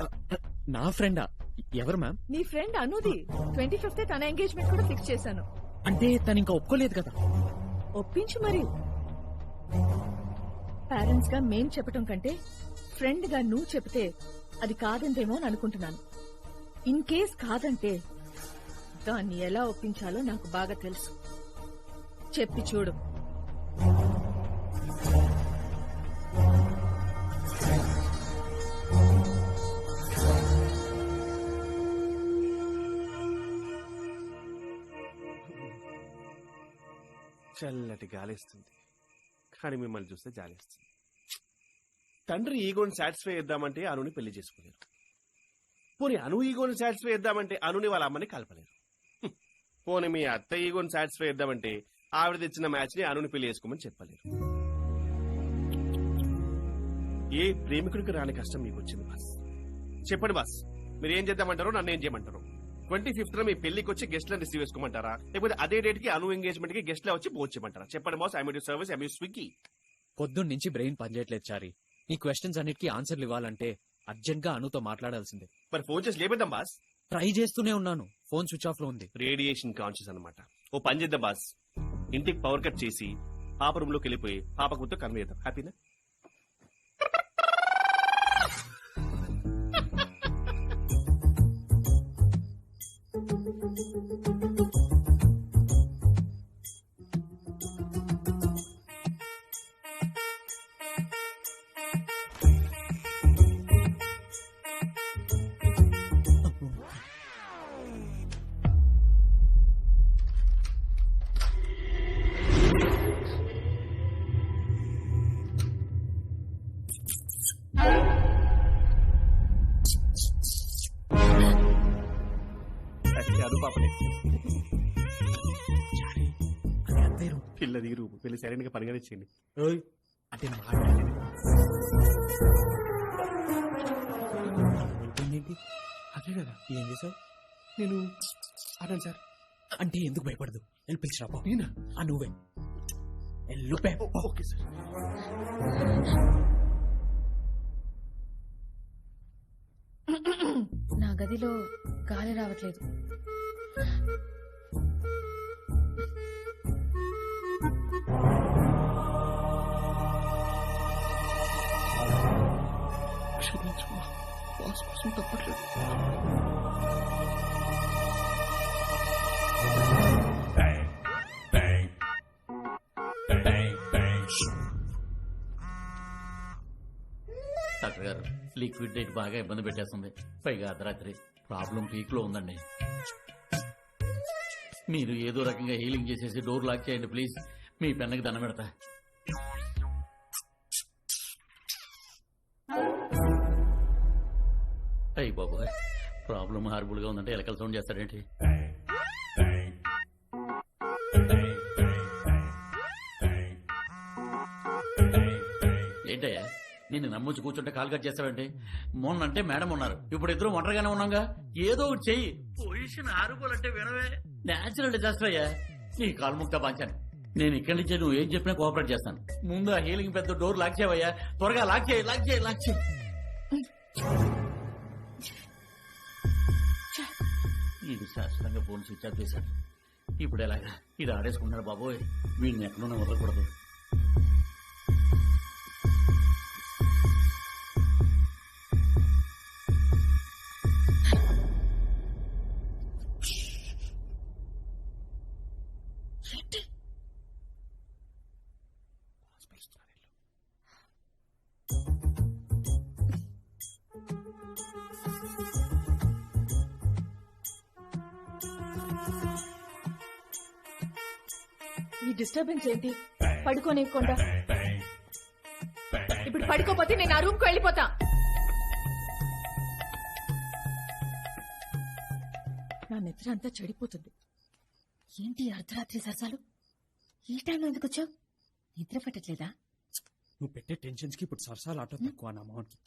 నా ఫ్రెండా? ఎవరు మ్యామ్? నీ ఫ్రెండ్ అనుది 25th తన ఎంగేజ్మెంట్ కూడా ఫిక్స్ చేశాను. అంటే తను ఇంకా ఒప్పుకోలేదు కదా? ఒప్పించు మరి. పేరెంట్స్ గా మేం చెప్పటం కంటే ఫ్రెండ్ గా నువ్వు చెప్తే అది కాదందేమో అని అనుకుంటున్నాను. ఇన్ కేస్ కాదంటే దాన్ని ఎలా ఒప్పించాలో నాకు బాగా తెలుసు. చెప్పి చూడు. చల్లటి గాలిస్తుంది, కానీ మిమ్మల్ని చూస్తే జాలిస్తుంది. తండ్రి ఈగోని సాటిస్ఫై చేద్దామంటే అనుని పెళ్లి చేసుకోలేరు. పోనీ అను ఈగోని సాటిస్ఫై చేద్దామంటే అనుని వాళ్ళ అమ్మని కలపలేరు. పోనీ మీ అత్త ఈగోని సాటిస్ఫై చేద్దామంటే ఆవిడ తెచ్చిన మ్యాచ్ ని అనుని పెళ్లి చేసుకోమని చెప్పలేరు. ఏ ప్రేమికుడికి రాని కష్టం మీకు వచ్చింది బాస్. చెప్పండి బాస్, మీరు ఏం చేద్దామంటారో, నన్ను ఏం చేయమంటారు? 25th మీ పెళ్లికి వచ్చి గెస్ట్ లను రిసీవ్ చేసుకోమంటారా, లేకపోతే అదే డేట్ కి అను ఎంగేజ్మెంట్ కి గెస్ట్ లా వచ్చి భోజమంటారా? చెప్పండి boss. I service, I Swiggy. పొద్దున్న నుంచి బ్రెయిన్ పనిచేయట్లేదు చారి. నీ క్వశ్చన్స్ అన్నిటికీ ఆన్సర్లు ఇవ్వాలంటే అర్జెంట్ గా అనుతో మాట్లాడాల్సిందే. మరి ఫోన్ చేసి లేపేద్దాం బాస్. ట్రై చేస్తూనే ఉన్నాను, ఫోన్ స్విచ్ ఆఫ్ లో ఉంది. రేడియేషన్ కాన్షియస్ అన్నమాట. ఓ పని చేద్దాం బాస్, ఇంటికి పవర్ కట్ చేసి పాప రూమ్ లోకి వెళ్ళిపోయి పాపకు కన్వే చేద్దాం. హ్యాపీనా? అది పాపనే. పిల్లది రూపు పెళ్లి సరైన పనిగానే చేయండి. అంటే అదే కదా ఏం చేసావు? నేను అన్నాను సార్. అంటే ఎందుకు భయపడదు? వెళ్ళి పిలిచిరా. నేనా? నువ్వే ఎల్లు. Okay sir. నా గదిలో గాలి రావట్లేదు. తప్పట్లేదు. డాక్టర్ గారు, లిక్విడ్ డేట్ బాగా ఇబ్బంది పెట్టేస్తుంది. పైగా అర్ధరాత్రి. ప్రాబ్లం పీక్ లో ఉందండి. మీరు ఏదో రకంగా హీలింగ్ చేసేసి డోర్ లాక్ చేయండి ప్లీజ్. మీ పెన్నకి దండం పెడతా. అయ్యి బాబు, ప్రాబ్లం హార్బుల్ గా ఉందంటే ఎలకల సౌండ్ చేస్తాడేంటి? ఏంటయ్యా, నిన్ను నమ్మొచ్చి కూర్చుంటే కాల్ కట్ చేస్తావంటే? మొన్నంటే మేడం ఉన్నారు, ఇప్పుడు ఇద్దరు ఒంటరిగానే ఉన్నాగా. ఏదో ఒకటి చెయ్యి. పొజిషన్ హార్బుల్ అంటే వినవే. నేచురల్ డిజాస్టర్ అయ్యా. నీ కాలు ముక్తా పంచాను. నేను ఇక్కడి నుంచే నువ్వు ఏం చెప్పినా కోఆపరేట్ చేస్తాను. ముందు ఆ హీలింగ్ పెద్ద డోర్ లాక్ చేయవయ్యా. త్వరగా లాక్ చేయి, లాక్ చేయి, లాక్ చేయి. ఇది శాశ్వతంగా ఫోన్ స్విచ్ ఆఫ్ చేశాడు. ఇప్పుడు ఎలాగా? ఇది ఆడేసుకుంటాడు బాబోయ్. వీడిని ఎక్కడున్నా వదలకూడదు. ఈ డిస్టర్బెన్స్ ఏంటి? పడుకోనివ్వకుండా. ఇప్పుడు పడుకోపోతే నేను ఆ రూమ్ కు వెళ్ళిపోతా. నా నిద్ర అంతా చెడిపోతుంది. ఏంటి అర్ధరాత్రి సరసాలు? ఈ టైంలో ఎందుకు వచ్చావు? నిద్ర పట్టట్లేదా? నువ్వు పెట్టే టెన్షన్స్ కి ఇప్పుడు సరసాలు ఆటో తక్కువ నా మోహన్కి.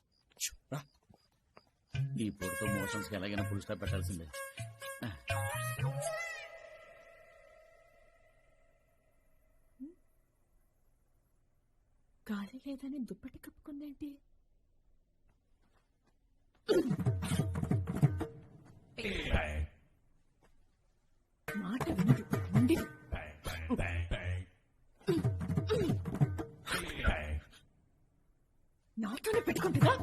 ఈ పొడితో మోషన్స్ కి ఎలాగైనా ఫుల్ స్టాప్ పెట్టాల్సిందే. గాలి లేదని దుప్పటి కప్పుకుందేంటి? మాట వినదు. ఉండి నాతోనే పెట్టుకుంటుందా?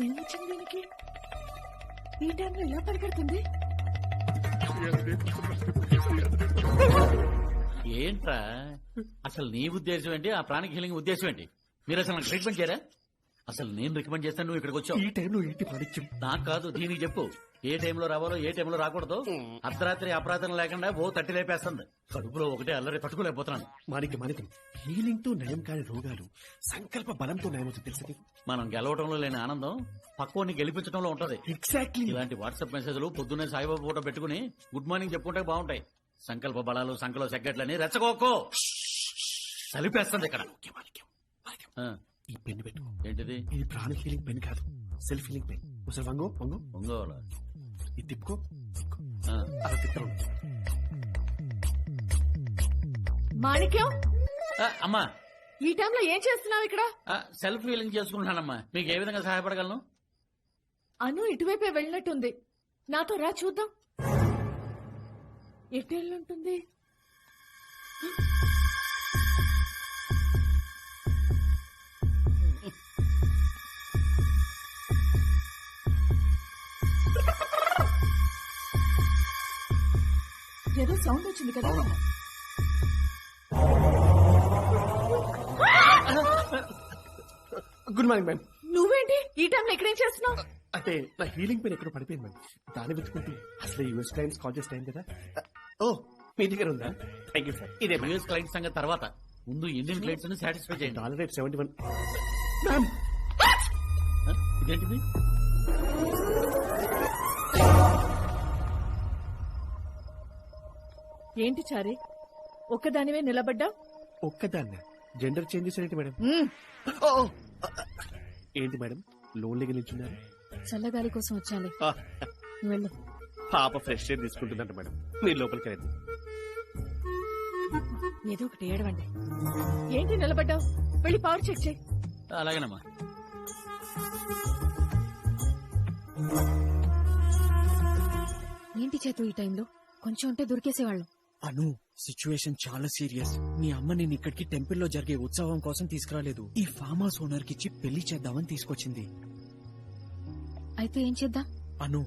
ఏమొచ్చింది దీనికి? ఈ టైంలో ఎలా పరిగెడుతుంది? ఏంట్రా అసలు నీ ఉద్దేశం ఏంటి, ఆ ప్రాణిక్ హీలింగ్ ఉద్దేశం ఏంటి? మీరు అసలు నాకు ట్రీట్మెంట్ చేయరా? అసలు నేను రికమెండ్ చేస్తాను, నువ్వు ఇక్కడికి వచ్చావు. ఈ టైంలో ఏంటి మాణిక్యం? నాకు కాదు, దీనికి చెప్పు. ఏ టైంలో రావాలో ఏ టైంలో రాకూడదు. అర్ధరాత్రి అపరాధం లేకుండా ఓ తట్టి లేపేస్తుంది. కడుపులో ఒకటే అల్లరి తట్టుకోలేకపోతున్నాను. మాణిక్యం, హీలింగ్ తో నయం కాని రోగాలు సంకల్ప బలంతో నయమవుతుంది తెలుసు. మనం గెలవడంలో లేని ఆనందం పక్కోని గెలిపించడంలో ఉంటది. ఎగ్జాక్ట్లీ. ఇలాంటి వాట్సాప్ మెసేజ్లు పొద్దున్నే సాయిబాబా ఫోటో పెట్టుకుని గుడ్ మార్నింగ్ చెప్పుకుంటే బాగుంటాయి. సంకల్ప బలాలు సంకలో సెగ్గట్లని రెచ్చగోకో సలిపేస్తుంది ఇక్కడ. ఈ పెన్ పెట్టు. ఏంటిది? ఇది ప్రాణిక్ హీలింగ్ పెన్ కాదు, సెల్ఫ్ హీలింగ్ పెన్. ఒకసారి వంగో వంగో ఒంగోలా ఇది తిప్పుకో. అలా తిప్పడం. మాణిక్యం, అమ్మా ఈ టైంలో ఏం చేస్తున్నావు ఇక్కడ? సెల్ఫ్ హీలింగ్ చేసుకుంటున్నానమ్మా. మీకు ఏ విధంగా సహాయపడగలను? అను ఇటువైపే వెళ్ళినట్టుంది. నాతో రా చూద్దాం. ఎటు వెళ్ళుంటుంది? ఏదో సౌండ్ వచ్చింది కదా. Good morning ma'am. నువ్వేంటి ఈ టైంలో ఇక్కడేం చేస్తున్నావు? అంటే నా హీలింగ్ పెన్ ఎక్కడ పడిపోయింది మ్యామ్. దాన్ని వెతుకుంటే అసలు యూఎస్ క్లయింట్స్ కాల్ చేసే టైం కదా. ఓ మీ దగ్గర ఉందా? Thank you sir. ఇదే యూఎస్ క్లయింట్ సంగతి తర్వాత, ముందు ఇండియన్ క్లయింట్స్ ని సాటిస్ఫై చేయండి. Dollar rate 71 ma'am. ఇదేంటిది? ఏంటి చారి, ఒక్కదానివే నిలబడ్డా? ఒక్కదాన్ని జెండర్ చేంజెస్ ఏంటి మేడం? ఏంటి మేడం లోన్లీగా నిల్చున్నారు? చల్లగాలి కోసం వచ్చాలి. వెళ్ళు. పాప ఫ్రెష్ ఎయిర్ తీసుకుంటుందంట మేడం, మీరు లోపలికి రండి. ఏదో ఒకటి ఏడవండి. ఏంటి నిలబడ్డావు? వెళ్ళి పవర్ చెక్ చేయి. అలాగేనమ్మా. ఏంటి చేతు ఈ టైంలో? కొంచెం ఉంటే దొరికేసేవాళ్ళం. అను, సిచ్యువేషన్ చాలా సీరియస్. మీ అమ్మ నేను ఇక్కడికి టెంపుల్లో జరిగే ఉత్సవం కోసం తీసుకురాలేదు. ఈ ఫామ్ హౌస్ ఓనర్ కి ఇచ్చి పెళ్లి చేద్దామని తీసుకొచ్చింది. అయితే ఏం చేద్దాం? అను,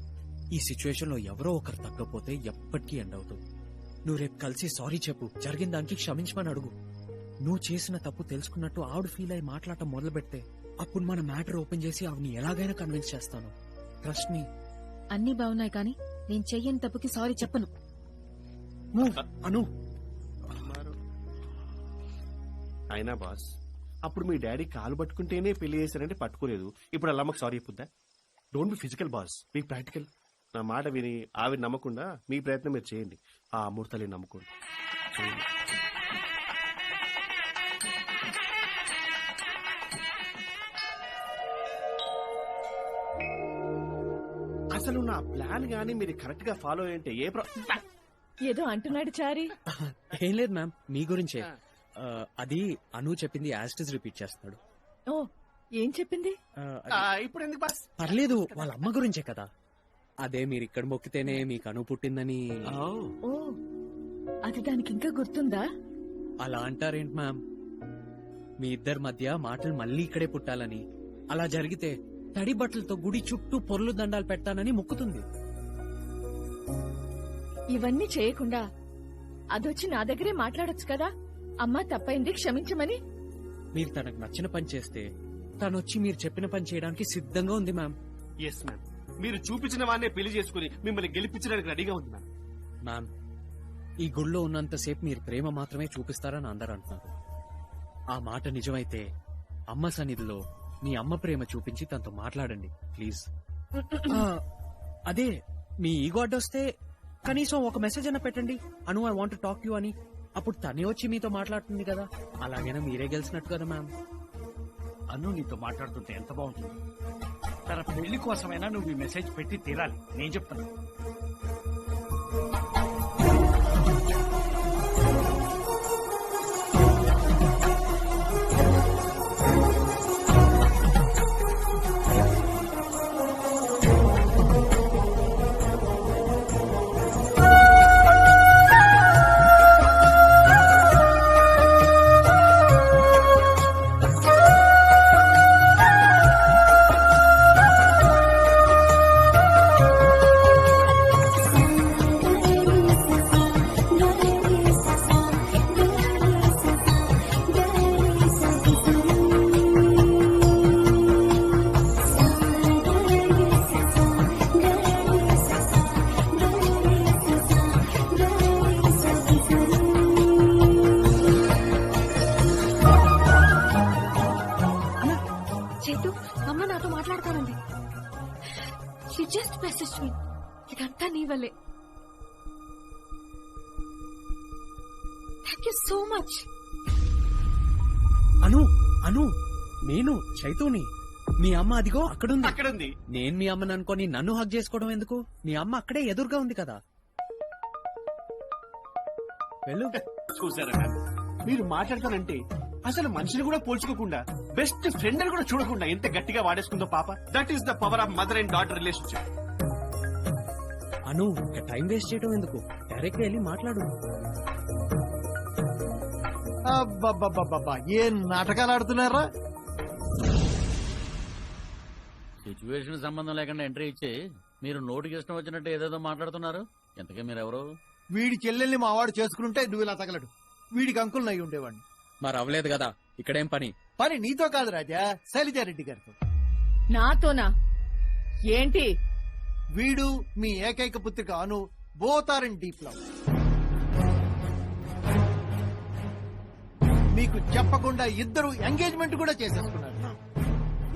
ఈ సిచ్యువేషన్ లో ఎవరో ఒకరు తగ్గపోతే ఎప్పటికీ ఎండ్ అవుతుంది. నువ్వు రేపు కలిసి సారీ చెప్పు, జరిగిన దానికి క్షమించమని అడుగు. నువ్వు చేసిన తప్పు తెలుసుకున్నట్టు ఆవిడ ఫీల్ అయి మాట్లాడటం మొదలు పెడితే అప్పుడు మన మ్యాటర్ ఓపెన్ చేసి ఆవిడని ఎలాగైనా కన్విన్స్ చేస్తాను. Trust me. అన్ని బాగున్నాయి కానీ నేను చెయ్యని తప్పుకి సారీ చెప్పను. అను అయినా బాస్, అప్పుడు మీ డాడీ కాలు పట్టుకుంటేనే పెళ్లి చేశారంటే పట్టుకోలేదు. ఇప్పుడు అలా మాకు సారీ చెప్పుద్దా? Don't be physical boss, be practical. నా మాట విని ఆవిడ నమ్మకుండా మీ ప్రయత్నం మీరు చేయండి. ఆ అమూర్తల్ని నమ్ముకోండి. చేయండి. అసలు నా ప్లాన్ గానీ మీరు కరెక్ట్ గా ఫాలో అయ్యంటే ఏదో అంటున్నాడు చారి. ఏం లేదు మ్యామ్, మీ గురించే. అది అను చెప్పింది యాస్టిస్ రిపీట్ చేస్తున్నాడు. ఓ, ఏం చెప్పింది? ఇప్పుడు ఎందుకు బాస్? పర్లేదు, వాళ్ళ అమ్మ గురించే కదా. అదే మీరు ఇక్కడ మొక్కితేనే మీకు అను పుట్టిందని. ఓ, అది దానికి ఇంకా గుర్తుందా? అలా అంటారేంటి మ్యామ్? మీ ఇద్దరి మధ్య మాటలు మళ్ళీ ఇక్కడే పుట్టాలని, అలా జరిగితే తడి బట్టలతో గుడి చుట్టూ పొర్లు దండాలు పెట్టానని మొక్కుతుంది. ఇవన్నీ చేయకుండా అదొచ్చి నా దగ్గరే మాట్లాడొచ్చు కదా. అమ్మా తప్పైంది, క్షమించమని. మీరు తనకు నచ్చిన పని చేస్తే తనొచ్చి మీరు చెప్పిన పని చేయడానికి సిద్ధంగా ఉంది మ్యామ్. ఎస్ మ్యామ్, మీరు చూపించిన వాడినే పెళ్లి చేసుకుని మిమ్మల్ని గెలిపించడానికి రెడీగా ఉంది మ్యామ్. మ్యామ్, ఈ గుళ్ళో ఉన్నంతసేపు మీరు ప్రేమ మాత్రమే చూపిస్తారని అందరూ అంటున్నారు. ఆ మాట నిజమైతే అమ్మ సన్నిధిలో మీ అమ్మ ప్రేమ చూపించి తనతో మాట్లాడండి ప్లీజ్. అదే మీ ఈగో అడ్డొస్తే కనీసం ఒక మెసేజ్ అయినా పెట్టండి, అను ఐ వాంట్ టాక్ యూ అని. అప్పుడు తనే వచ్చి మీతో మాట్లాడుతుంది కదా. అలాగైనా మీరే గెలిచినట్టు కదా మ్యామ్. అను నీతో మాట్లాడుతుంటే ఎంత బాగుంటుంది. తన పెళ్లి కోసమైనా నువ్వు ఈ మెసేజ్ పెట్టి తీరాలి, నేను చెప్తాను. మాట్లాడతానండి. She just message me. ఇదంతా నీ వల్లే. Thank you so much. Anu Anu నేను చైతూని. మీ అమ్మ అదిగో అక్కడుంది. అక్కడుంది. నేను మీ అమ్మని అనుకోని నన్ను హక్ చేసుకోవడం ఎందుకు? మీ అమ్మ అక్కడే ఎదురుగా ఉంది కదా. వెళ్ళు. చూసారా మీరు మాట్లాడతానంటే అసలు మనిషిని కూడా పోల్చుకోకుండా బెస్ట్ ఫ్రెండ్ అని కూడా చూడకుండా ఎంత గట్టిగా వాడేసుకుందో పాప. That is the power of mother and daughter relationship. Anu ఇంకా టైం వేస్ట్ చేయడం ఎందుకు? డైరెక్ట్ వెళ్ళి మాట్లాడు. అబ్బబ్బబ్బబ్బా, ఏం నాటకాలు ఆడుతున్నారా? సిచ్యువేషన్ సంబంధం లేకుండా ఎంట్రీ ఇచ్చి మీరు నోటికి ఇష్టం వచ్చినట్టు ఏదేదో మాట్లాడుతున్నారు. ఎంతకే మీరెవరు? వీడి చెల్లెల్ని మా వాడు చేసుకుంటే నువ్వు ఇలా తగలడు. వీడికి అంకుల్ అయి ఉండేవాడిని. మరి అవ్వలేదు కదా. ఇక్కడేం పని? పని నీతో కాదు రాజా, శైలజారెడ్డి గారితో. నాతోనా? ఏంటి? వీడు మీ ఏకైక పుత్రిక Anu both are in deep love. మీకు చెప్పకుండా ఇద్దరు ఎంగేజ్మెంట్ కూడా చేసేసుకున్నారు.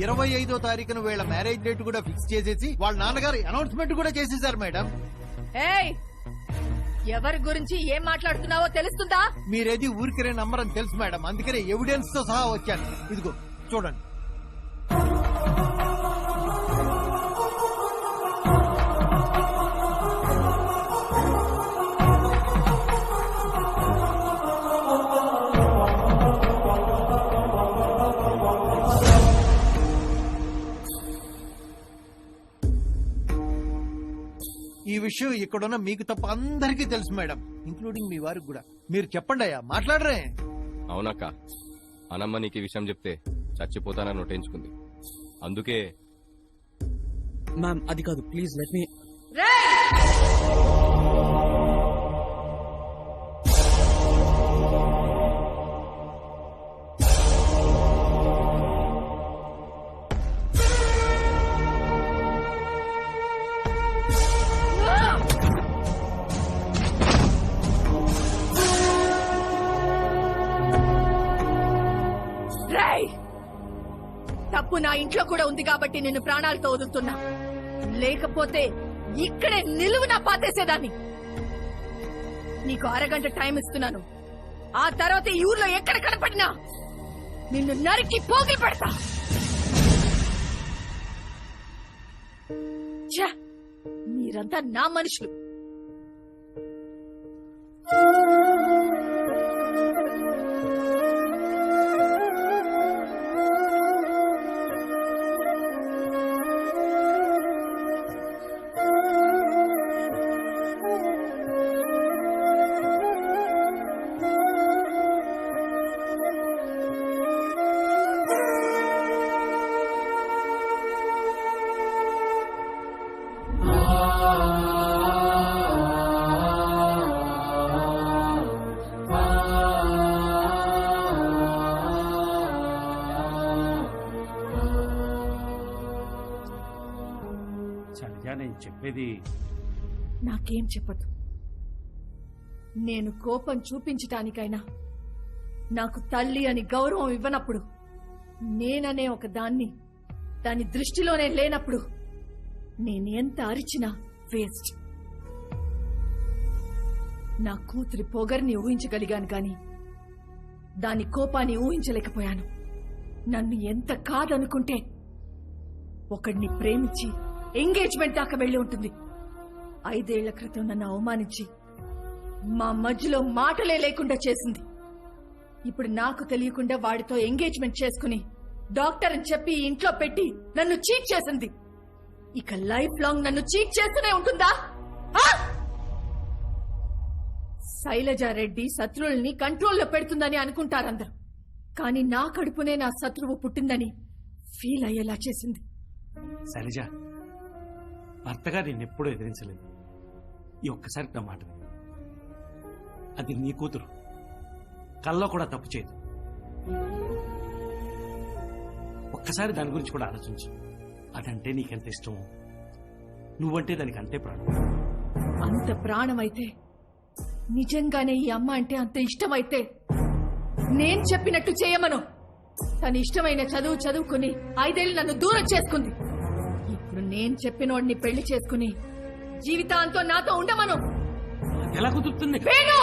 25వ తారీఖున వీళ్ళ మ్యారేజ్ డేట్ కూడా ఫిక్స్ చేసేసి వాళ్ళ నాన్నగారు అనౌన్స్మెంట్ కూడా చేసేసారు మేడం. ఏయ్, ఎవరి గురించి ఏం మాట్లాడుతున్నావో తెలుస్తుందా? మీరేది ఊరికరే నమ్మరని తెలుసు మేడం, అందుకనే ఎవిడెన్స్ తో సహా వచ్చాను. ఇదిగో చూడండి. ఈ విషయం ఇక్కడున్న మీకు తప్ప అందరికీ తెలుసు మేడం, ఇంక్లూడింగ్ మీ వారికి కూడా. మీరు చెప్పండి అయ్యా, మాట్లాడరే. అవునక్క, అనమ్మ నీకు ఈ విషయం చెప్తే చచ్చిపోతానని నొట్టించుకుంది. అందుకే మ్యామ్ అది కాదు, ప్లీజ్ లెట్ మీ. తప్పు నా ఇంట్లో కూడా ఉంది కాబట్టి నేను ప్రాణాలతో వదులుతున్నా. లేకపోతే ఇక్కడే నిలువునా పాతేసేదాన్ని. నీకు అరగంట టైం ఇస్తున్నాను. ఆ తర్వాత ఈ ఊర్లో ఎక్కడ కనపడినా నిన్ను నరికి పోగి పెడతా. ఛ! మీరంతా నా మనుషులు. నేను చెప్పేది. నాకేం చెప్పదు. నేను కోపం చూపించటానికైనా నాకు తల్లి అని గౌరవం ఇవ్వనప్పుడు, నేననే ఒక దాని దృష్టిలోనే లేనప్పుడు నేనెంత అరిచినా వేస్ట్. నా కూతురి పొగర్ని ఊహించగలిగాను గాని దాని కోపాన్ని ఊహించలేకపోయాను. నన్ను ఎంత కాదనుకుంటే ఒకడిని ప్రేమించి ఎంగేజ్మెంట్ దాకా వెళ్లి ఉంటుంది. 5 ఏళ్ల క్రితం నన్ను అవమానించి మా మధ్యలో మాటలే లేకుండా చేసింది. ఇప్పుడు నాకు తెలియకుండా వాడితో ఎంగేజ్మెంట్ చేసుకుని డాక్టర్ అని చెప్పి ఇంట్లో పెట్టి నన్ను చీట్ చేసింది. ఇక లైఫ్ లాంగ్ నన్ను చీట్ చేస్తూనే ఉంటుందా? శైలజారెడ్డి శత్రువుల్ని కంట్రోల్లో పెడుతుందని అనుకుంటారందరూ. కానీ నా కడుపునే నా శత్రువు పుట్టిందని ఫీల్ అయ్యేలా చేసింది. శైలజ, భర్తగా నిన్నెప్పుడూ ఎదిరించలేదు. ఈ ఒక్కసారి నా మాట విను. అది నీ కూతురు, కల్లో కూడా తప్పు చేయదు. ఒక్కసారి దాని గురించి కూడా ఆలోచించు. అదంటే నీకెంత ఇష్టమో, నువ్వంటే దానికి అంతే ప్రాణం. అంత ప్రాణమైతే, నిజంగానే ఈ అమ్మ అంటే అంత ఇష్టమైతే నేను చెప్పినట్టు చేయమను. తన ఇష్టమైన చదువు చదువుకుని 5 ఏళ్ళు నన్ను దూరం చేసుకుంది. ఇప్పుడు నేను చెప్పినోడిని పెళ్లి చేసుకుని జీవితాంతం నాతో ఉండమను. ఎలా కుదురుతుంది? వేణు!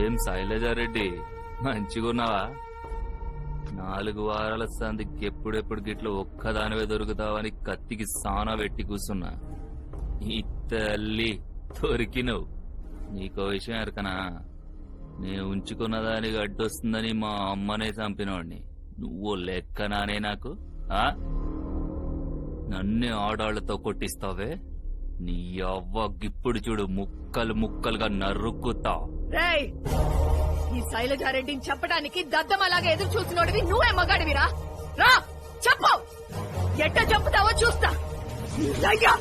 ఏం శైలజారెడ్డి మంచిగున్నావా? 4 వారాల సందికి ఎప్పుడెప్పుడు గిట్ల ఒక్కదానివే దొరుకుతావని కత్తికి సానా పెట్టి కూర్చున్నా. ఈ తల్లి దొరికినవు. నీకో విషయం ఎరకనా? నేను ఉంచుకున్న దానికి అడ్డొస్తుందని మా అమ్మనే చంపినవాడిని. నువ్వు లెక్కనానే నాకు? ఆ నన్నే ఆడాళ్లతో కొట్టిస్తావే? నీ అవ్వ గిప్పుడు చూడు ముక్కలు ముక్కలుగా నరుక్కుతా. రేయ్, ఈ శైలజారెడ్డిని చెప్పడానికి దద్దమలాగా ఎదురు చూసినోడివి నువ్వే మగాడివిరా? రా చెప్పు, ఎట్ట చెప్పుతావో చూస్తా. అయ్యా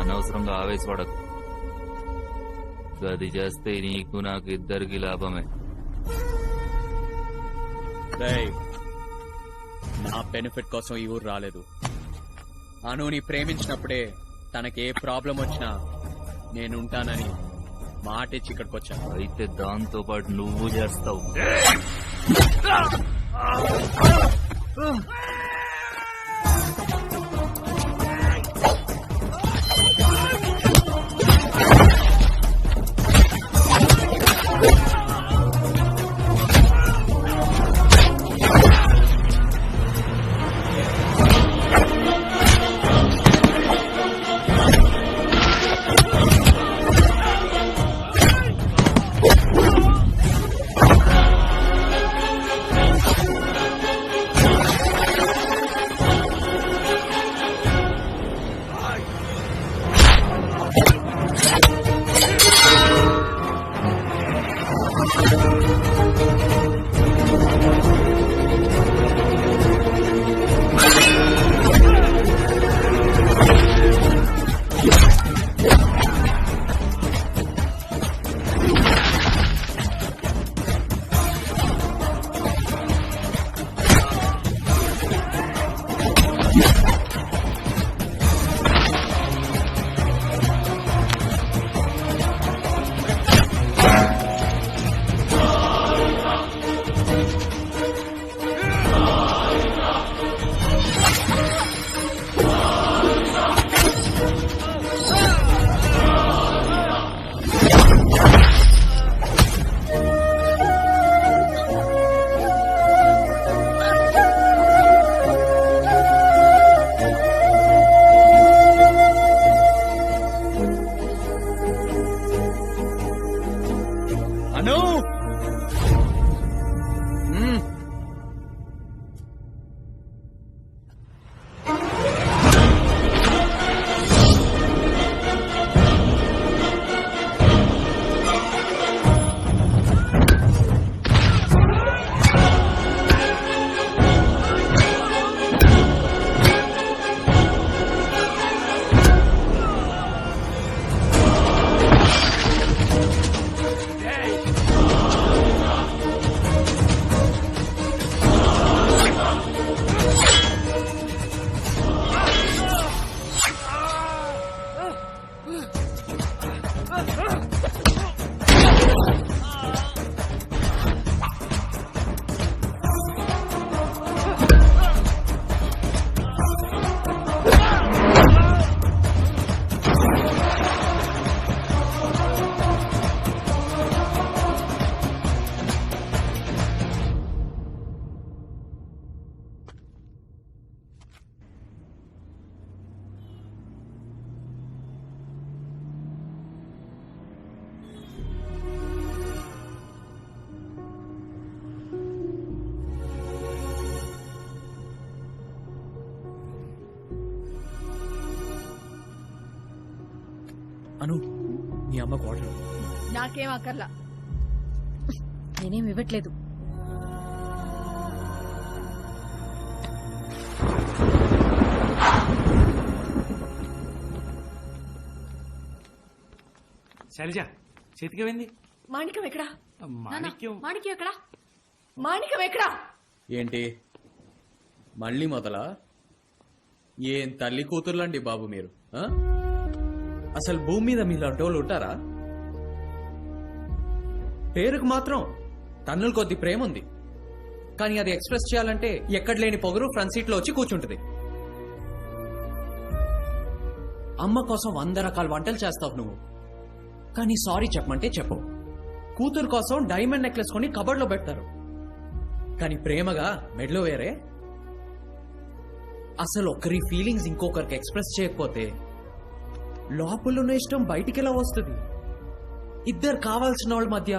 అనవసరంగా ఆవేశపడకు. గది చేస్తే నీకు నాకు ఇద్దరికి లాభమే. రేయ్, నా బెనిఫిట్ కోసం ఈ ఊరు రాలేదు. అనుని ప్రేమించినప్పుడే తనకి ఏ ప్రాబ్లం వచ్చినా నేనుంటానని మాటిచ్చి ఇక్కడికి వచ్చాను. అయితే దాంతో పాటు నువ్వు చేస్తావు. అను మీ అమ్మకు వాటర్. నాకేం అక్కర్లా. నేనేం ఇవ్వట్లేదు. శైలజ చేతికేమైంది? మాణికం ఎక్కడా? మాణిక్యం మాణిక్యం ఎక్కడా? మాణికం ఎక్కడా? ఏంటి మళ్ళీ మొదలా? ఏం తల్లి కూతుర్లండి బాబు మీరు ఆ? అసలు భూమి మీద మీలాంటి వాళ్ళు ఉంటారా? పేరుకు మాత్రం టన్నుల కొద్ది ప్రేమ ఉంది, కానీ అది ఎక్స్ప్రెస్ చేయాలంటే ఎక్కడ లేని పొగరు ఫ్రంట్ సీట్ లో వచ్చి కూర్చుంటది. అమ్మ కోసం 100 రకాల వంటలు చేస్తావు నువ్వు, కానీ సారీ చెప్పమంటే చెప్పవు. కూతురు కోసం డైమండ్ నెక్లెస్ కొని కబర్డ్ లో పెడతారు, కానీ ప్రేమగా మెడలో వేరే. అసలు ఒకరి ఫీలింగ్స్ ఇంకొకరికి ఎక్స్ప్రెస్ చేయకపోతే లోపలున్న ఇష్టం బయటికి ఎలా వస్తుంది? ఇద్దరు కావాల్సిన వాళ్ళ మధ్య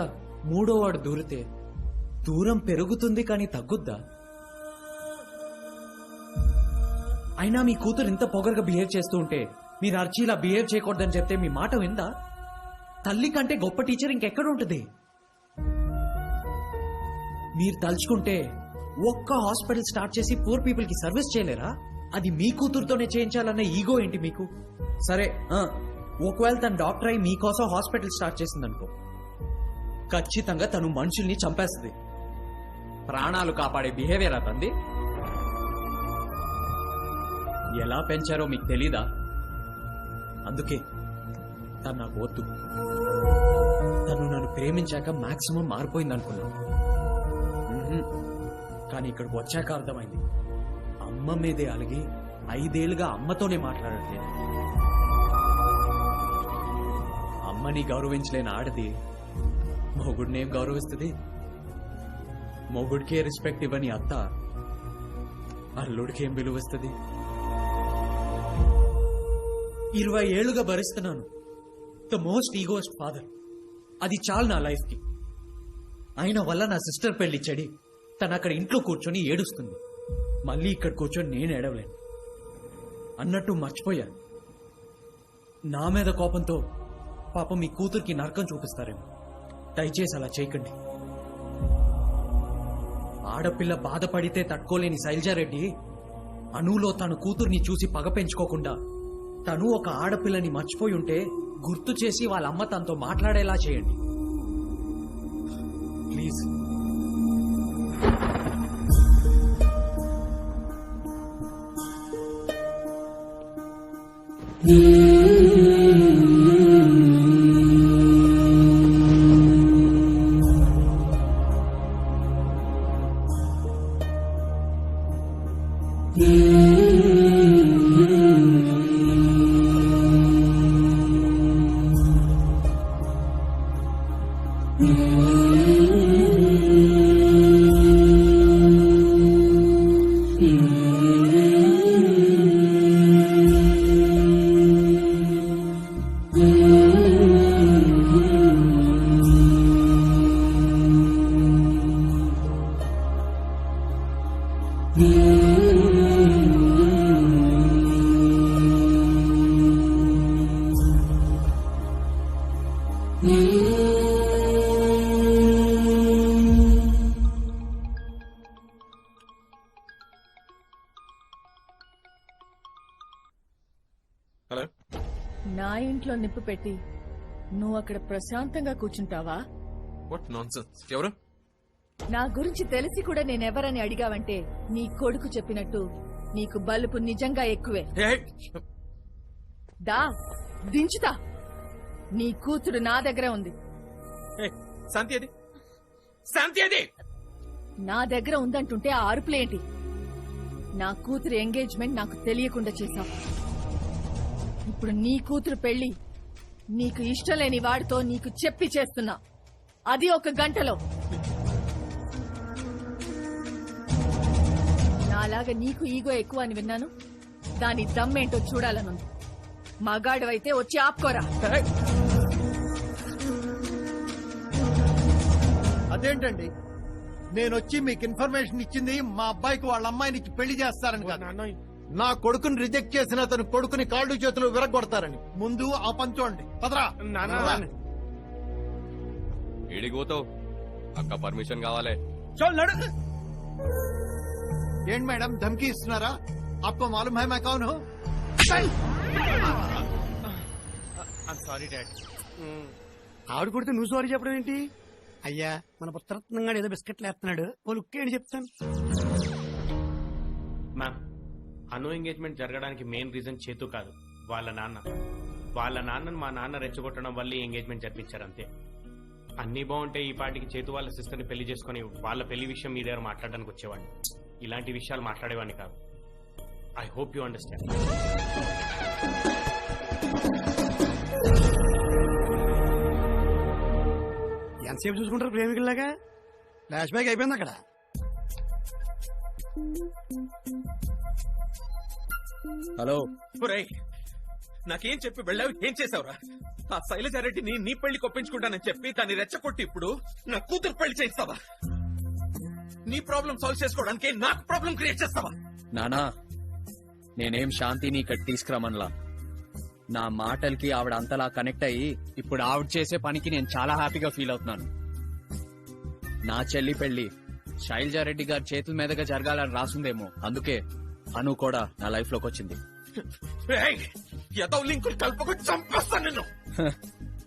మూడో వాడు దూరితే దూరం పెరుగుతుంది కానీ తగ్గుద్దా? అయినా మీ కూతురు ఇంత పొగరుగా బిహేవ్ చేస్తూ ఉంటే మీరు అర్చి ఇలా బిహేవ్ చేయకూడదని చెప్తే మీ మాట విందా? తల్లి కంటే గొప్ప టీచర్ ఇంకెక్కడ ఉంటుంది? మీరు తలుచుకుంటే ఒక్క హాస్పిటల్ స్టార్ట్ చేసి పూర్ పీపుల్ కి సర్వీస్ చేయలేరా? అది మీ కూతురుతోనే చేయించాలన్న ఈగో ఏంటి మీకు? సరే ఒకవేళ తను డాక్టర్ అయి మీకోసం హాస్పిటల్ స్టార్ట్ చేసిందనుకో, ఖచ్చితంగా తను మనుషుల్ని చంపేస్తుంది. ప్రాణాలు కాపాడే బిహేవియర్ అతంది. ఎలా పెంచారో మీకు తెలీదా? అందుకే తను నాకు వద్దు. తను నన్ను ప్రేమించాక మాక్సిమం మారిపోయింది అనుకున్నాను, కానీ ఇక్కడికి వచ్చాక అర్థమైంది అమ్మ మీదే అలిగి 5 ఏళ్లుగా అమ్మతోనే మాట్లాడట్లేదు. అమ్మని గౌరవించలేని ఆడది మొగుడినేం గౌరవిస్తుంది? మొగుడికే రెస్పెక్ట్ ఇవ్వని అత్త అల్లుడికేం విలువిస్తుంది? 20 ఏళ్లుగా భరిస్తున్నాను ద మోస్ట్ ఈగోస్ట్ ఫాదర్. అది చాలు నా లైఫ్ కి. ఆయన వల్ల నా సిస్టర్ పెళ్లి చెడి తను అక్కడ ఇంట్లో కూర్చొని ఏడుస్తుంది, మళ్ళీ ఇక్కడ కూర్చొని నేను ఏడవలేను. అన్నట్టు మర్చిపోయా, నా మీద కోపంతో పాపం మీ కూతురికి నరకం చూపిస్తారేమో. దయచేసి అలా చేయకండి. ఆడపిల్ల బాధపడితే తట్టుకోలేని శైలజారెడ్డి అనులో తన కూతుర్ని చూసి పగ పెంచుకోకుండా తను ఒక ఆడపిల్లని మర్చిపోయి ఉంటే గుర్తు చేసి వాళ్ళ అమ్మ తనతో మాట్లాడేలా చేయండి ప్లీజ్. హలో, నా ఇంట్లో నిప్పు పెట్టి నువ్వు అక్కడ ప్రశాంతంగా కూర్చుంటావా? What nonsense. ఎవరు? నా గురించి తెలిసి కూడా నేనెవరని అడిగావంటే నీ కొడుకు చెప్పినట్టు నీకు బలుపు నిజంగా ఎక్కువే. దా దించుతా. నీ కూతురు నా దగ్గర ఉంది. శాంతి అది, శాంతి అది నా దగ్గర ఉందంటుంటే ఆ అరుపులేంటి? నా కూతురు ఎంగేజ్మెంట్ నాకు తెలియకుండా చేశావు. ఇప్పుడు నీ కూతురు పెళ్లి నీకు ఇష్టం లేని వాడితో నీకు చెప్పి చేస్తున్నా, అది 1 గంటలో. నాలాగా నీకు ఈగో ఎక్కువ అని విన్నాను, దాని దమ్మేంటో చూడాలనుంది. మగాడివైతే వచ్చి ఆపుకోరా. అదేంటండి, నేనొచ్చి మీకు ఇన్ఫర్మేషన్ ఇచ్చింది మా అబ్బాయికి వాళ్ళ అమ్మాయిని పెళ్లి చేస్తారని కాదు. నా కొడుకుని రిజెక్ట్ చేసిన అతను కొడుకుని కాళ్ళు చేతులు విరగొడతారని. ముందు ఆ పని చూడండి. పదరా. ఏడిపోతావు అక్క పర్మిషన్ కావాలి. ఏంటి మేడం ధమ్కి ఇస్తున్నారా? आपको मालूम है मैं कौन हूँ? Sorry dad. ఆవిడ కొడితే నువ్వు సారీ చెప్పడం ఏంటి? అయ్యా మన పుత్రరత్నంగా ఏదో బిస్కెట్లు వేస్తున్నాడు, ఓ లుక్ ఏంటి చెప్తాను. మ్యామ్, అను ఎంగేజ్మెంట్ జరగడానికి మెయిన్ రీజన్ చేతు కాదు, వాళ్ళ నాన్న. వాళ్ళ నాన్నను మా నాన్న రెచ్చగొట్టడం వల్ల ఎంగేజ్మెంట్ జరిపించారు అంతే. అన్ని బాగుంటే ఈ పాటికి చేతు వాళ్ళ సిస్టర్ని పెళ్లి చేసుకుని వాళ్ళ పెళ్లి విషయం మీ దగ్గర మాట్లాడడానికి వచ్చేవాడిని. ఇలాంటి విషయాలు మాట్లాడేవాడిని కాదు. I hope you understand. ఎంతసేపు చూసుకుంటారు ప్రేమికుల్లాగా? ఫ్లాష్ బ్యాక్ అయిపోయింది అక్కడ. హలో, నాకేం చెప్పి వెళ్ళావు? ఏం చేసావురా? ఆ శైలజారెడ్డిని నీ పెళ్లి కొప్పించుకుంటానని చెప్పి దాన్ని రెచ్చగొట్టి ఇప్పుడు నా కూతురు పెళ్లి చేస్తావా? నీ ప్రాబ్లం సాల్వ్ చేసుకోవడానికి నాకు ప్రాబ్లం క్రియేట్ చేస్తావా? నానా, నేనేం శాంతిని ఇక్కడ తీసుకురామన్లా. నా మాటలకి ఆవిడ అంతలా కనెక్ట్ అయ్యి ఇప్పుడు ఆవిడ చేసే పనికి నేను చాలా హ్యాపీగా ఫీల్ అవుతున్నాను. నా చెల్లి పెళ్లి శైలజారెడ్డి గారి చేతుల మీదుగా జరగాలని రాసుందేమో, అందుకే అను కూడా నా లైఫ్ లోకి వచ్చింది.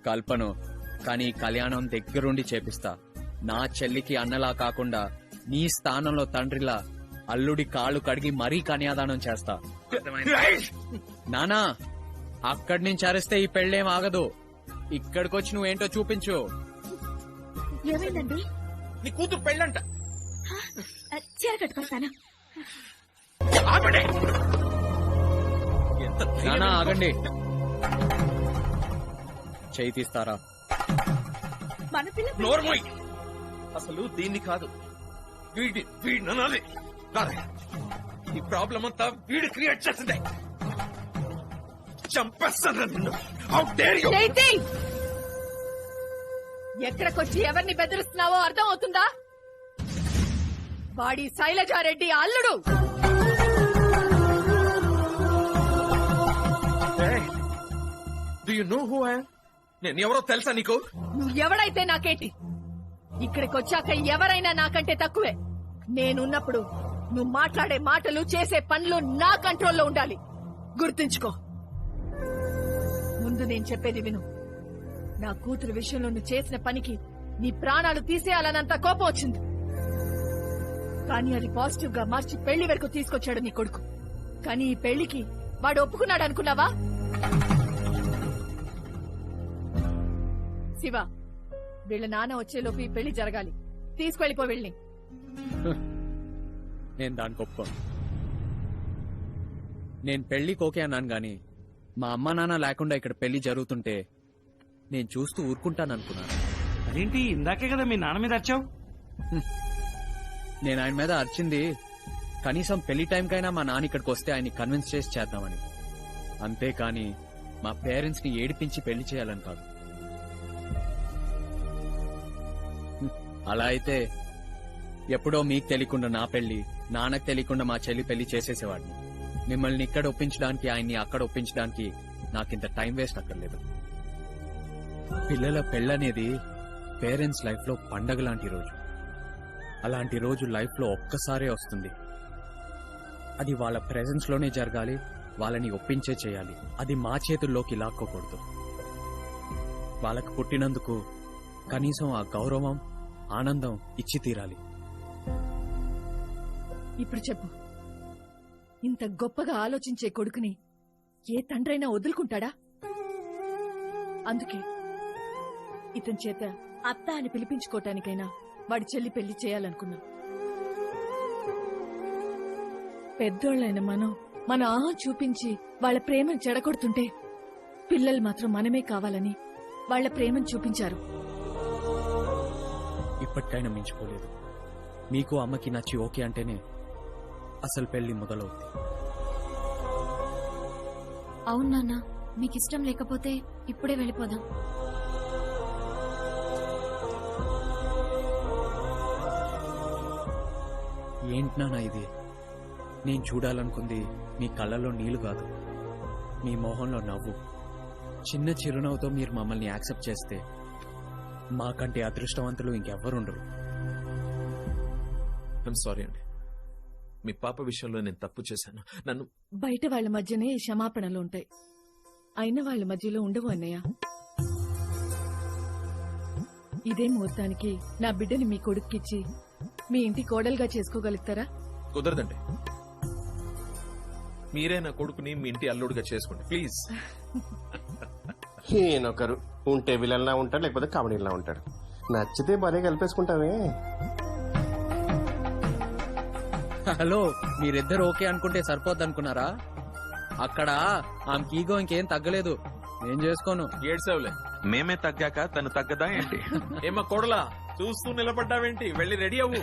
కల్పను కానీ కళ్యాణం దగ్గరుండి చేపిస్తా. నా చెల్లికి అన్నలా కాకుండా నీ స్థానంలో తండ్రిలా అల్లుడి కాళ్ళు కడిగి మరీ కన్యాదానం చేస్తా. నానా, అక్కడి నుంచి అరిస్తే ఈ పెళ్ళేం ఆగదు. ఇక్కడికొచ్చి నువ్వేంటో చూపించు. ఏమైందండి? నీ కూతురు పెళ్ళంట. చీర కట్టుకొస్తాను. నానా ఆగండి, చేయి తీస్తారా? మన పిల్ల నోర్మోయ్, అసలు దీన్ని కాదు వీడి ననాలి. ఈ ప్రాబ్లం అంతా వీడు క్రియేట్ చేసిందే. చంపేస్తాను నిన్ను. How dare you! ఎక్కడికొచ్చి ఎవరిని బెదిరిస్తున్నావో అర్థం అవుతుందా? వాడి శైలజారెడ్డి అల్లుడు. Do you know who I am? నేను ఎవరో తెలుసా నీకు? నువ్వు ఎవడైతే నాకేంటి? ఇక్కడికి వచ్చాక ఎవరైనా నాకంటే తక్కువే. నేనున్నప్పుడు నువ్వు మాట్లాడే మాటలు చేసే పనులు నా కంట్రోల్లో ఉండాలి. గుర్తుంచుకో. ముందు నేను చెప్పేది విను. నా కూతురు విషయంలో నువ్వు చేసిన పనికి నీ ప్రాణాలు తీసేయాలన్నంత కోపం వచ్చింది. కానీ అది పాజిటివ్ గా మార్చి పెళ్లి వరకు తీసుకొచ్చాడు నీ కొడుకు. కానీ ఈ పెళ్లికి వాడు ఒప్పుకున్నాడు అనుకున్నావా? శివ, వీళ్ళ నాన్న వచ్చేలోపు ఈ పెళ్లి జరగాలి. తీసుకెళ్లిపో వెళ్ళి. నేను దానికి ఒప్పుకోను. నేను పెళ్లికి ఓకే అన్నాను గాని మా అమ్మ నాన్న లేకుండా ఇక్కడ పెళ్లి జరుగుతుంటే నేను చూస్తూ ఊరుకుంటాననుకున్నాను. అదేంటి, ఇందాకే కదా మీ నాన్న మీద వచ్చావు? నేను ఆయన మీద అరిచింది కనీసం పెళ్లి టైంకైనా మా నాన్న ఇక్కడికి వస్తే ఆయన్ని కన్విన్స్ చేసి చేద్దామని. అంతేకాని మా పేరెంట్స్ ని ఏడిపించి పెళ్లి చేయాలని కాదు. అలా అయితే ఎప్పుడో మీకు తెలియకుండా నా పెళ్లి, నాన్నకు తెలియకుండా మా చెల్లి పెళ్లి చేసేసేవాడిని. మిమ్మల్ని ఇక్కడ ఒప్పించడానికి, ఆయన్ని అక్కడ ఒప్పించడానికి నాకింత టైం వేస్ట్ అక్కర్లేదు. పిల్లల పెళ్ళనేది పేరెంట్స్ లైఫ్ లో పండగ లాంటి రోజు. అలాంటి రోజు లైఫ్ లో ఒక్కసారే వస్తుంది. అది వాళ్ళ ప్రెజెన్స్ లోనే జరగాలి, వాళ్ళని ఒప్పించే చేయాలి. అది మా చేతుల్లోకి లాక్కోకూడదు. వాళ్ళకు పుట్టినందుకు కనీసం ఆ గౌరవం, ఆనందం ఇచ్చి తీరాలి. ఇప్పుడు చెప్పు, ఇంత గొప్పగా ఆలోచించే కొడుకుని ఏ తండ్రైనా వదులుకుంటాడా? అందుకే ఇతని చేత అత్త అని పిలిపించుకోవటానికైనా వాడి చెల్లి పెళ్లి చేయాలనుకున్నా. పెద్దోళ్ళైన మనం మన ఆహా చూపించి వాళ్ళ ప్రేమను చెడగొడుతుంటే పిల్లలు మాత్రం మనమే కావాలని వాళ్ళ ప్రేమను చూపించారు. ఇప్పటికైనా మించిపోలేదు. మీకు అమ్మకి నచ్చి ఓకే అంటేనే అసలు పెళ్లి మొదలవుతుంది. అవును నాన్న, మీకు ఇష్టం లేకపోతే ఇప్పుడే వెళ్ళిపోదాం. ఏంటి నాన్న ఇది? నేను చూడాలనుకుంది మీ కళ్ళలో నీళ్లు కాదు, మీ మొహంలో నవ్వు. చిన్న చిరునవ్వుతో మీరు మమ్మల్ని యాక్సెప్ట్ చేస్తే మాకంటే అదృష్టవంతులు ఇంకెవ్వరుండరు. ఐఎమ్ సారీ అండి, మీ పాప విషయంలో నేను తప్పు చేశాను. నన్ను బయట వాళ్ళ మధ్యనే ఈ క్షమాపణలు ఉంటాయి, అయిన వాళ్ళ మధ్యలో ఉండవు అన్నయ్య. ఇదే ముహూర్తానికి నా బిడ్డని మీ కొడుక్కిచ్చి మీ ఇంటి కోడలుగా చేసుకోగలుగుతారా? కుదరదండి. మీరే నా కొడుకుని మీ ఇంటి అల్లుడుగా చేసుకోండి ప్లీజ్. ఈయనొకరు ఉంటే విలన్లా ఉంటాడు, లేకపోతే కామెడీలా ఉంటాడు. నచ్చితే భలే కలిపేసుకుంటామే. హలో, మీరిద్దరు ఓకే అనుకుంటే సరిపోద్ది అనుకున్నారా? అక్కడ ఆమెకి ఈగో ఇంకేం తగ్గలేదు, నేను చేసుకోను. ఏడ్సేవులే, మేమే తగ్గాక తను తగ్గదా ఏంటి? ఏమా కోడలా చూస్తూ నిలబడ్డావేంటి? వెళ్ళి రెడీ అవ్వు.